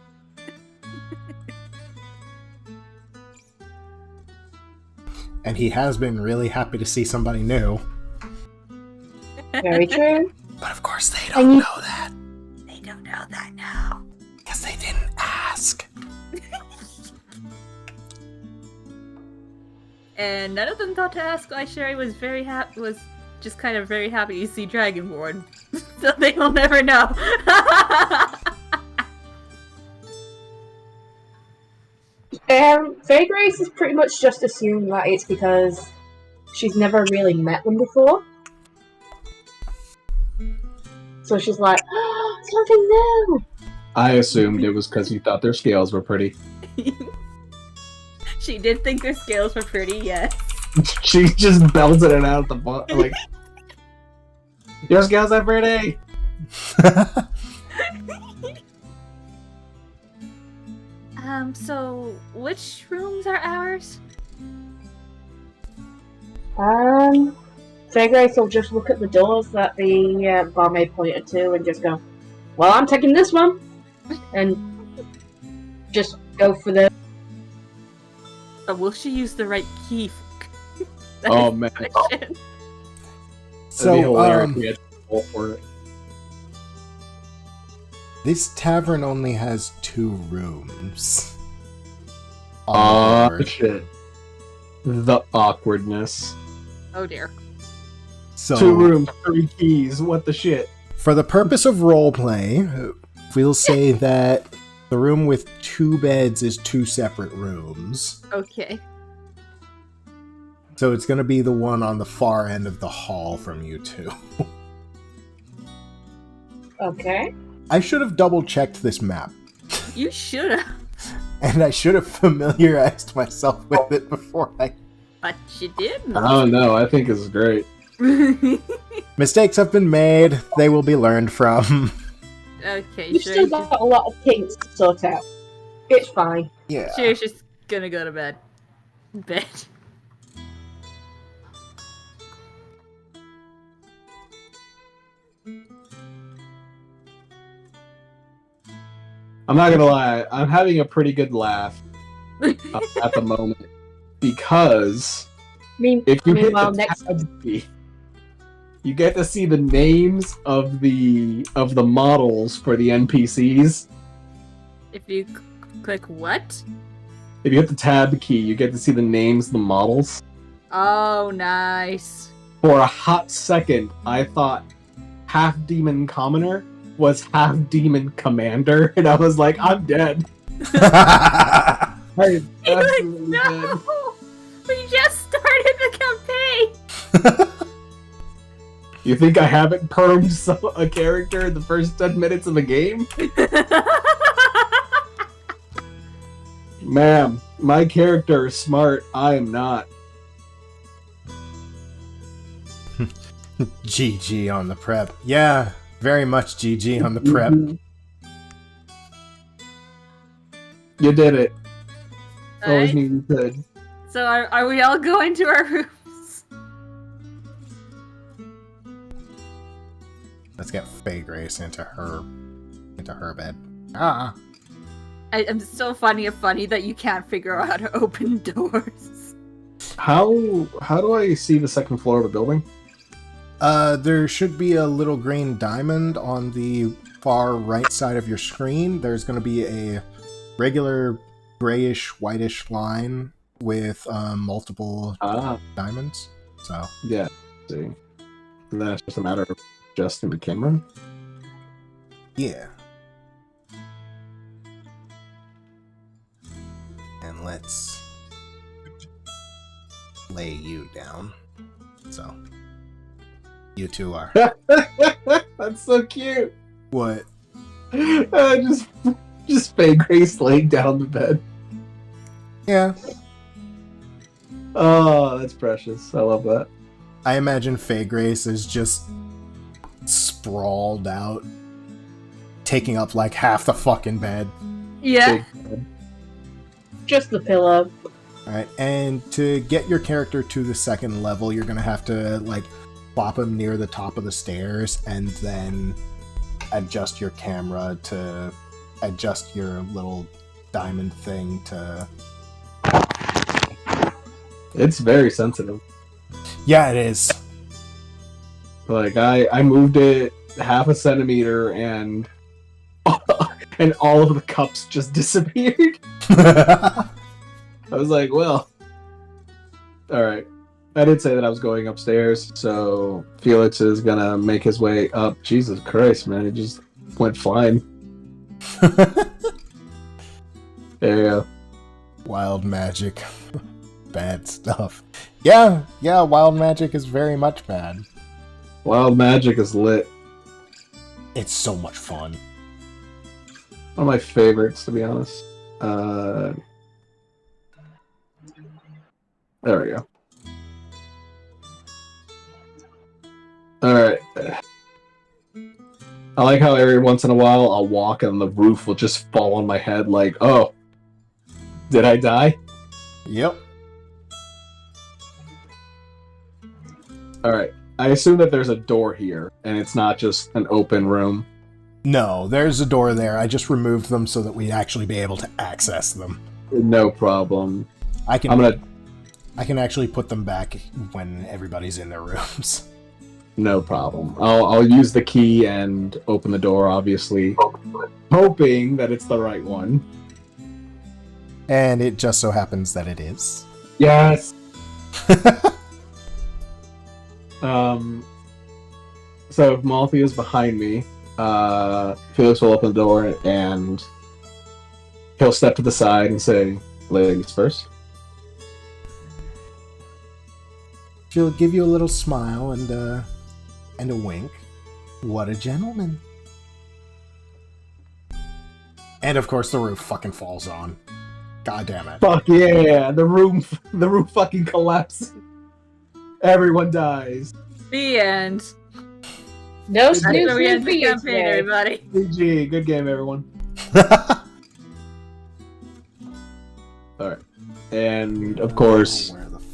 S5: And he has been really happy to see somebody new.
S1: Very true.
S5: But of course they
S1: And
S5: don't
S1: you-
S5: know that.
S8: They don't know that now.
S5: Because they didn't ask.
S8: And none of them thought to ask why Sherry was just kind of very happy to see Dragonborn. So they will never know.
S1: Faye Grace has pretty much just assumed that it's because she's never really met them before. So she's like, oh, something new!
S7: I assumed it was because you thought their scales were pretty.
S8: She did think their scales were pretty, yes.
S7: She just belted it out of the butt, like, your scales are pretty!
S8: So which rooms are ours?
S1: Faye Grace will just look at the doors that the barmaid pointed to and just go, well, I'm taking this one! And just go for the...
S8: Will she use the right key?
S7: Oh man.
S8: Question.
S7: That'd be
S5: So,
S7: hilarious if we had to roll for it.
S5: this tavern only has 2 rooms. On the board.
S7: Shit. The awkwardness.
S8: Oh dear.
S5: So,
S7: 2 rooms, 3 keys, what the shit?
S5: for the purpose of roleplay, we'll say that the room with 2 beds is 2 separate rooms.
S8: Okay.
S5: So it's going to be the one on the far end of the hall from you 2.
S1: Okay.
S5: I should have double checked this map,
S8: You should have.
S5: and I should have familiarized myself with it before I...
S8: But you didn't.
S7: I don't know, I think it's great.
S5: Mistakes have been made, they will be learned from.
S8: Okay,
S1: You've still got a lot of kinks to sort out. It's fine.
S5: Yeah.
S8: Sherry's just gonna go to bed.
S7: I'm not gonna lie, I'm having a pretty good laugh at the moment. Because if you hit
S1: Meanwhile,
S7: the
S1: next
S7: tab key, you get to see the names of the models for the NPCs.
S8: If you click what?
S7: If you hit the tab key, you get to see the names of the models.
S8: Oh, nice.
S7: For a hot second, I thought half demon commoner was half demon commander, and I was like, I'm dead. I am
S8: You're like,
S7: absolutely
S8: no!
S7: dead.
S8: We just started the campaign!
S7: You think I haven't permed a character in the first 10 minutes of a game? Ma'am, my character is smart. I am not.
S5: GG on the prep. Yeah, very much GG on the prep.
S7: You did it. Always
S8: Alright.
S7: knew you could.
S8: So are we all going to our rooms?
S5: Let's get Faye Grace into her bed. Ah.
S8: I'm so funny that you can't figure out how to open doors.
S7: How do I see the second floor of the building?
S5: There should be a little green diamond on the far right side of your screen. There's going to be a regular grayish, whitish line with multiple diamonds. So
S7: Yeah. See. And then it's just a matter of adjusting the camera.
S5: yeah. And let's lay you down. So you two are
S7: That's so cute.
S5: what?
S7: Just Faye Grace laying down the bed.
S5: Yeah.
S7: Oh, that's precious. I love that.
S5: I imagine Faye Grace is just sprawled out, taking up like half the fucking bed.
S8: Yeah.
S1: Just the pillow.
S5: Alright, and to get your character to the second level, you're gonna have to, like, plop him near the top of the stairs and then adjust your camera to adjust your little diamond thing to...
S7: It's very sensitive.
S5: Yeah, it is.
S7: Like I moved it half a centimeter and and all of the cups just disappeared. I was like, well, all right. I did say that I was going upstairs, so Felix is gonna make his way up. Jesus Christ, man, it just went flying. There you go.
S5: Wild magic. Bad stuff. Yeah, wild magic is very much bad.
S7: Wild magic is lit.
S5: It's so much fun.
S7: One of my favorites, to be honest. There we go. Alright. I like how every once in a while I'll walk and the roof will just fall on my head like, oh, did I die?
S5: Yep.
S7: Alright. I assume that there's a door here, and it's not just an open room.
S5: No, there's a door there. I just removed them so that we'd actually be able to access them.
S7: No problem.
S5: I can
S7: I'm gonna...
S5: I can actually put them back when everybody's in their rooms.
S7: No problem. I'll use the key and open the door, obviously, hoping that it's the right one.
S5: And it just so happens that it is.
S7: Yes! So if Malthy is behind me, Felix will open the door and he'll step to the side and say, ladies first.
S5: She'll give you a little smile and a wink. What a gentleman. And of course the roof fucking falls on. God damn it.
S7: Fuck yeah! The room fucking collapses. Everyone dies.
S8: The end.
S1: No
S8: That's
S1: snooze
S8: where we end
S1: for
S8: the
S1: you
S8: campaign,
S1: today.
S8: everybody.
S7: GG, good game, everyone. Alright. And of course,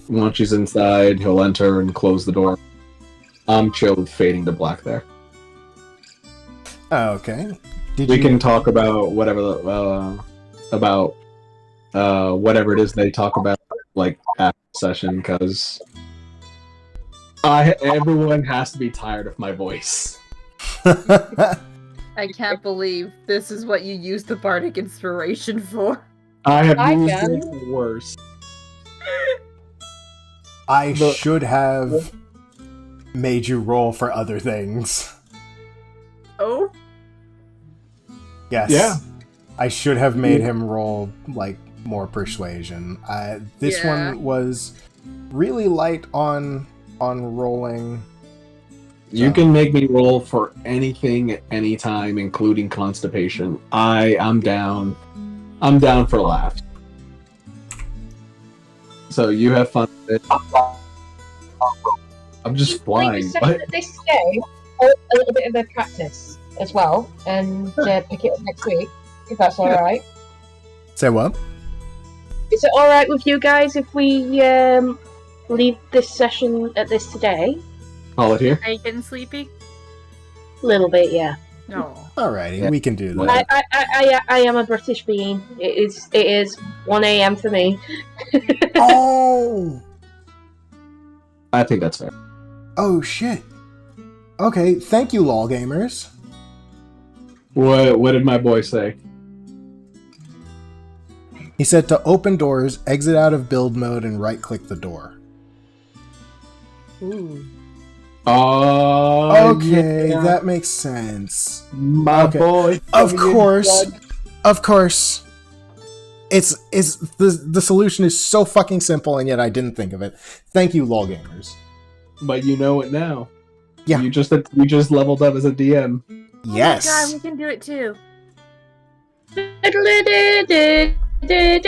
S7: once she's inside, he'll enter and close the door. I'm chill with fading to black there.
S5: Okay.
S7: We can talk about whatever whatever it is they talk about, like after the session, because everyone has to be tired of my voice.
S8: I can't believe this is what you use the bardic inspiration for.
S7: I have
S1: I
S7: used
S1: can.
S7: it for worse.
S5: I should have made you roll for other things.
S8: Oh?
S5: Yes.
S7: Yeah.
S5: I should have made him roll, like, more persuasion. This one was really light on rolling.
S7: You can make me roll for anything at any time, including constipation. I'm down. I'm down for laughs. So you have fun with it. I'm just
S3: Leave
S7: flying.
S3: the session
S7: What?
S3: at this day, or a little bit of a practice as well, and pick it up next week, if that's
S7: Yeah.
S3: alright.
S5: Say what?
S1: Is it alright with you guys if we leave this session at this today?
S7: Call it here.
S8: Are you getting sleepy?
S1: A little bit, yeah.
S8: No.
S5: Alrighty,
S7: Yeah.
S5: we can do that.
S1: I am a British being. It is 1 a.m. for me.
S5: Oh!
S7: I think that's fair.
S5: Oh shit. Okay, thank you, LOL gamers.
S7: What did my boy say?
S5: He said to open doors, exit out of build mode, and right-click the door.
S8: Ooh.
S5: Okay,
S7: yeah.
S5: that makes sense.
S7: My
S5: Okay.
S7: boy.
S5: Of course. It's the solution is so fucking simple, and yet I didn't think of it. Thank you, LOL gamers.
S7: But you know it now.
S5: Yeah.
S7: You just leveled up as a DM.
S5: Yes.
S8: Oh my god, we can do it too.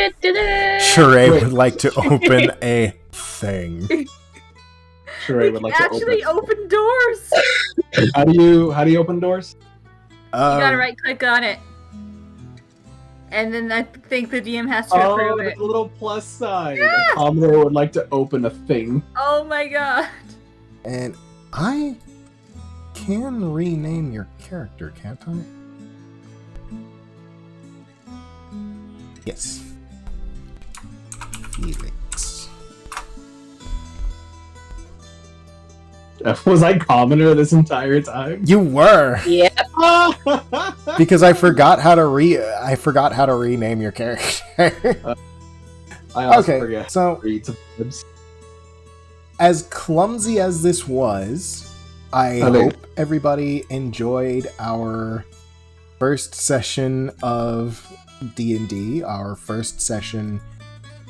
S5: Sheree would like to open a thing.
S7: Sure, I would like to
S8: Actually, open doors.
S7: How do you open doors?
S8: You gotta right click on it. And then I think the DM has to approve it.
S7: the little plus sign. A commoner would like to open a thing.
S8: Oh my god.
S5: And I can rename your character, can't I? Yes. Felix.
S7: Was I commoner this entire time?
S5: You were,
S1: Yeah.
S5: because I forgot how to rename your character.
S7: I also
S5: Okay,
S7: forget.
S5: so
S7: Read some words.
S5: as clumsy as this was, I
S7: I think-
S5: hope everybody enjoyed our first session of D&D, our first session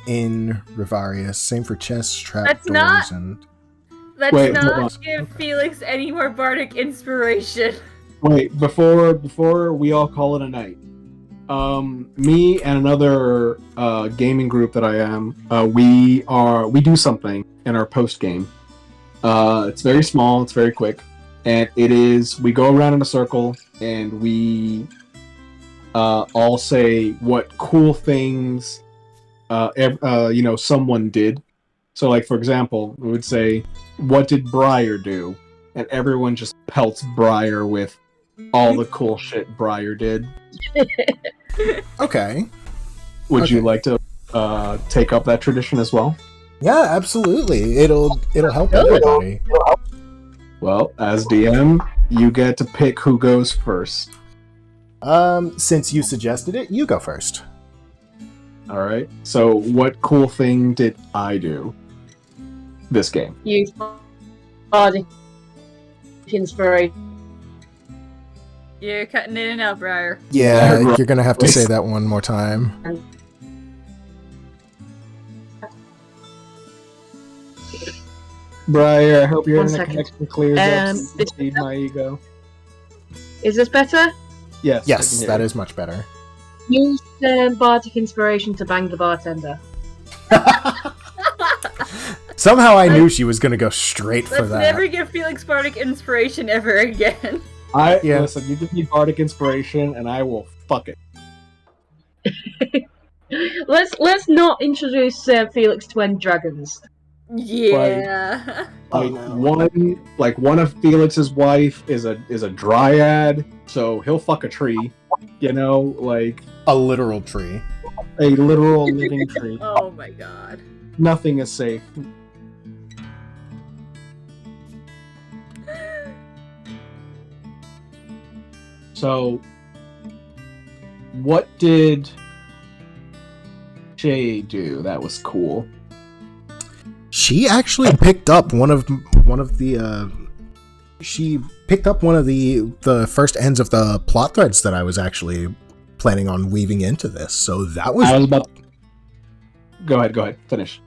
S5: in Revarius. Same for chests,
S8: That's
S5: trapdoors,
S8: not-
S5: and
S8: Let's
S7: Wait, hold on.
S8: not give Felix any more bardic inspiration.
S7: Wait, before we all call it a night. Me and another gaming group that I am, we do something in our post game. It's very small, it's very quick, and it is we go around in a circle and we all say what cool things someone did. So, like, for example, we would say, "What did Briar do?" And everyone just pelts Briar with all the cool shit Briar did.
S5: okay.
S7: Would you
S5: Okay.
S7: like to take up that tradition as well?
S5: Yeah, absolutely. It'll help everybody.
S7: Well, as DM, you get to pick who goes first.
S5: Since you suggested it, you go first.
S7: All right. So, what cool thing did I do this game?
S1: Use bardic inspiration.
S8: You're cutting in and out, Briar.
S5: Yeah,
S7: Yeah,
S5: you're gonna have to say that one more time.
S7: Briar, I hope your
S1: One
S7: internet
S1: second.
S7: connection clears up.
S1: Um,
S7: So you can feed my ego.
S1: Is this better?
S7: Yes. I
S5: Yes,
S7: can hear
S5: that
S7: you.
S5: is much better.
S1: Use bardic inspiration to bang the bartender.
S5: Somehow I knew she was gonna go straight for
S8: Let's
S5: that.
S8: never give Felix bardic inspiration ever again.
S5: Yeah.
S7: Listen. You give me bardic inspiration, and I will fuck it.
S1: Let's not introduce Felix to end dragons.
S8: Yeah.
S5: Oh,
S7: Like
S5: no.
S7: one of Felix's wife is a dryad, so he'll fuck a tree. You know, like
S5: A literal tree.
S7: a literal living tree.
S8: Oh my god.
S7: Nothing is safe. So, what did Shay do? That was cool.
S5: She actually picked up one of the she picked up one of the first ends of the plot threads that I was actually planning on weaving into this. So that was
S7: I was about. Go ahead. Finish.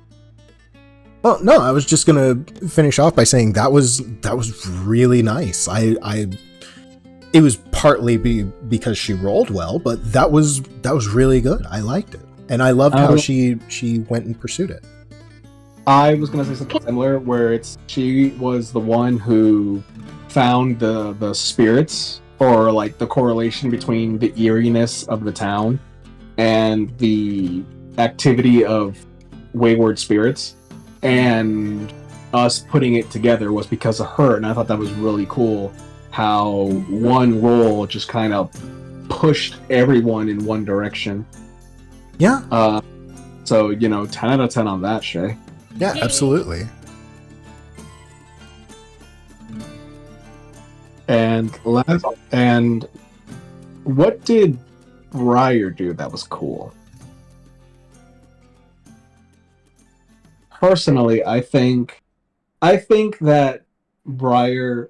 S5: Oh no, I was just gonna finish off by saying that was really nice. It was partly because she rolled well, but that was really good. I liked it, and I loved how she went and pursued it.
S7: I was gonna say something similar, where she was the one who found the spirits, or like the correlation between the eeriness of the town and the activity of wayward spirits, and us putting it together was because of her, and I thought that was really cool. How one role just kind of pushed everyone in one direction.
S5: Yeah.
S7: So 10 out of 10 on that, Shay.
S5: Yeah, absolutely.
S7: And what did Briar do that was cool? Personally, I think that Briar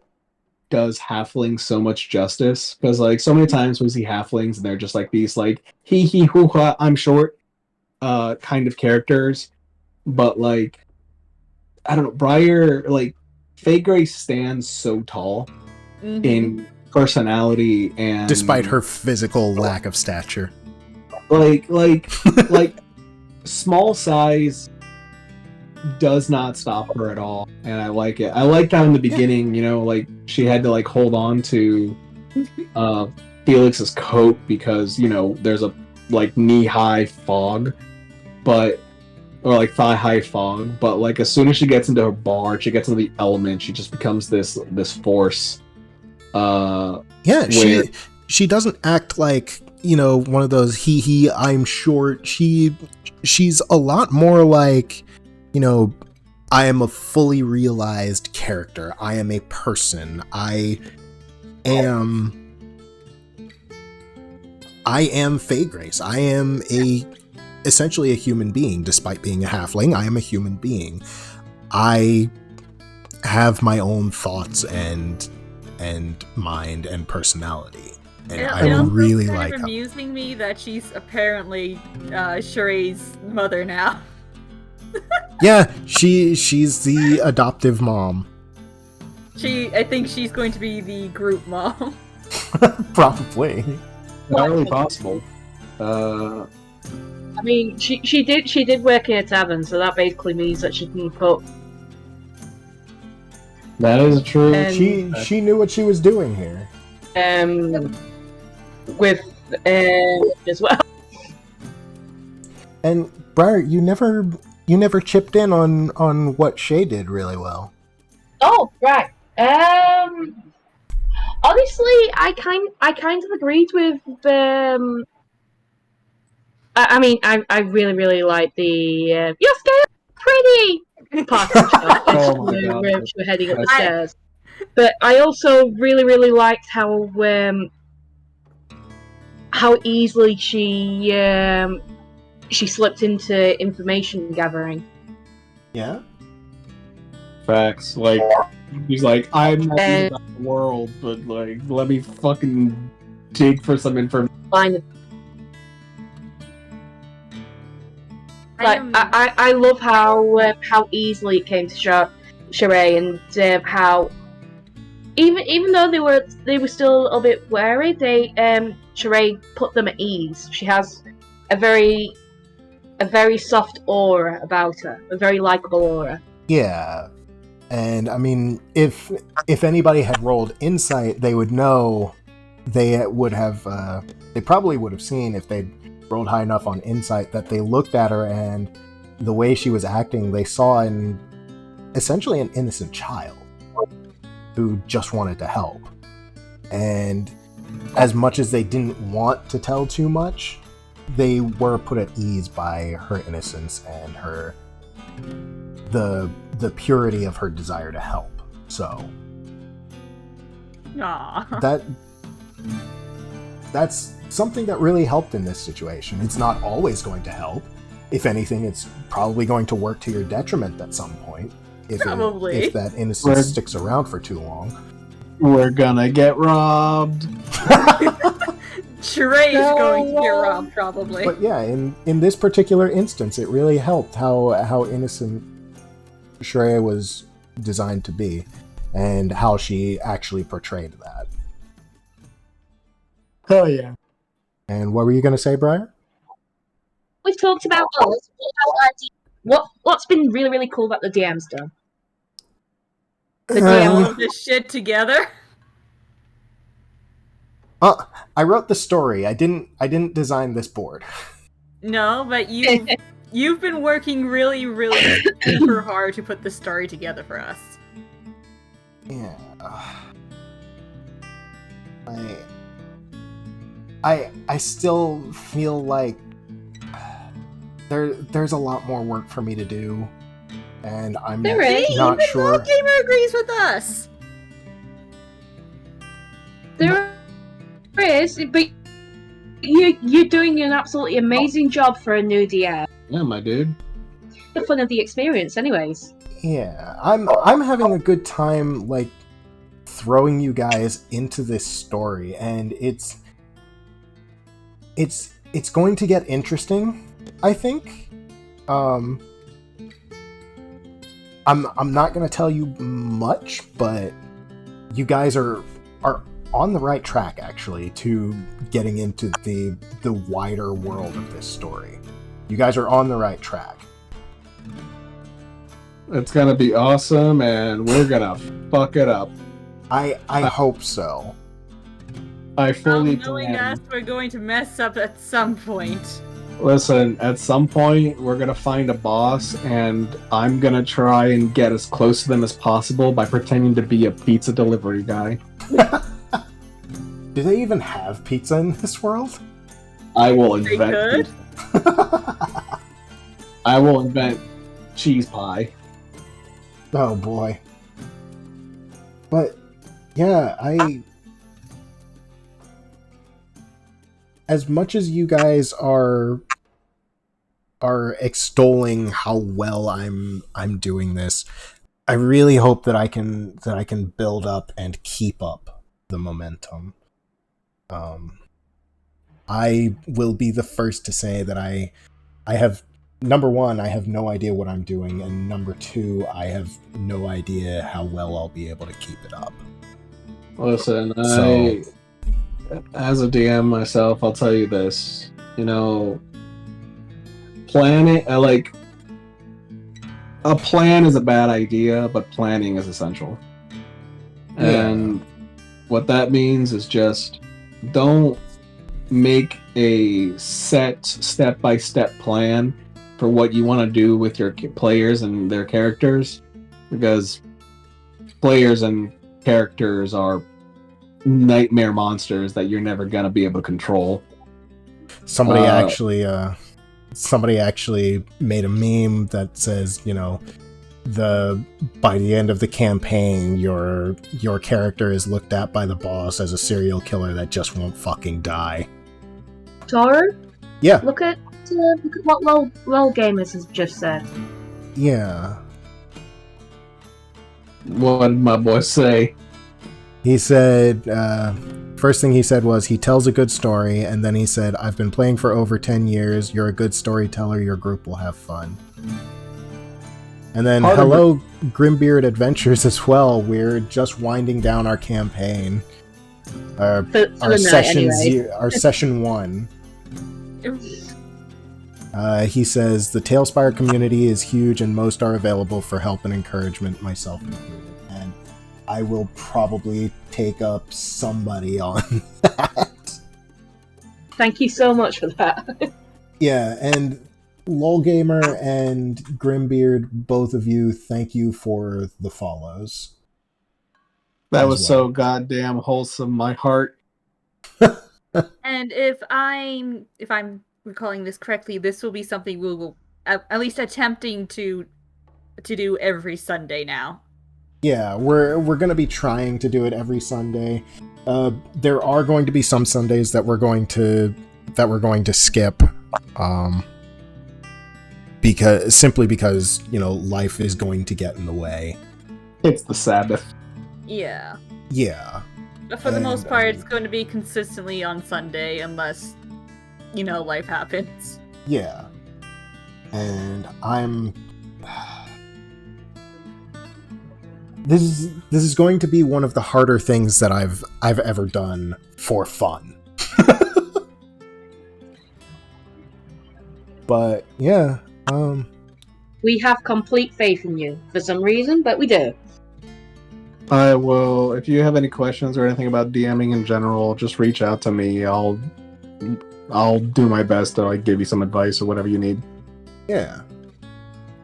S7: does halflings so much justice, because like so many times we see halflings and they're just like these like hee hee hoo ha I'm short kind of characters, but like I don't know, Briar, like Fay Grace stands so tall in personality, and
S5: Despite her physical lack of stature.
S7: like small size does not stop her at all, and I like it. I liked how in the beginning, like she had to like hold on to Felix's coat because there's a like knee-high fog, or like thigh-high fog. But like as soon as she gets into her bar, she gets into the element, she just becomes this force.
S5: Yeah, she doesn't act like one of those hee I'm short. She's a lot more like I am a fully realized character. I am a person. I am Fay Grace. I am essentially a human being. Despite being a halfling, I am a human being. I have my own thoughts and mind and personality. And I really like
S2: It's amusing me that she's apparently Sheree's mother now.
S5: Yeah, she's the adoptive mom.
S2: I think she's going to be the group mom.
S5: Probably.
S7: Not really possible.
S1: I mean, she did work in a tavern, so that basically means that she can cook.
S7: That is true.
S5: She knew what she was doing here.
S1: With as well.
S5: And Briar, you never chipped in on what Shay did really well.
S1: Oh, right. Honestly, I kind of agreed with I mean, I really like the your scale pretty part of the show.
S7: Oh my God.
S1: Where she was heading up the stairs. But I also really liked how easily she slipped into information gathering.
S5: Yeah.
S7: Facts. Like he's like, I'm not about the world, but like, let me fucking dig for some information.
S1: Like I love how easily it came to Sheree, and how even though they were still a little bit wary, Sheree put them at ease. She has a very soft aura about her, a very likable aura.
S5: Yeah. And I mean, if anybody had rolled insight, they would know. They probably would have seen, if they'd rolled high enough on insight, that they looked at her and the way she was acting, they saw essentially an innocent child who just wanted to help. And as much as they didn't want to tell too much, they were put at ease by her innocence and the purity of her desire to help. So that's something that really helped in this situation. It's not always going to help. If anything, it's probably going to work to your detriment at some point. If that innocence sticks around for too long.
S7: We're gonna get robbed.
S2: Sheree is going to get robbed, probably.
S5: But yeah, in this particular instance, it really helped how innocent Sheree was designed to be, and how she actually portrayed that.
S7: Oh yeah.
S5: And what were you going to say, Briar?
S1: We've talked about What's been really, really cool about the DM's done? The
S2: All
S1: DM.
S2: of this shit together.
S5: I wrote the story. I didn't design this board.
S2: No, but you've been working really, really super hard to put the story together for us.
S5: Yeah. I still feel like there's a lot more work for me to do, and I'm
S1: There is.
S5: not
S2: Even
S5: sure.
S2: Gamer agrees with us.
S1: There is, but you're doing an absolutely amazing job for a new DM.
S7: Yeah, my dude.
S1: The fun of the experience, anyways.
S5: Yeah, I'm having a good time, like, throwing you guys into this story, and it's going to get interesting, I think. I'm not gonna tell you much, but you guys are on the right track, actually, to getting into the wider world of this story. You guys are on the right track.
S7: It's gonna be awesome, and we're gonna fuck it up.
S5: I hope so.
S7: I fully
S2: Knowing
S7: plan.
S2: us, we're going to mess up at some point.
S7: Listen, at some point, we're gonna find a boss, and I'm gonna try and get as close to them as possible by pretending to be a pizza delivery guy.
S5: Do they even have pizza in this world?
S7: I will
S2: They
S7: invent
S2: could.
S7: pizza. I will invent cheese pie.
S5: Oh boy. But yeah, as much as you guys are extolling how well I'm doing this, I really hope that I can build up and keep up the momentum. I will be the first to say that I have, number one, I have no idea what I'm doing, and number two, I have no idea how well I'll be able to keep it up.
S7: Listen,
S5: So-
S7: as a DM myself, I'll tell you this. You know, planning, a plan is a bad idea, but planning is essential. And what that means is just don't make a set step-by-step plan for what you want to do with your players and their characters, because players and characters are nightmare monsters that you're never gonna be able to control.
S5: Somebody actually made a meme that says, you know, by the end of the campaign, your character is looked at by the boss as a serial killer that just won't fucking die.
S1: Toru,
S5: Yeah,
S1: look at what Lol Gamers has just said.
S5: yeah.
S7: What did my boy say?
S5: He said, first thing he said was, he tells a good story, and then he said, I've been playing for over 10 years, you're a good storyteller, your group will have fun. And then,
S7: Part of
S5: hello, Grimbeard Adventures as well, we're just winding down our campaign.
S1: For
S5: Our
S1: the night,
S5: session
S1: anyway.
S5: our session 1. He says, the Tailspire community is huge and most are available for help and encouragement, myself included. And I will probably take up somebody on that.
S1: Thank you so much for that.
S5: Yeah, and LolGamer and Grimbeard, both of you, thank you for the follows.
S7: That
S5: As
S7: was
S5: well.
S7: so goddamn wholesome, my heart.
S8: And if I'm recalling this correctly, this will be something we will at least attempting to do every Sunday now.
S5: Yeah, we're going to be trying to do it every Sunday. There are going to be some Sundays that we're going to skip, because you know, life is going to get in the way.
S7: It's the Sabbath.
S8: Yeah.
S5: Yeah,
S8: But for the most
S5: And,
S8: part, it's going to be consistently on Sunday unless, you know, life happens.
S5: yeah, and I'm. This is going to be one of the harder things that I've ever done for fun. But yeah,
S1: We have complete faith in you for some reason, but we do.
S7: I will. If you have any questions or anything about DMing in general, just reach out to me. I'll do my best to like give you some advice or whatever you need.
S5: Yeah.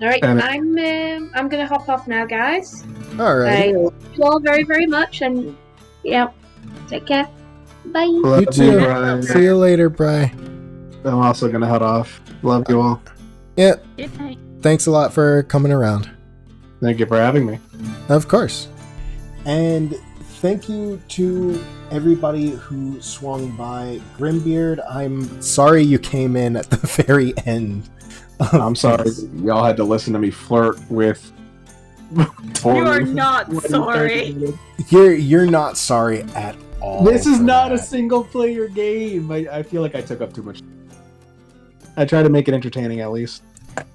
S1: All right,
S7: And-
S1: I'm gonna hop off now, guys.
S5: Alright.
S1: I love you all very, very much, and yeah, take care. Bye.
S7: Love
S5: You too.
S7: Brian.
S5: See you later, Bri.
S7: I'm also gonna head off. Love you all.
S5: Yeah.
S8: Good night.
S5: Thanks a lot for coming around.
S7: Thank you for having me.
S5: Of course. And thank you to everybody who swung by. Grimbeard, I'm sorry you came in at the very end.
S7: I'm sorry y'all had to listen to me flirt with.
S2: You are not sorry.
S5: You're not sorry at all.
S7: This is
S5: for
S7: not a
S5: that.
S7: single player game. I feel like I took up too much. I try to make it entertaining at least.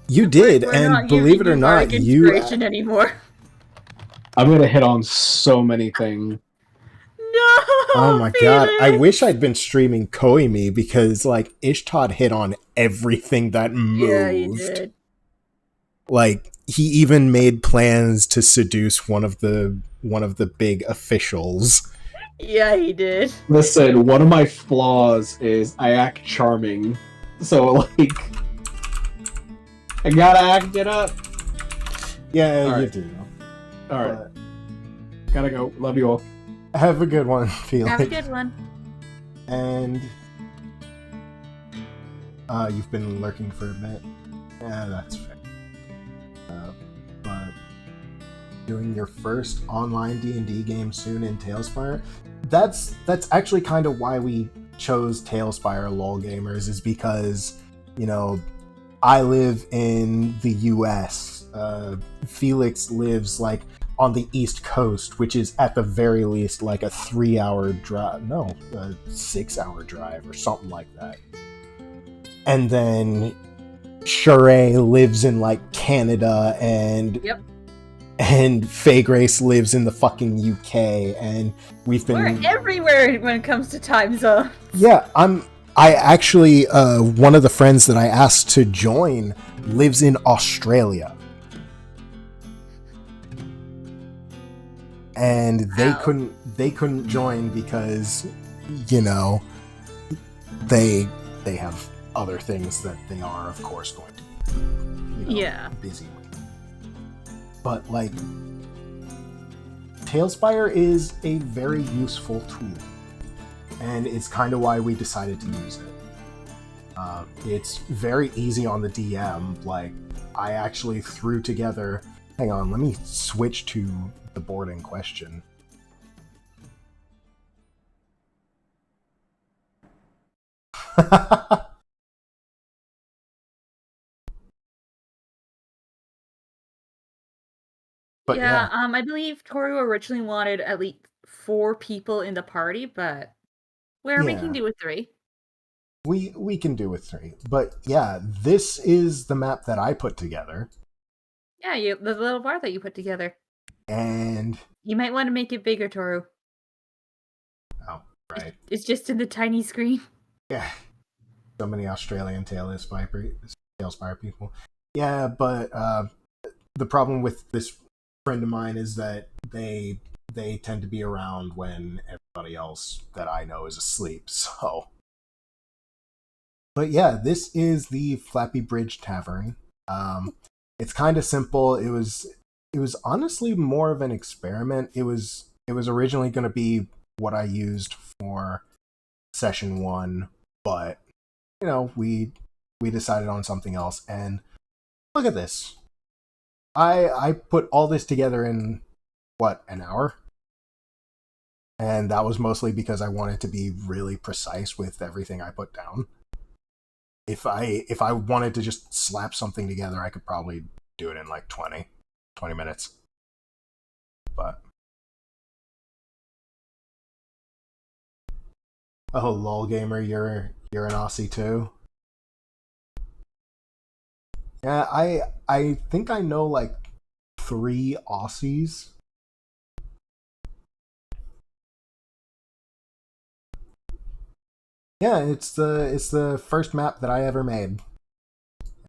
S5: You did,
S2: We're
S5: and
S2: not
S5: believe
S2: using
S5: it or
S2: you
S5: not,
S2: for
S5: you
S2: inspiration anymore.
S7: I'm gonna hit on so many things.
S2: No.
S5: Oh my god, I
S2: Felix!
S5: wish I'd been streaming Koimi because like Ishtod hit on everything that moved.
S2: Yeah, you did.
S5: Like he even made plans to seduce one of the big officials.
S2: Yeah, he did.
S7: Listen, one of my flaws is I act charming. So like I gotta act it up.
S5: Yeah,
S7: All
S5: you
S7: right.
S5: do.
S7: Alright. Gotta go. Love you all.
S5: Have a good one, Felix.
S8: Have a good one.
S5: And you've been lurking for a bit. Yeah, that's fair. But doing your first online D&D game soon in Tailspire, that's actually kind of why we chose Tailspire LOL Gamers, is because, you know, I live in the US. Felix lives like on the East Coast, which is at the very least like a 3-hour drive. No, a 6-hour drive or something like that. And then Sheree lives in like Canada, and
S2: Yep.
S5: and Faye Grace lives in the fucking UK, and we've been
S2: We're everywhere when it comes to time zone.
S5: Yeah, I actually one of the friends that I asked to join lives in Australia. And they
S2: Wow.
S5: couldn't join because, you know, they have other things that they are of course going to be, you know,
S2: Yeah.
S5: busy with. But like Tailspire is a very useful tool, and it's kind of why we decided to use it. It's very easy on the DM. Like, I actually threw together... Hang on, let me switch to the board in question. But yeah.
S8: I believe Toru originally wanted at least 4 people in the party, but we
S5: Yeah.
S8: can do with 3.
S5: We can do with 3. But yeah, this is the map that I put together.
S8: Yeah, the little bar that you put together.
S5: And...
S8: You might want to make it bigger, Toru.
S5: Oh, right.
S8: It's just in the tiny screen.
S5: Yeah. So many Australian Tailspire people. Yeah, but the problem with this friend of mine is that they tend to be around when everybody else that I know is asleep, so... But yeah, this is the Flappy Bridge Tavern. It's kind of simple. It was honestly more of an experiment. It was originally going to be what I used for session 1, but you know, we decided on something else, and look at this. I put all this together in what, an hour? And that was mostly because I wanted to be really precise with everything I put down. If I wanted to just slap something together, I could probably do it in like 20 minutes. But oh, lol gamer, you're an Aussie too. Yeah, I think I know like 3 Aussies. Yeah, it's the first map that I ever made,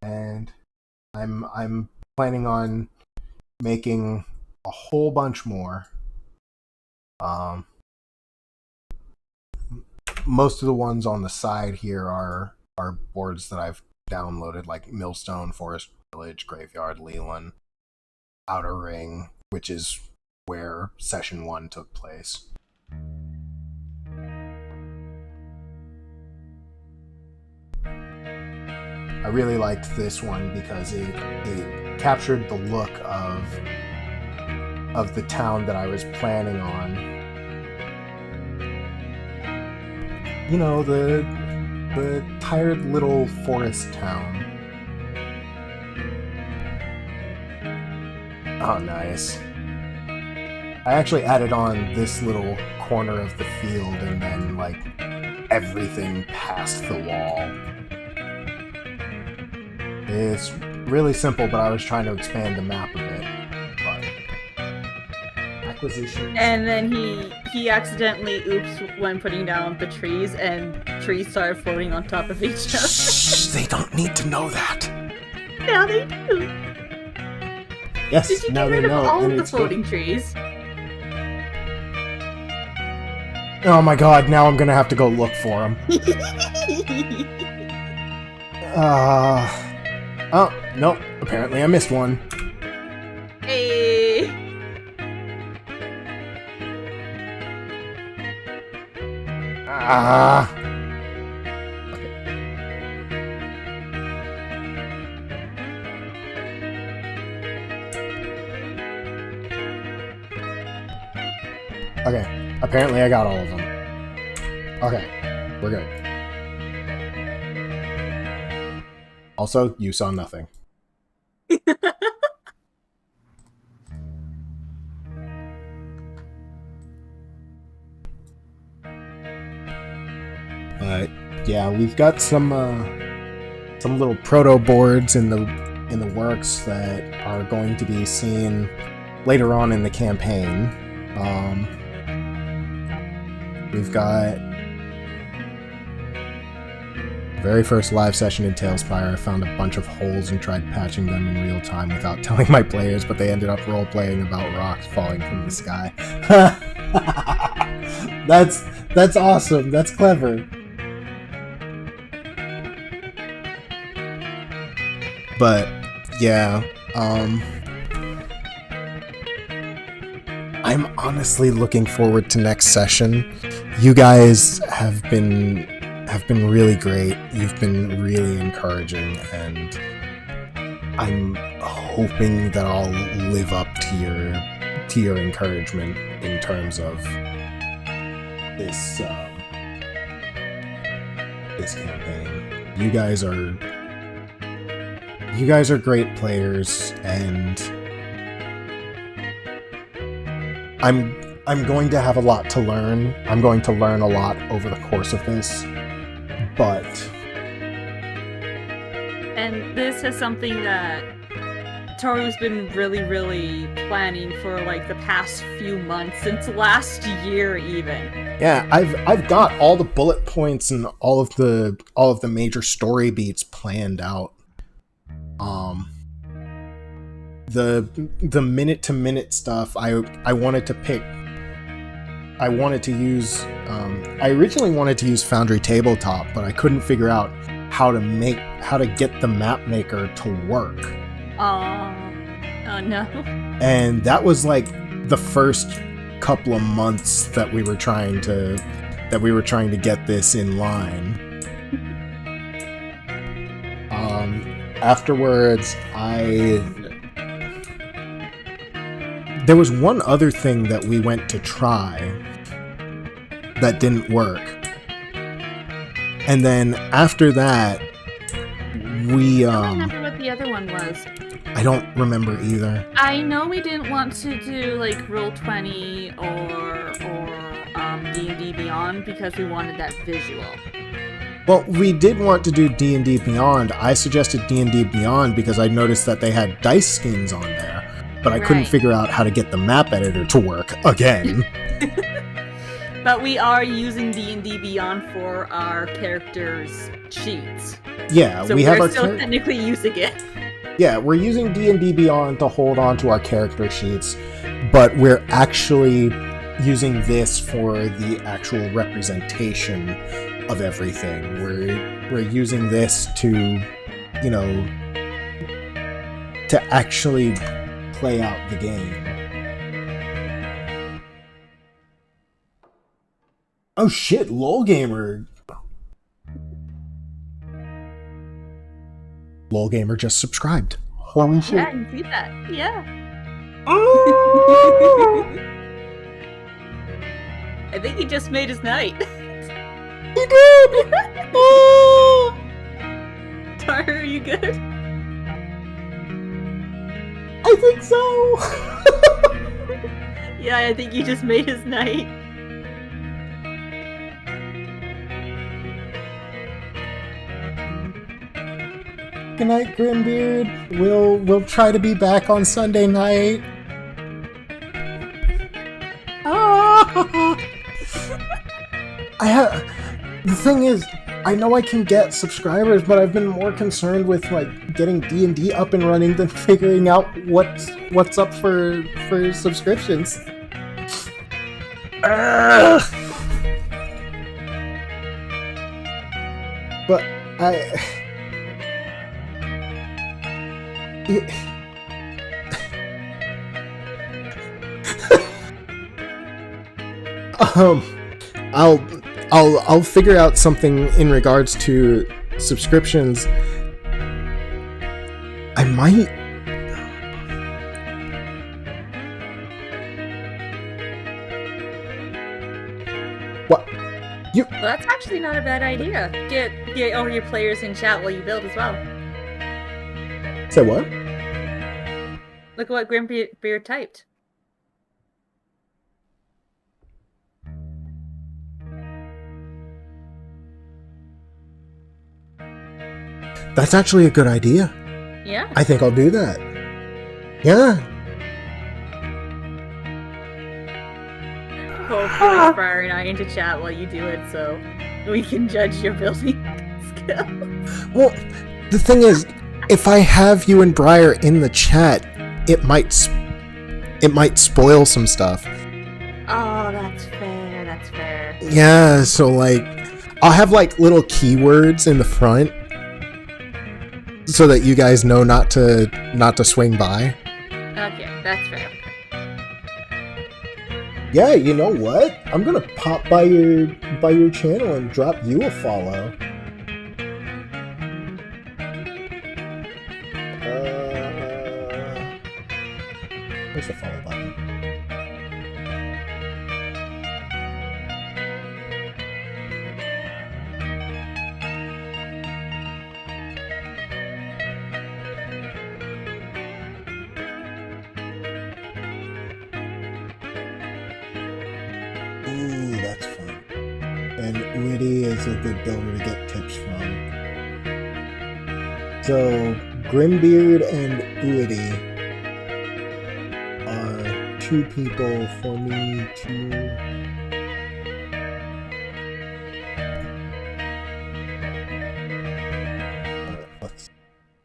S5: and I'm planning on making a whole bunch more. Most of the ones on the side here are boards that I've downloaded, like Millstone, Forest Village, Graveyard, Leland, Outer Ring, which is where Session 1 took place. I really liked this one because it captured the look of the town that I was planning on. You know, the tired little forest town. Oh, nice. I actually added on this little corner of the field and then, like, everything past the wall. It's really simple, but I was trying to expand the map a bit. But acquisitions.
S2: And then he accidentally oops when putting down the trees, and trees started floating on top of each other.
S5: Shh, they don't need to know that.
S2: Now they do.
S5: Yes,
S2: Did you
S5: now
S2: get
S5: they
S2: rid of
S5: know.
S2: all
S5: and
S2: of the
S5: it's
S2: floating trees?
S5: Oh my god, now I'm gonna have to go look for them. Oh, nope. Apparently I missed one.
S2: Hey.
S5: Ah. Okay, apparently I got all of them. Okay, we're good. Also, you saw nothing. Yeah, we've got some little proto boards in the works that are going to be seen later on in the campaign. We've got very first live session in Tailspire. I found a bunch of holes and tried patching them in real time without telling my players, but they ended up role-playing about rocks falling from the sky. That's awesome. That's clever. But yeah, I'm honestly looking forward to next session. You guys have been really great. You've been really encouraging, and I'm hoping that I'll live up to your encouragement in terms of this campaign. You guys are great players, and I'm going to have a lot to learn. I'm going to learn a lot over the course of this, but...
S2: And this is something that Toru's been really, really planning for like the past few months, since last year even.
S5: Yeah, I've got all the bullet points and all of the major story beats planned out. The minute to minute stuff, I wanted to pick. I wanted to use. I originally wanted to use Foundry Tabletop, but I couldn't figure out how to get the map maker to work.
S2: Oh no.
S5: And that was like the first couple of months that we were trying to get this in line. Afterwards, there was one other thing that we went to try that didn't work. And then after that, we
S2: I don't remember what the other one was.
S5: I don't remember either.
S2: I know we didn't want to do like Roll20 or D&D Beyond because we wanted that visual.
S5: Well, we did want to do D&D Beyond. I suggested D&D Beyond because I noticed that they had dice skins on there, but I couldn't figure out how to get the map editor to work again.
S2: But we are using D&D Beyond for our characters' sheets.
S5: Yeah,
S2: So
S5: we have
S2: we're
S5: our
S2: still technically using it.
S5: Yeah, we're using D&D Beyond to hold on to our character sheets, but we're actually using this for the actual representation of everything. We're using this to, you know, to actually play out the game. Oh shit, LOL Gamer. LOL Gamer just subscribed. Holy shit.
S8: Yeah, I can see that. Yeah. I think he just made his night.
S5: He did! Oh!
S8: Tara, are you good?
S5: I think so!
S8: Yeah, I think you just made his night.
S5: Good night, Grimbeard. We'll try to be back on Sunday night. The thing is, I know I can get subscribers, but I've been more concerned with like getting D&D up and running than figuring out what's up for subscriptions. But I'll figure out something in regards to subscriptions. I might. What? You?
S8: Well, that's actually not a bad idea. Get all your players in chat while you build as well.
S5: Say what?
S8: Look at what Grimbeard typed.
S5: That's actually a good idea.
S8: Yeah.
S5: I think I'll do that. Yeah.
S8: We'll put Briar and I into chat while you do it, so we can judge your building skills.
S5: Well, the thing is, if I have you and Briar in the chat, it might spoil some stuff.
S8: Oh, that's fair. That's fair.
S5: Yeah, so like, I'll have like little keywords in the front, so that you guys know not to swing by.
S8: Okay, that's fair.
S5: Yeah, you know what? I'm gonna pop by your channel and drop you a follow. Where's the follow button? Ooh, that's fun. And Woody is a good builder to get tips from. So, Grimbeard and Woody are two people for me to... let's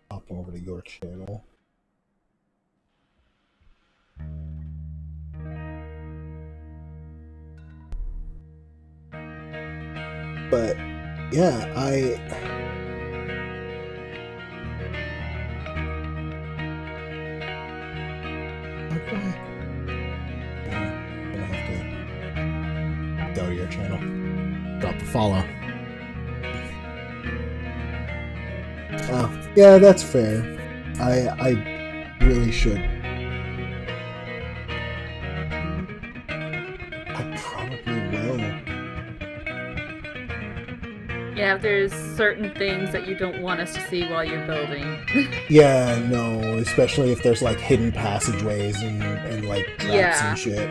S5: hop over to your channel. But yeah, okay. I'm gonna have to go to your channel. Drop a follow. Oh, yeah, that's fair. I really should. I probably will.
S8: Yeah, if there's certain things that you don't want us to see while you're building.
S5: Yeah, no, especially if there's like hidden passageways and like traps and shit.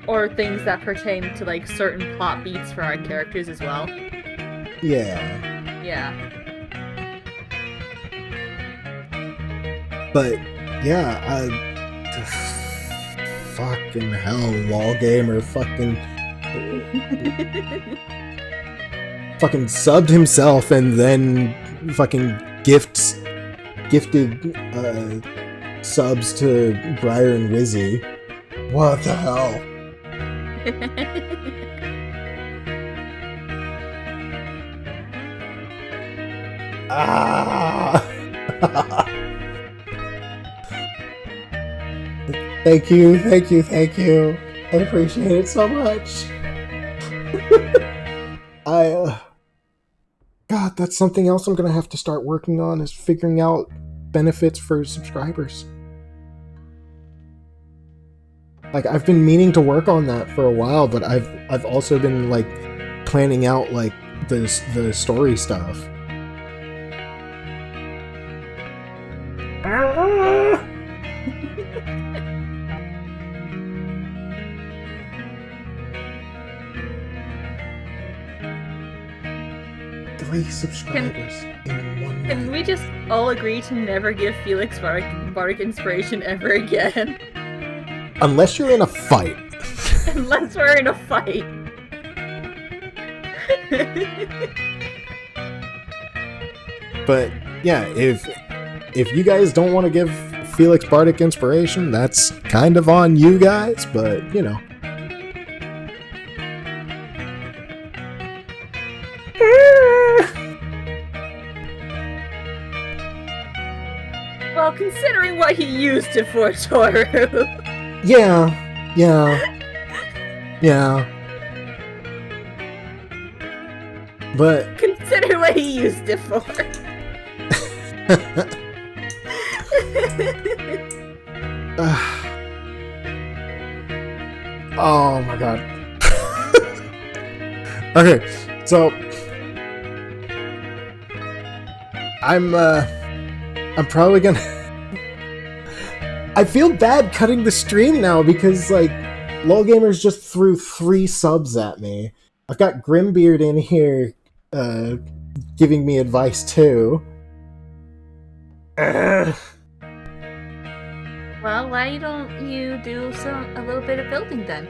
S8: Or things that pertain to like certain plot beats for our characters as well.
S5: Yeah.
S8: Yeah.
S5: But yeah, fucking hell, LOL Gamer fucking subbed himself and then fucking gifts gifted subs to Briar and Wizzy. What the hell? Ah! Thank you. I appreciate it so much. God, that's something else I'm gonna have to start working on, is figuring out benefits for subscribers. Like, I've been meaning to work on that for a while, but I've also been like planning out like the story stuff. Ah! 3 subscribers in 1
S2: Can
S5: night.
S2: we just all agree to never give Felix Bardic Inspiration ever again?
S5: Unless you're in a fight.
S2: Unless we're in a fight.
S5: But yeah, if you guys don't want to give Felix Bardic Inspiration, that's kind of on you guys, but you know.
S2: Well, considering what he used it for, Toru.
S5: Yeah. But
S2: Consider what he used it for.
S5: oh my god. Okay, so I'm probably gonna I feel bad cutting the stream now because like LOL Gamers just threw 3 subs at me. I've got Grimbeard in here giving me advice too.
S8: Well, why don't you do a little bit of building then?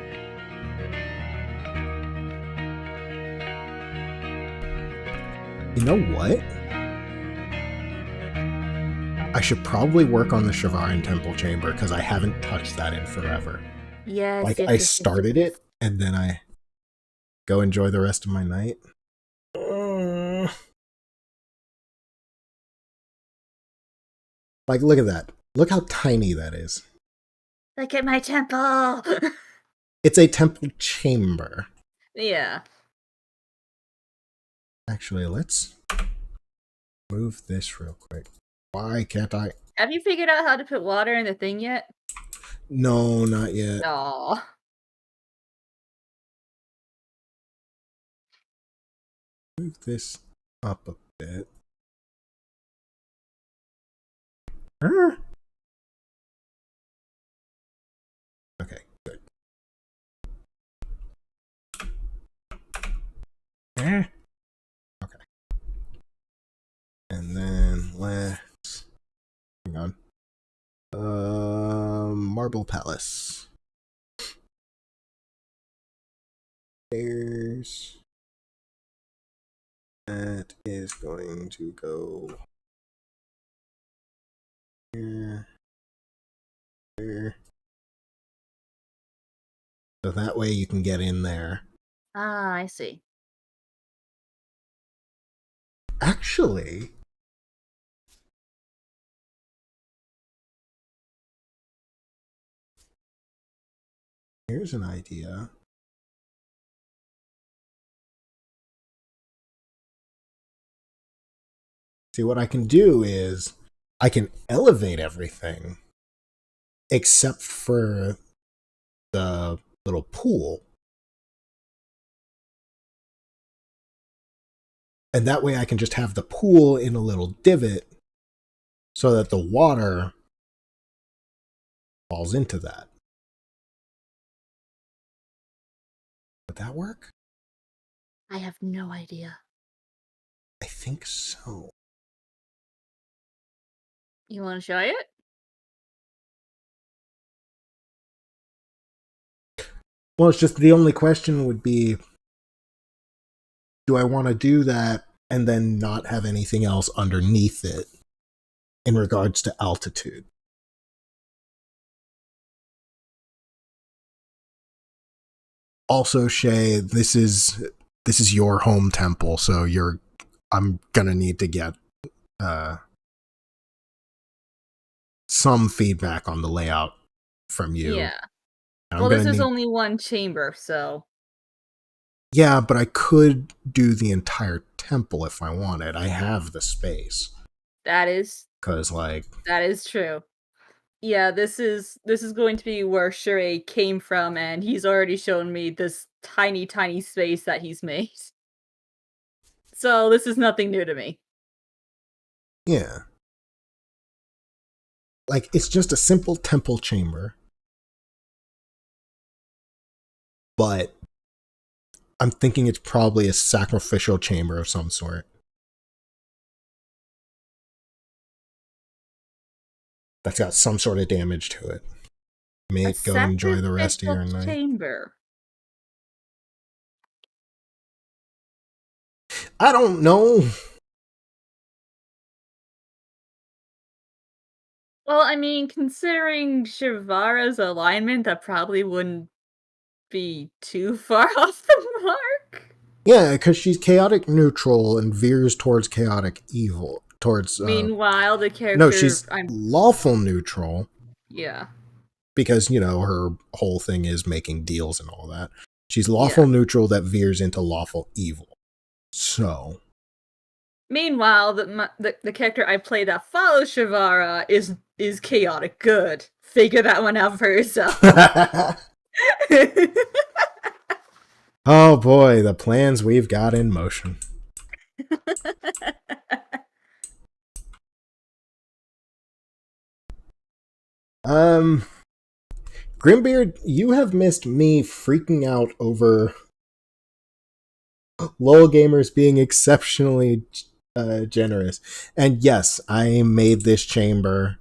S5: You know what? I should probably work on the Shavarian Temple Chamber because I haven't touched that in forever.
S8: Yes.
S5: Like,
S8: yes,
S5: I
S8: yes, yes.
S5: started it, and then I go enjoy the rest of my night. Like, look at that. Look how tiny that is.
S8: Look at my temple!
S5: It's a temple chamber.
S2: Yeah.
S5: Actually, let's move this real quick. Why can't I?
S2: Have you figured out how to put water in the thing yet?
S5: No, not yet.
S2: No.
S5: Move this up a bit. Okay, good. Okay. And then let's hang on. Marble Palace. There's that is going to go here. There. So that way you can get in there.
S8: Ah, I see.
S5: Actually, here's an idea. See, what I can do is I can elevate everything except for the little pool. And that way I can just have the pool in a little divot so that the water falls into that. Would that work?
S8: I have no idea.
S5: I think so.
S2: You want to try it?
S5: Well, it's just the only question would be, do I want to do that and then not have anything else underneath it? in regards to altitude. Also, Shay, this is your home temple, so I'm gonna need to get some feedback on the layout from you.
S8: Yeah.
S5: I'm
S8: Well,
S5: gonna
S8: this is
S5: need,
S8: only one chamber, so
S5: yeah, but I could do the entire temple if I wanted. I have the space.
S8: that is
S5: Cause like,
S8: true. Yeah, this is going to be where Shure came from, and he's already shown me this tiny, tiny space that he's made. So this is nothing new to me.
S5: yeah. Like, it's just a simple temple chamber. But I'm thinking it's probably a sacrificial chamber of some sort. That's got some sort of damage to it.
S8: A
S5: Mate, go enjoy the rest of
S8: sacrificial
S5: your night.
S8: chamber.
S5: I don't know.
S8: Well, I mean, considering Shivara's alignment, that probably wouldn't be too far off the mark.
S5: Yeah, because she's chaotic neutral and veers towards chaotic evil.
S8: Meanwhile, the character
S5: No, she's
S8: I'm
S5: lawful neutral
S8: yeah.
S5: because, her whole thing is making deals and all that. She's
S8: Yeah.
S5: lawful neutral that veers into lawful evil. So,
S8: Meanwhile, the character I play that follows Shivara is chaotic good. Figure that one out for yourself.
S5: oh boy, the plans we've got in motion. Grimbeard, you have missed me freaking out over LOL gamers being exceptionally generous. And yes, I made this chamber.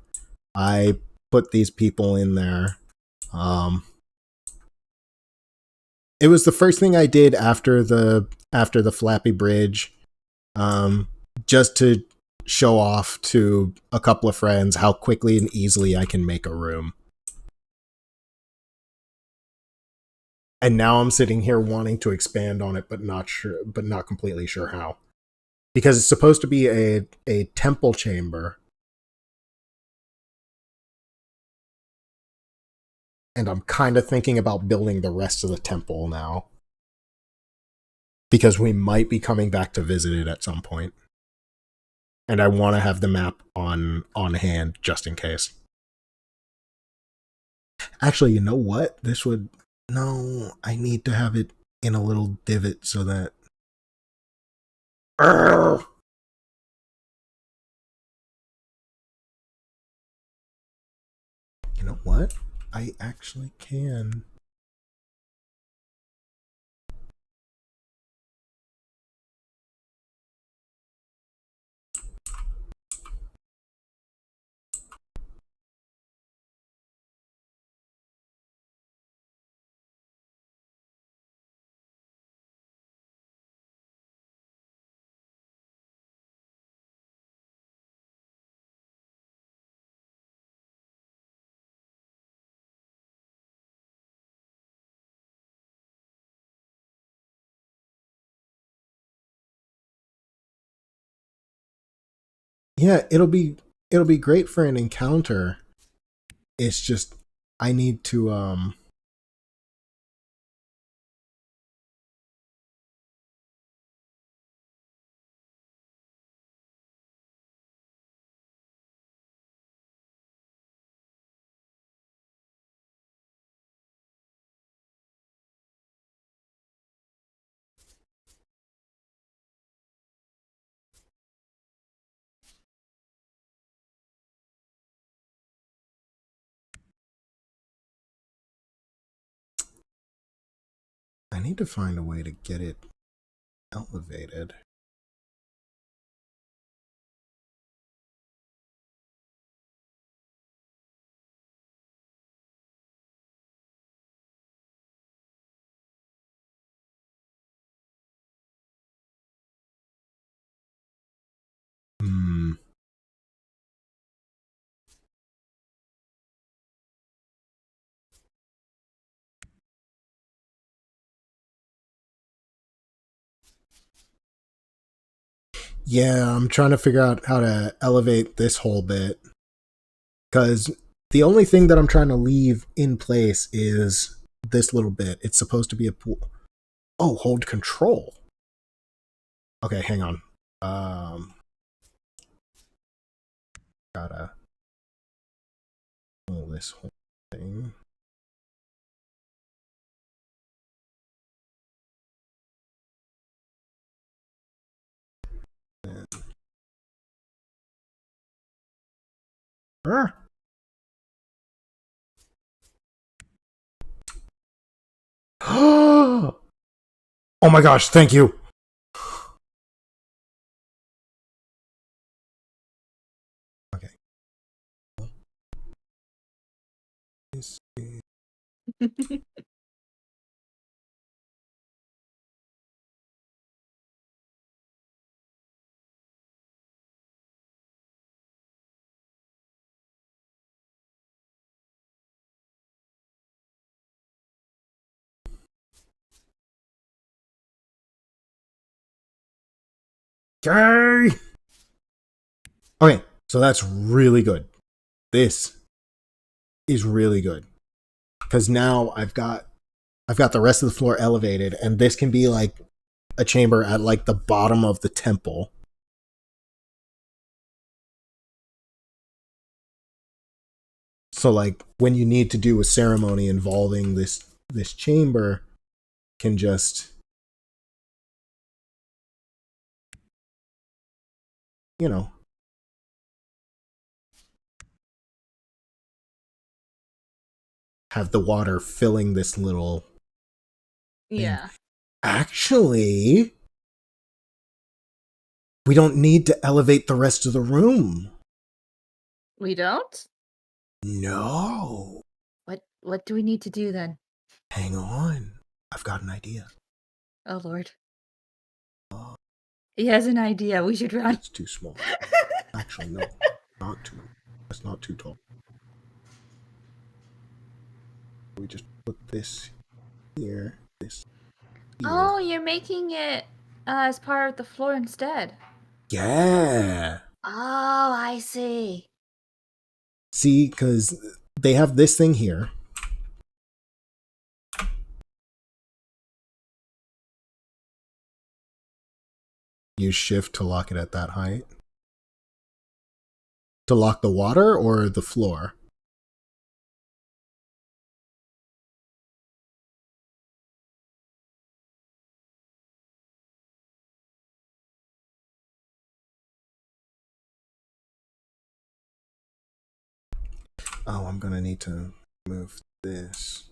S5: I put these people in there. It was the first thing I did after the Flappy Bridge, just to show off to a couple of friends how quickly and easily I can make a room. And now I'm sitting here wanting to expand on it, but not completely sure how. Because it's supposed to be a temple chamber. And I'm kind of thinking about building the rest of the temple now. Because we might be coming back to visit it at some point. And I want to have the map on hand just in case. Actually, you know what? No, I need to have it in a little divot so that... Urgh! You know what? I actually can. Yeah, it'll be great for an encounter. It's just I need to find a way to get it elevated. Yeah, I'm trying to figure out how to elevate this whole bit. Because the only thing that I'm trying to leave in place is this little bit. It's supposed to be a pool. Oh, hold control. Okay, hang on. Gotta pull this whole thing. Oh my gosh, thank you. Okay. Okay. Okay, so that's really good. This is really good. Because now I've got the rest of the floor elevated, and this can be like a chamber at like the bottom of the temple. So like when you need to do a ceremony involving this chamber, can just, you know, have the water filling this little
S8: Yeah.
S5: Actually, we don't need to elevate the rest of the room.
S8: We don't?
S5: No.
S8: What do we need to do then?
S5: Hang on. I've got an idea.
S8: Oh lord. He has an idea. We should run.
S5: It's too small. Actually, no. Not too. That's not too tall. We just put this here, this here.
S8: Oh, you're making it as part of the floor instead.
S5: Yeah.
S8: Oh, I see.
S5: See, because they have this thing here. Use shift to lock it at that height. To lock the water or the floor? Oh, I'm gonna need to move this.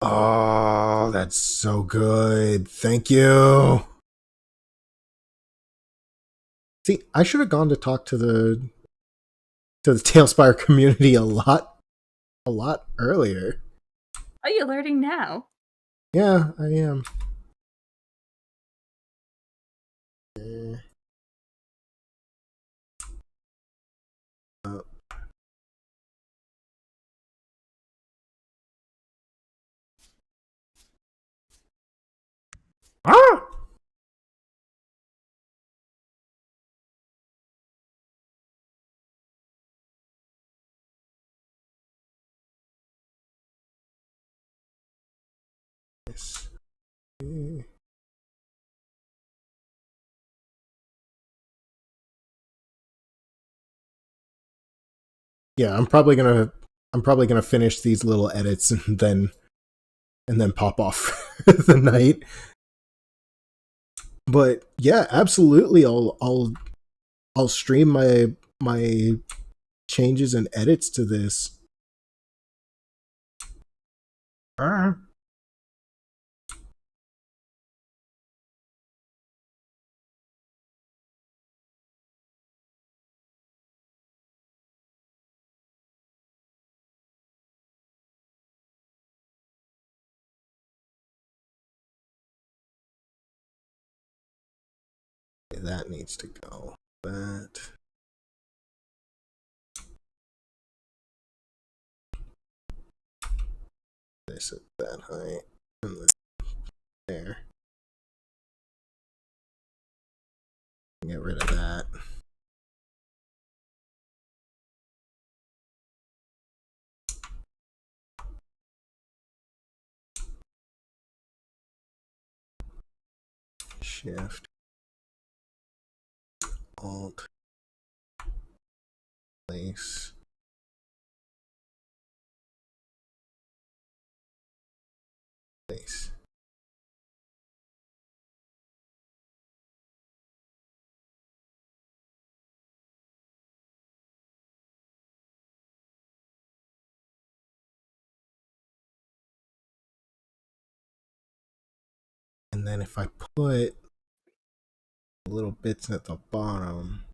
S5: Oh, that's so good. Thank you. See, I should have gone to talk to the Tailspire community a lot earlier.
S8: Are you learning now?
S5: Yeah, I am. Uh, ah! Yes. Yeah, I'm probably gonna finish these little edits and then pop off the night. But yeah, absolutely, I'll stream my changes and edits to this. That needs to go. That. this at that height. And then there. Get rid of that. Shift. Alt. Place. Place. And then if I put little bits at the bottom,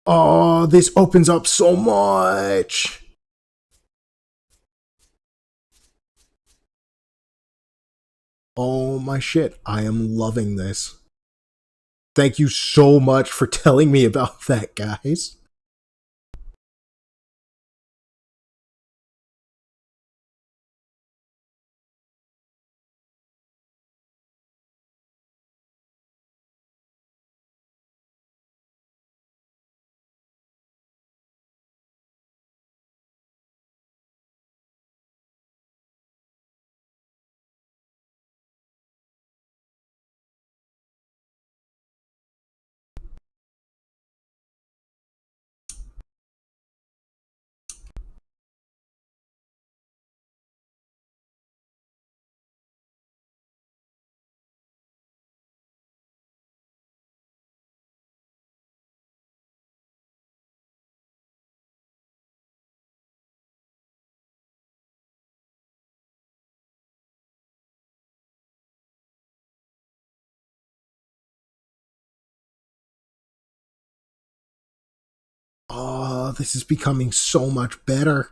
S5: oh, this opens up so much. Oh my shit, I am loving this. Thank you so much for telling me about that, guys. Oh, this is becoming so much better.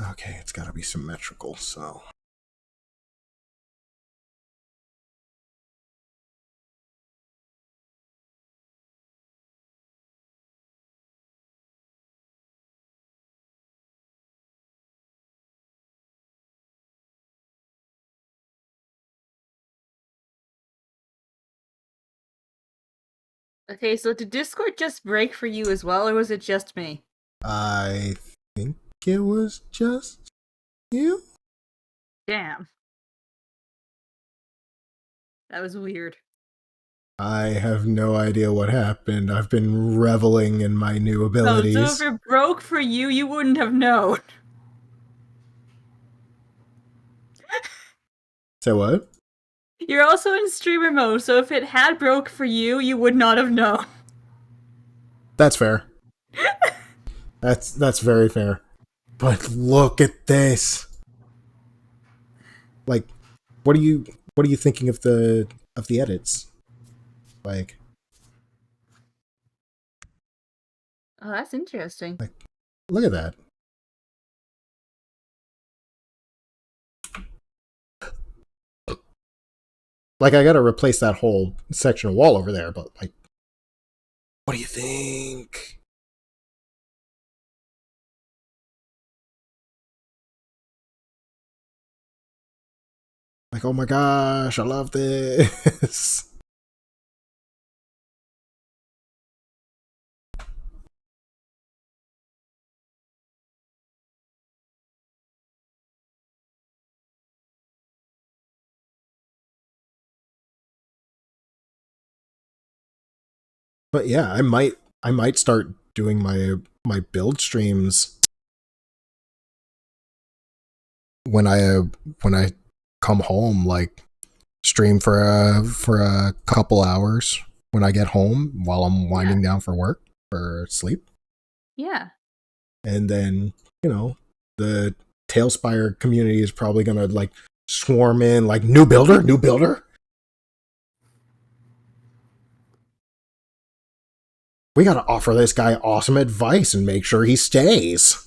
S5: Okay, it's gotta be symmetrical, so.
S8: Okay, so did Discord just break for you as well, or was it just me?
S5: I think it was just you?
S8: Damn. That was weird.
S5: I have no idea what happened. I've been reveling in my new
S8: Oh, so if
S5: abilities.
S8: it broke for you, you wouldn't have known.
S5: Say what?
S8: You're also in streamer mode, so if it had broke for you, you would not have known.
S5: That's fair. That's very fair. But look at this. Like, what are you thinking of the edits? Like,
S8: Oh, that's interesting.
S5: look at that. Like, I gotta replace that whole section of wall over there, but like, what do you think? Like, oh my gosh, I love this. But yeah, I might start doing my build streams when I come home, like stream for a couple hours when I get home while I'm winding down for work for sleep.
S8: Yeah.
S5: And then, you know, the Tailspire community is probably gonna like swarm in like new builder. We gotta offer this guy awesome advice and make sure he stays.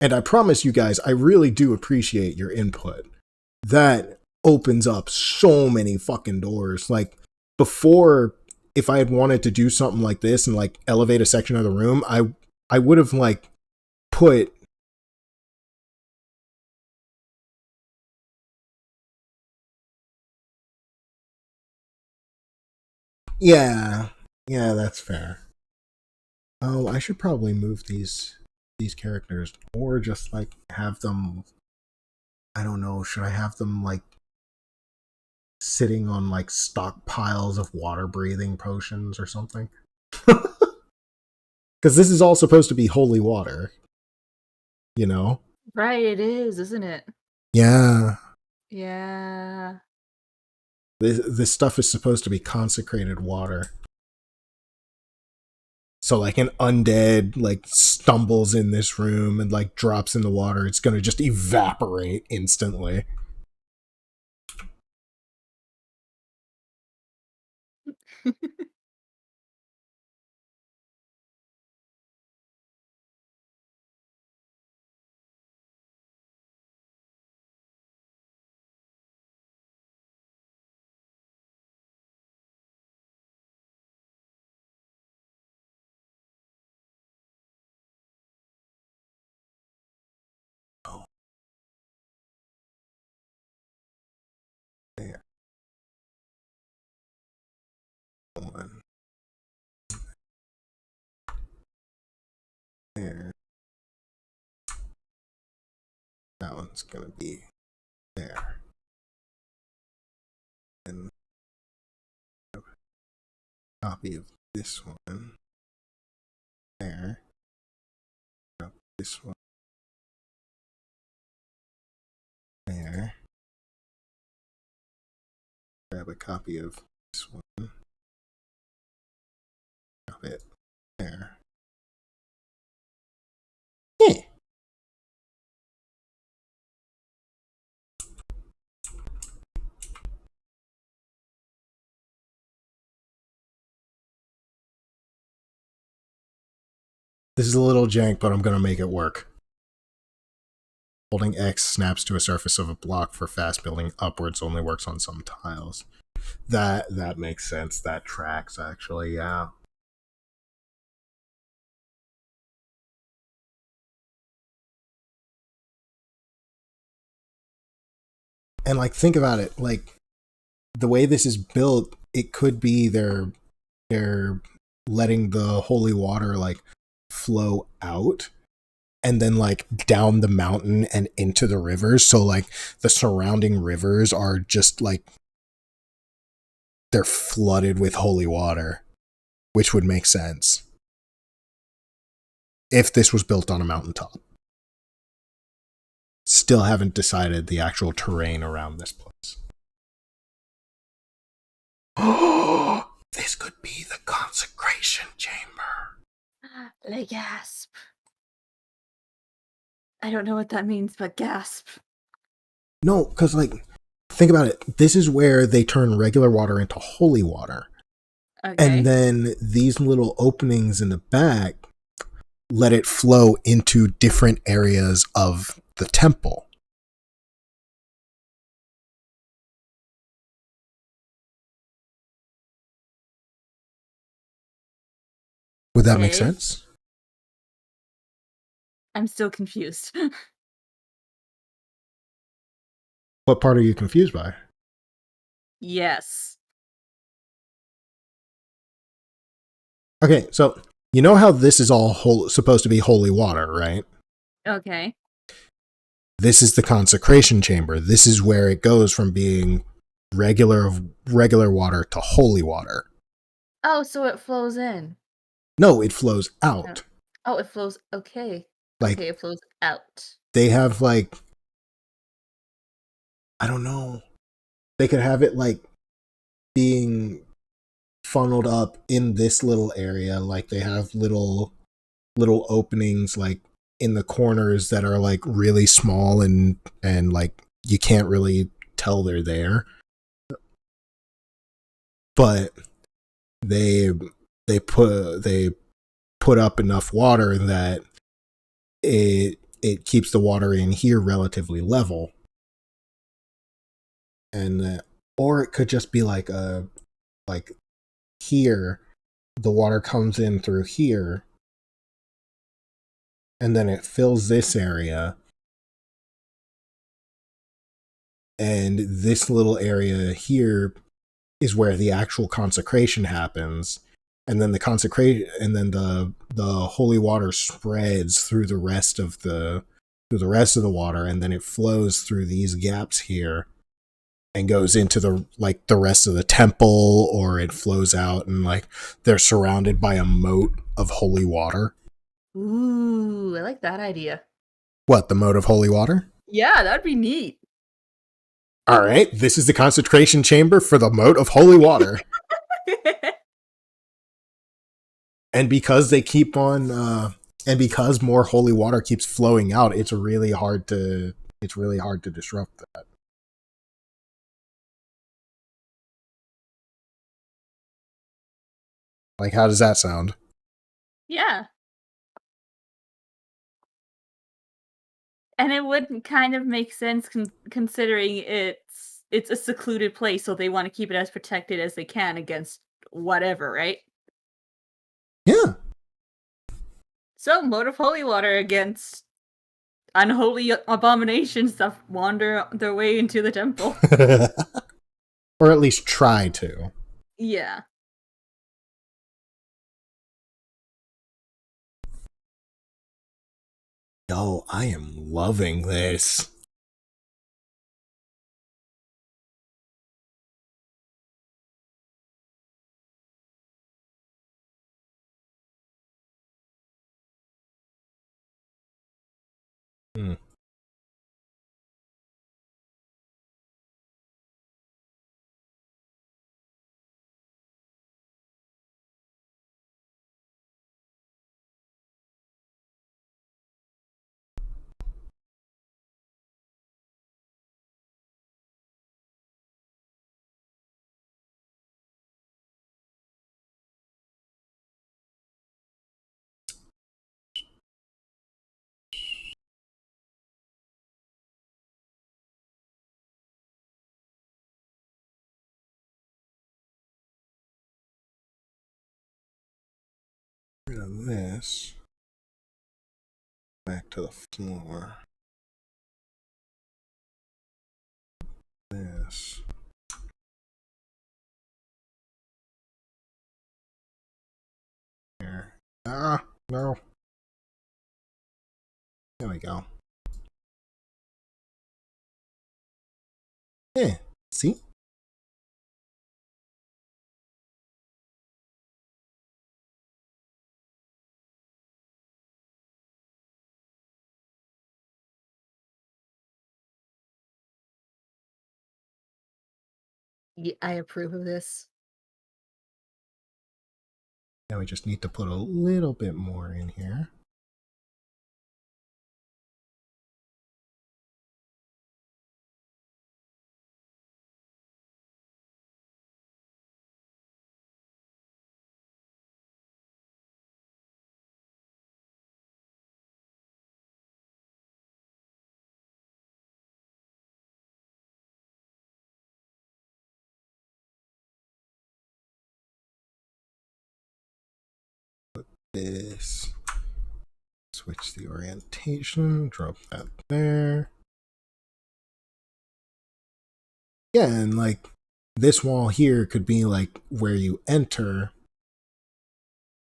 S5: And I promise you guys, I really do appreciate your input. That opens up so many fucking doors. Like, before, if I had wanted to do something like this and like elevate a section of the room, I would have like put yeah, that's fair. Oh, I should probably move these characters, or just like have them. I don't know. Should I have them like sitting on like stockpiles of water breathing potions or something? Because this is all supposed to be holy water, you know?
S8: Right, it is, isn't it?
S5: Yeah.
S8: Yeah.
S5: This stuff is supposed to be consecrated water. So like an undead like stumbles in this room and like drops in the water, it's gonna just evaporate instantly. There. One. There. That one's gonna be there. And a copy of this one. There. This one. There. Grab a copy of this one. Drop it there. Yeah. This is a little jank, but I'm gonna make it work. Holding X snaps to a surface of a block for fast building upwards only works on some tiles. That makes sense. That tracks actually, yeah. And like think about it, like the way this is built, it could be they're letting the holy water like flow out and then like down the mountain and into the rivers. So like the surrounding rivers are just like they're flooded with holy water, which would make sense if this was built on a mountaintop. Still haven't decided the actual terrain around this place. Oh, this could be the consecration chamber.
S8: Le gasp. I don't know what that means, but gasp.
S5: No, because like, think about it. This is where they turn regular water into holy water.
S8: Okay.
S5: And then these little openings in the back let it flow into different areas of the temple. Would that make
S8: Okay.
S5: sense?
S8: I'm still confused.
S5: What part are you confused by?
S8: Yes.
S5: Okay, so You know how this is all supposed to be holy water, right?
S8: Okay.
S5: This is the consecration chamber. This is where it goes from being regular water to holy water.
S8: Oh, so it flows in.
S5: No, it flows out.
S8: Oh, it flows. Okay.
S5: Like,
S8: Okay, it flows out.
S5: they have like, I don't know. They could have it like being funneled up in this little area. Like they have little openings like in the corners that are like really small and like you can't really tell they're there. But they put up enough water that it keeps the water in here relatively level. And or it could just be like here the water comes in through here and then it fills this area, and this little area here is where the actual consecration happens, and then the holy water spreads through the rest of the water, and then it flows through these gaps here and goes into the rest of the temple, or it flows out and like they're surrounded by a moat of holy water.
S8: Ooh, I like that idea.
S5: What, the moat of holy water?
S8: Yeah, that'd be neat.
S5: All right, this is the consecration chamber for the moat of holy water. And because they keep on and because more holy water keeps flowing out, it's really hard to disrupt that. Like, how does that sound?
S8: Yeah. And it would kind of make sense considering it's a secluded place, so they want to keep it as protected as they can against whatever, right?
S5: Yeah.
S8: So, moat of holy water against unholy abominations that wander their way into the temple.
S5: Or at least try to.
S8: Yeah.
S5: Yo, I am loving this. Hmm. Rid of this. Back to the floor. This. Here. Ah, no. There we go. Yeah, see?
S8: Yeah, I approve of this.
S5: Now we just need to put a little bit more in here. This. Switch the orientation, drop that there. Yeah, and like this wall here could be like where you enter,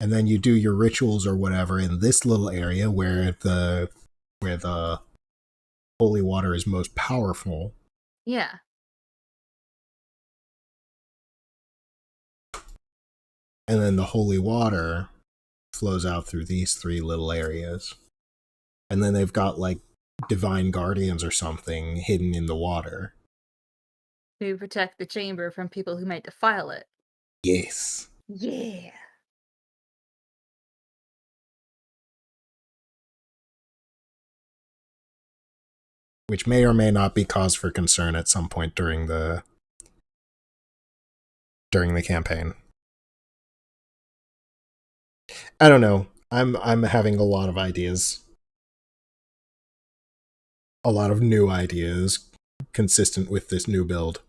S5: and then you do your rituals or whatever in this little area where the holy water is most powerful.
S8: Yeah.
S5: And then the holy water flows out through these three little areas. And then they've got like divine guardians or something hidden in the water.
S8: To protect the chamber from people who might defile it.
S5: Yes.
S8: Yeah.
S5: Which may or may not be cause for concern at some point during the campaign. I don't know. I'm having a lot of ideas. A lot of new ideas consistent with this new build.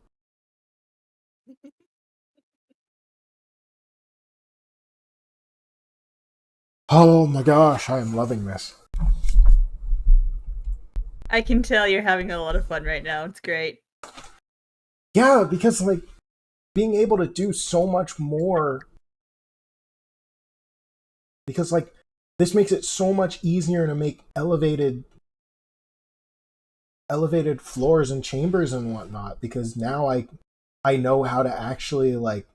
S5: Oh my gosh, I am loving this.
S2: I can tell you're having a lot of fun right now. It's great.
S5: Yeah, because like being able to do so much more, because like this makes it so much easier to make elevated floors and chambers and whatnot, because now I know how to actually like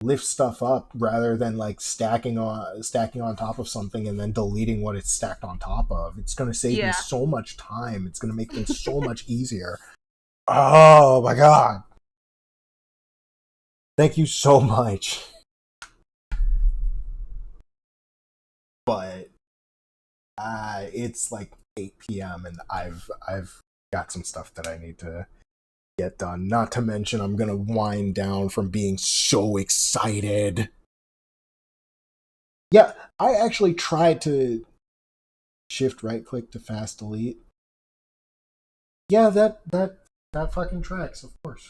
S5: lift stuff up rather than like stacking on top of something and then deleting what it's stacked on top of. It's going to save me so much time. It's going to make things so much easier. Oh my god. Thank you so much. But it's like 8 p.m. and I've got some stuff that I need to get done. Not to mention I'm gonna wind down from being so excited. Yeah, I actually tried to shift right click to fast delete. Yeah, that fucking tracks, of course.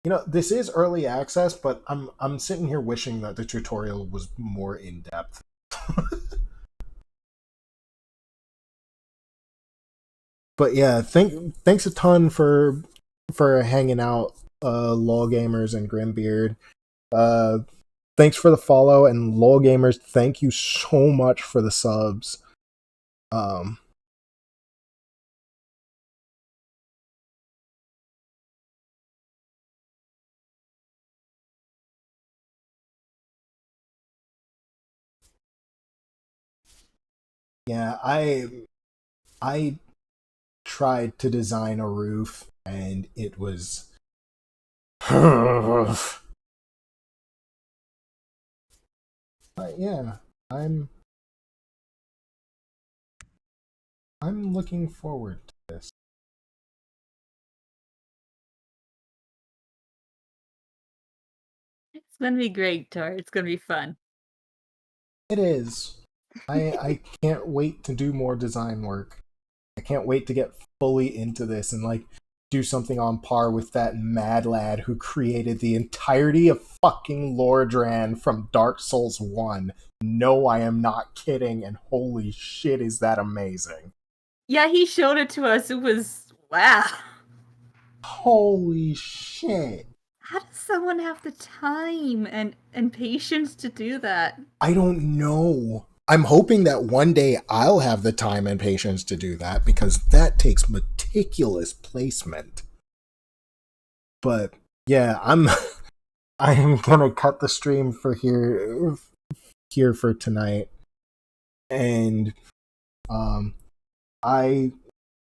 S5: You know, this is early access, but I'm sitting here wishing that the tutorial was more in depth. But yeah, thanks a ton for hanging out, LOL Gamers and Grimbeard. Thanks for the follow, and LOL Gamers, thank you so much for the subs. Yeah, I tried to design a roof, and it was but yeah, I'm looking forward to this.
S8: It's gonna be great, Tor. It's gonna be fun.
S5: It is. I can't wait to do more design work. I can't wait to get fully into this and like do something on par with that mad lad who created the entirety of fucking Lordran from Dark Souls 1. No, I am not kidding, and holy shit, is that amazing.
S8: Yeah, he showed it to us. It was wow.
S5: Holy shit.
S8: How does someone have the time and patience to do that?
S5: I don't know. I'm hoping that one day I'll have the time and patience to do that, because that takes meticulous placement. But yeah, I'm gonna cut the stream for here for tonight. And I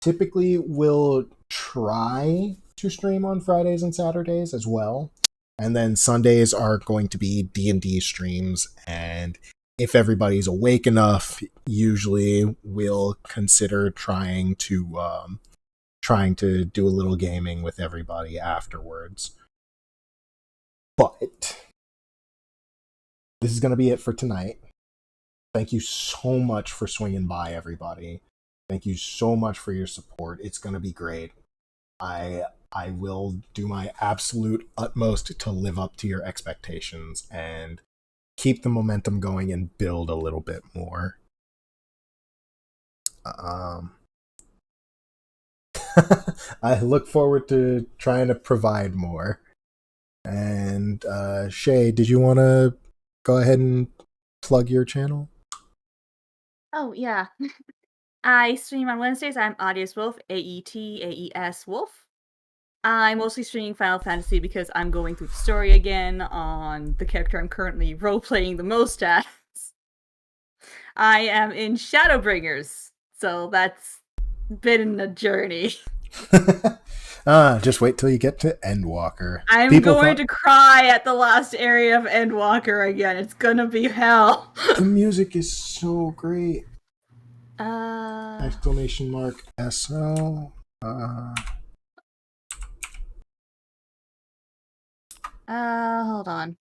S5: typically will try to stream on Fridays and Saturdays as well. And then Sundays are going to be D&D streams, and if everybody's awake enough, usually we'll consider trying to do a little gaming with everybody afterwards. But this is going to be it for tonight. Thank you so much for swinging by, everybody. Thank you so much for your support. It's going to be great. I will do my absolute utmost to live up to your expectations and keep the momentum going and build a little bit more. I look forward to trying to provide more. And Shay, did you want to go ahead and plug your channel?
S10: Oh, yeah. I stream on Wednesdays. I'm Audius Wolf, AETAES Wolf. I'm mostly streaming Final Fantasy because I'm going through the story again on the character I'm currently role-playing the most as. I am in Shadowbringers, so that's been a journey.
S5: Just wait till you get to Endwalker.
S2: I'm
S5: People
S2: going
S5: thought
S2: to cry at the last area of Endwalker again. It's gonna be hell.
S5: the music is so great!
S10: Uh,
S5: Exclamation mark SO.
S10: hold on.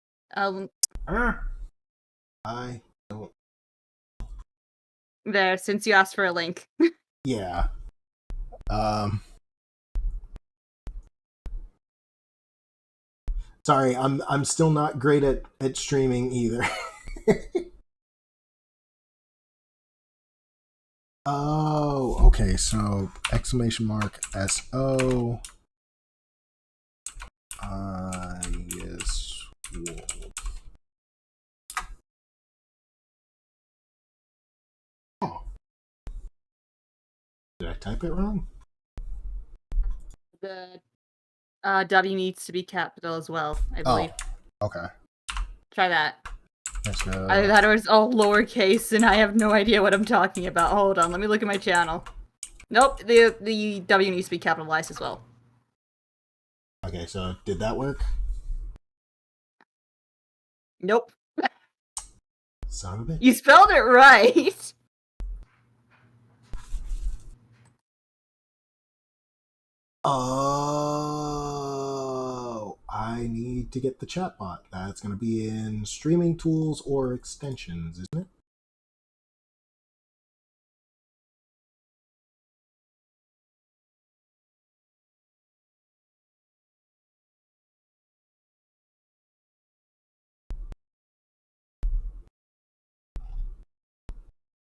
S5: I don't.
S10: There, since you asked for a link.
S5: Yeah. Sorry, I'm still not great at streaming either. Oh, okay. So exclamation mark SO. Yes. Oh. Did I type it wrong?
S10: The W needs to be capital as well, I believe.
S5: Oh, okay.
S10: Try that.
S5: Let's go.
S10: Either that or it's all lowercase and I have no idea what I'm talking about. Hold on, let me look at my channel. Nope, the W needs to be capitalized as well.
S5: Okay, so did that work?
S10: Nope.
S5: Son of a bitch.
S10: You spelled it right!
S5: Oh, I need to get the chatbot. That's going to be in streaming tools or extensions, isn't it?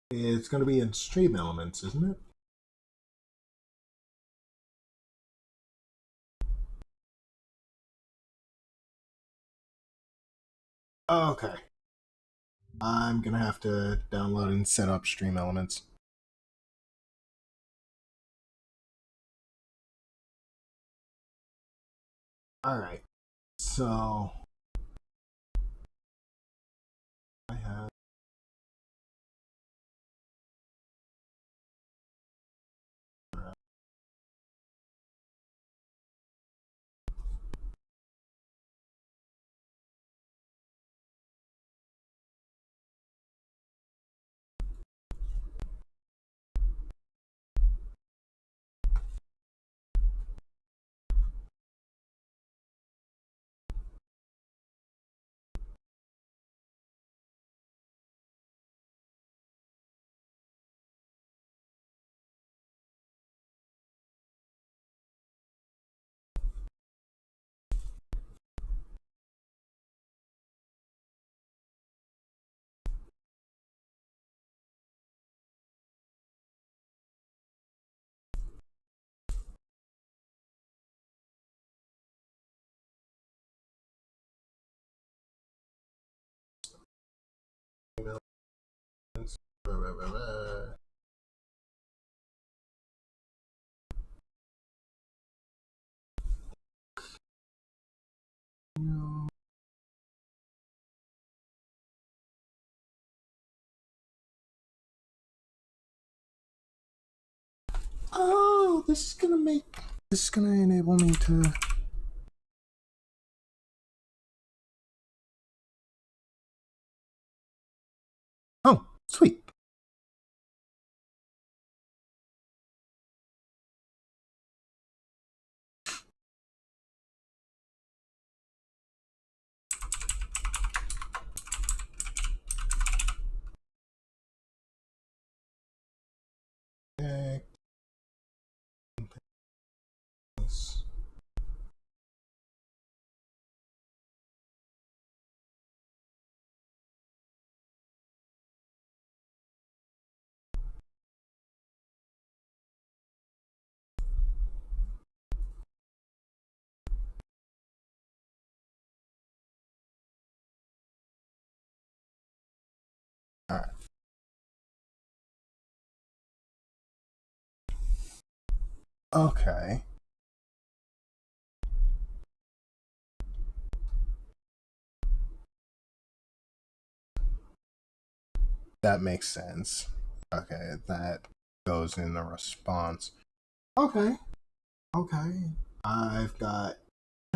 S5: It's going to be in stream elements, isn't it? Okay. I'm going to have to download and set up stream elements. Alright. So I have Oh, this is gonna enable me to. Oh, sweet. Okay. That makes sense. Okay, that goes in the response. Okay. Okay. I've got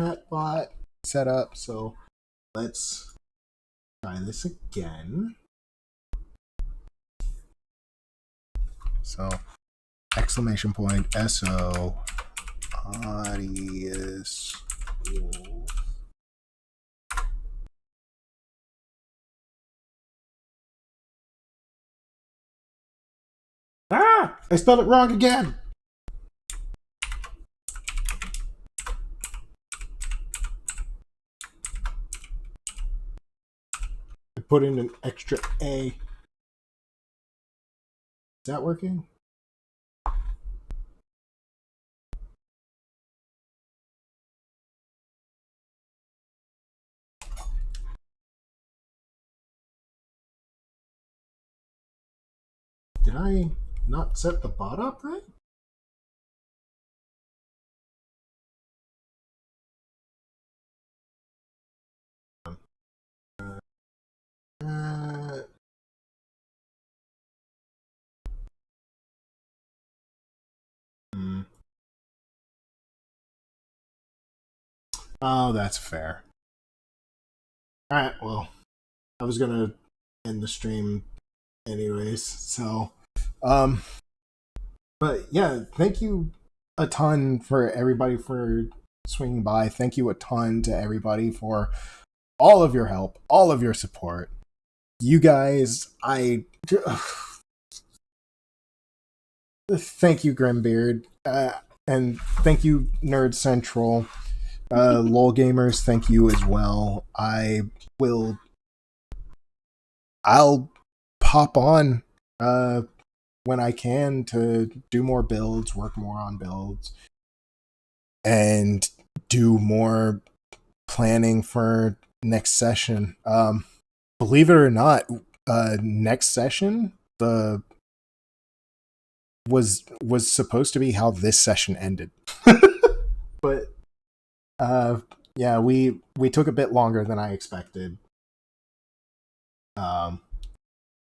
S5: chatbot set up, so let's try this again. So, exclamation point SO Audius Wolf. Ah! I spelled it wrong again! I put in an extra A. Is that working? Did I not set the bot up right? Uh, hmm. Oh, that's fair. Alright, well, I was gonna end the stream anyways, so but yeah, thank you a ton for everybody for swinging by. Thank you a ton to everybody for all of your help, all of your support. You guys, thank you, Grimbeard, and thank you, Nerd Central. LOL gamers, thank you as well. I'll pop on when I can to do more builds, work more on builds, and do more planning for next session. Believe it or not, next session was supposed to be how this session ended. But yeah, we took a bit longer than I expected.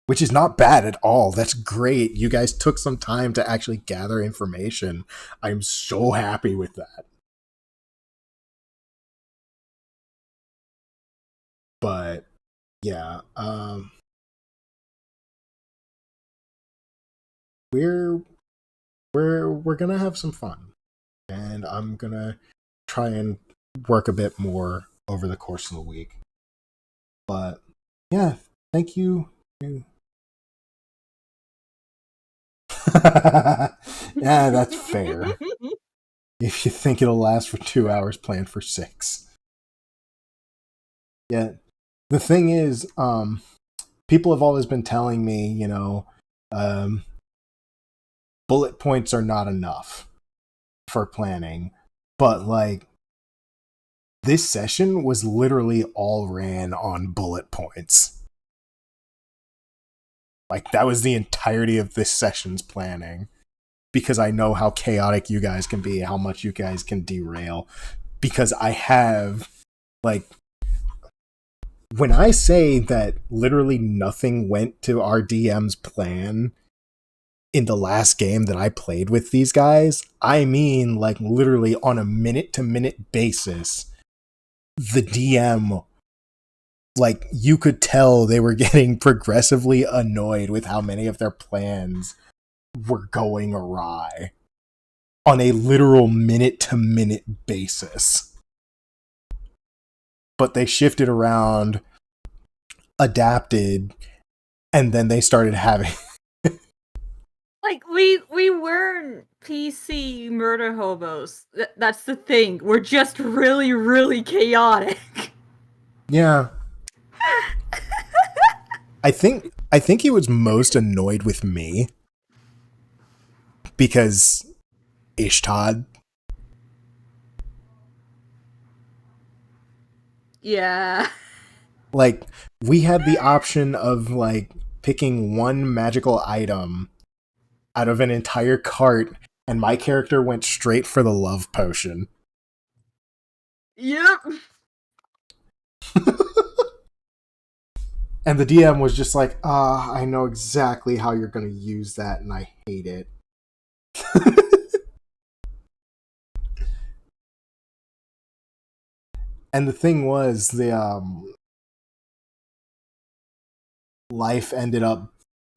S5: Which is not bad at all. That's great. You guys took some time to actually gather information. I'm so happy with that. But yeah, we're gonna have some fun, and I'm gonna try and work a bit more over the course of the week. But yeah, thank you. Yeah, that's fair. If you think it'll last for 2 hours, plan for 6. Yeah. The thing is, people have always been telling me, bullet points are not enough for planning. But, like, this session was literally all ran on bullet points. Like, that was the entirety of this session's planning. Because I know how chaotic you guys can be, how much you guys can derail. Because I have, like, when I say that literally nothing went to our DM's plan in the last game that I played with these guys, I mean, like, literally on a minute-to-minute basis, the DM, like, you could tell they were getting progressively annoyed with how many of their plans were going awry on a literal minute-to-minute basis. But they shifted around, adapted, and then they started having...
S8: Like, we weren't PC murder hobos. That's the thing. We're just really, really chaotic.
S5: Yeah. I think he was most annoyed with me because Ishtad.
S8: Yeah.
S5: Like, we had the option of, like, picking one magical item out of an entire cart and my character went straight for the love potion.
S2: Yep.
S5: And the DM was just like, I know exactly how you're going to use that, and I hate it. And the thing was,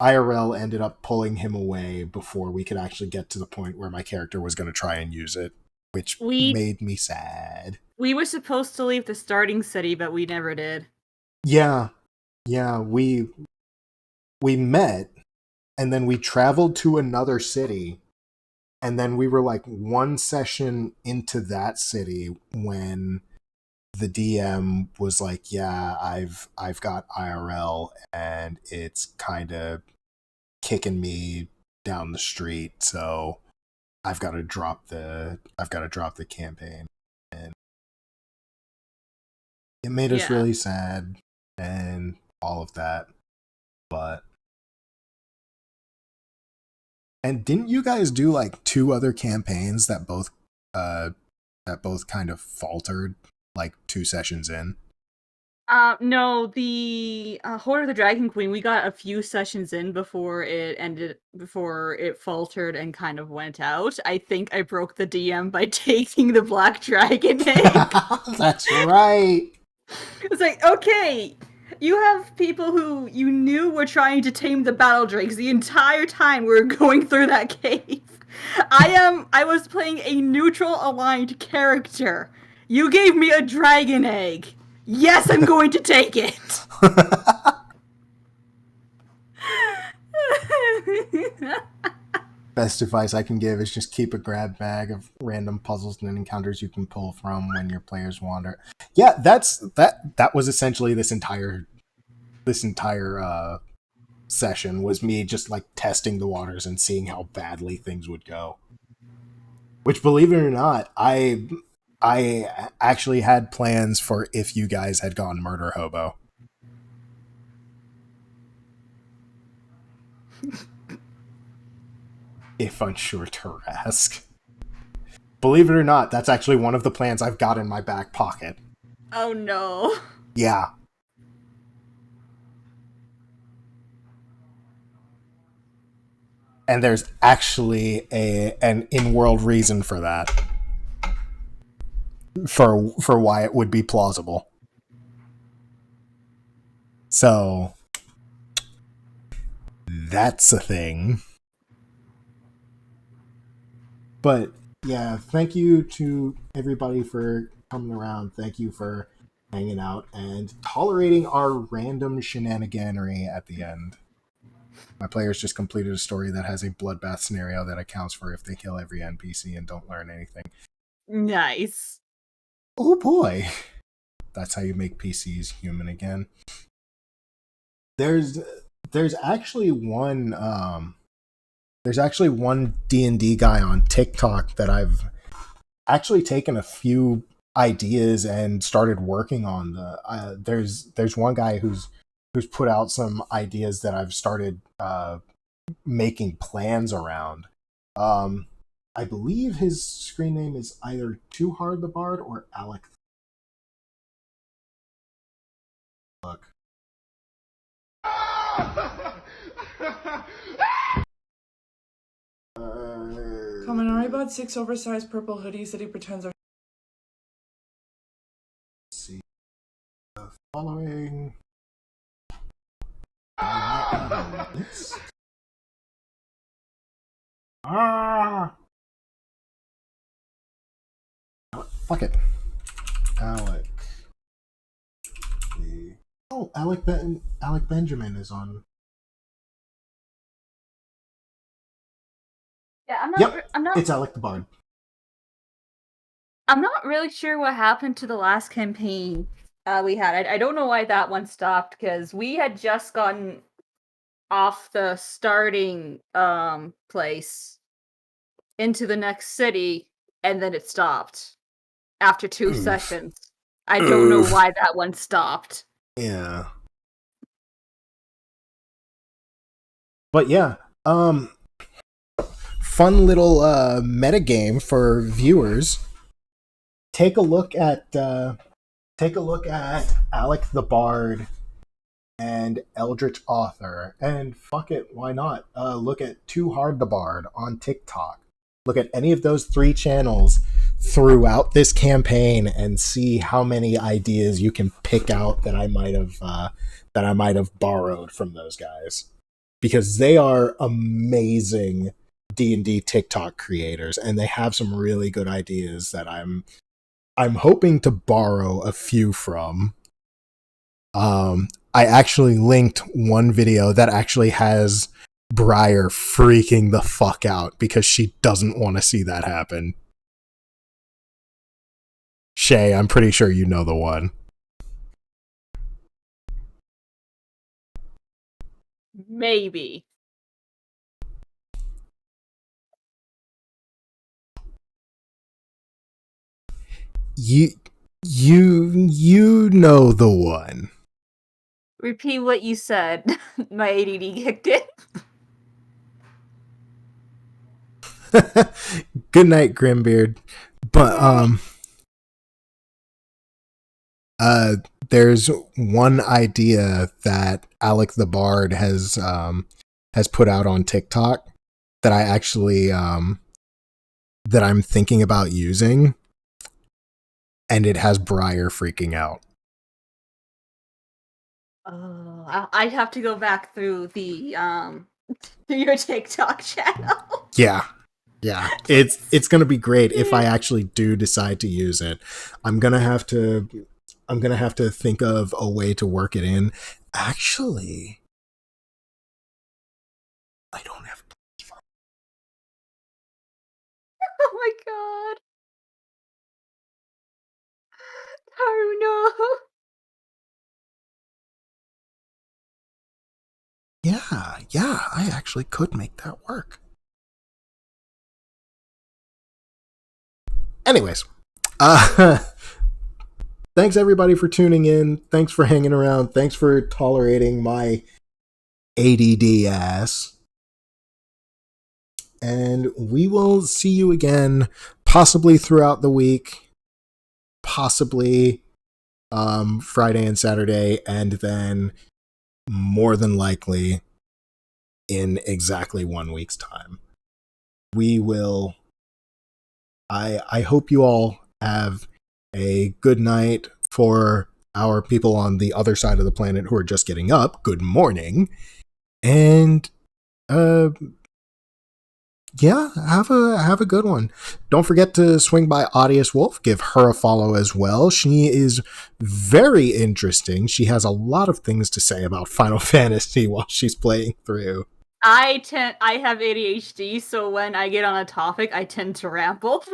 S5: IRL ended up pulling him away before we could actually get to the point where my character was going to try and use it, which made me sad.
S10: We were supposed to leave the starting city, but we never did.
S5: Yeah, we met, and then we traveled to another city, and then we were like one session into that city when the DM was like, "Yeah, I've got IRL, and it's kind of kicking me down the street, so I've got to drop the campaign." And it made us really sad and all of that. And didn't you guys do like 2 other campaigns that both kind of faltered like 2 sessions in?
S10: No, the Horde of the Dragon Queen, we got a few sessions in before it faltered and kind of went out. I think I broke the DM by taking the Black Dragon egg.
S5: That's right.
S10: It's like, okay, you have people who you knew were trying to tame the battle drakes the entire time we were going through that cave. I was playing a neutral aligned character. You gave me a dragon egg. Yes, I'm going to take it.
S5: Best advice I can give is just keep a grab bag of random puzzles and encounters you can pull from when your players wander. Yeah, that was essentially this entire session was me just like testing the waters and seeing how badly things would go. Which, believe it or not, I actually had plans for if you guys had gone murder hobo. If unsure to ask. Believe it or not, that's actually one of the plans I've got in my back pocket.
S10: Oh no.
S5: Yeah. And there's actually an in-world reason for that. For why it would be plausible. So that's a thing. But yeah, thank you to everybody for coming around. Thank you for hanging out and tolerating our random shenaniganery at the end. My players just completed a story that has a bloodbath scenario that accounts for if they kill every NPC and don't learn anything.
S10: Nice.
S5: Oh boy. That's how you make PCs human again. There's actually one D&D guy on TikTok that I've actually taken a few ideas and started working on. There's one guy who's put out some ideas that I've started making plans around. I believe his screen name is either Too Hard the Bard or Alec. Look.
S11: Kaminari bought 6 oversized purple hoodies that he pretends are.
S5: Let's see. Following. Fuck it. Alec. Alec Benjamin is on.
S10: Yeah,
S5: It's Alec the Bard.
S10: I'm not really sure what happened to the last campaign we had. I don't know why that one stopped, because we had just gotten off the starting place into the next city, and then it stopped after 2 sessions. I don't know why that one stopped.
S5: Yeah. But yeah, fun little metagame for viewers. Take a look at Alec the Bard and Eldritch Author, and fuck it, why not? Look at Too Hard the Bard on TikTok. Look at any of those 3 channels throughout this campaign and see how many ideas you can pick out that I might have borrowed from those guys, because they are amazing D&D TikTok creators, and they have some really good ideas that I'm hoping to borrow a few from. I actually linked one video that actually has Briar freaking the fuck out because she doesn't want to see that happen. Shay, I'm pretty sure you know the one.
S10: Maybe.
S5: You know the one.
S10: Repeat what you said. My ADD kicked in.
S5: Good night, Grimbeard. But there's one idea that Alec the Bard has put out on TikTok that I actually that I'm thinking about using, and it has Briar freaking out.
S10: Oh, I'd have to go back through the through your TikTok channel.
S5: Yeah. It's gonna be great if I actually do decide to use it. I'm gonna have to think of a way to work it in. Actually, I don't have.
S10: Oh my god. Oh no.
S5: Yeah, I actually could make that work. Anyways, thanks everybody for tuning in. Thanks for hanging around. Thanks for tolerating my ADD ass. And we will see you again, possibly throughout the week, possibly Friday and Saturday, and then more than likely in exactly 1 week's time. We will. I hope you all have a good night. For our people on the other side of the planet who are just getting up, good morning. And yeah, have a good one. Don't forget to swing by Audius Wolf, give her a follow as well. She is very interesting. She has a lot of things to say about Final Fantasy while she's playing through.
S10: I have ADHD, so when I get on a topic, I tend to ramble.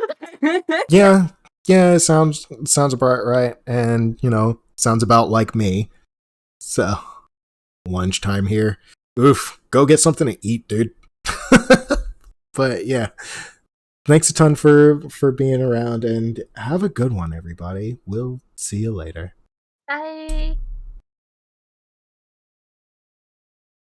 S5: Yeah, it sounds about right, and sounds about like me. So, lunchtime here. Oof, go get something to eat, dude. But yeah, thanks a ton for being around, and have a good one, everybody. We'll see you later.
S10: Bye.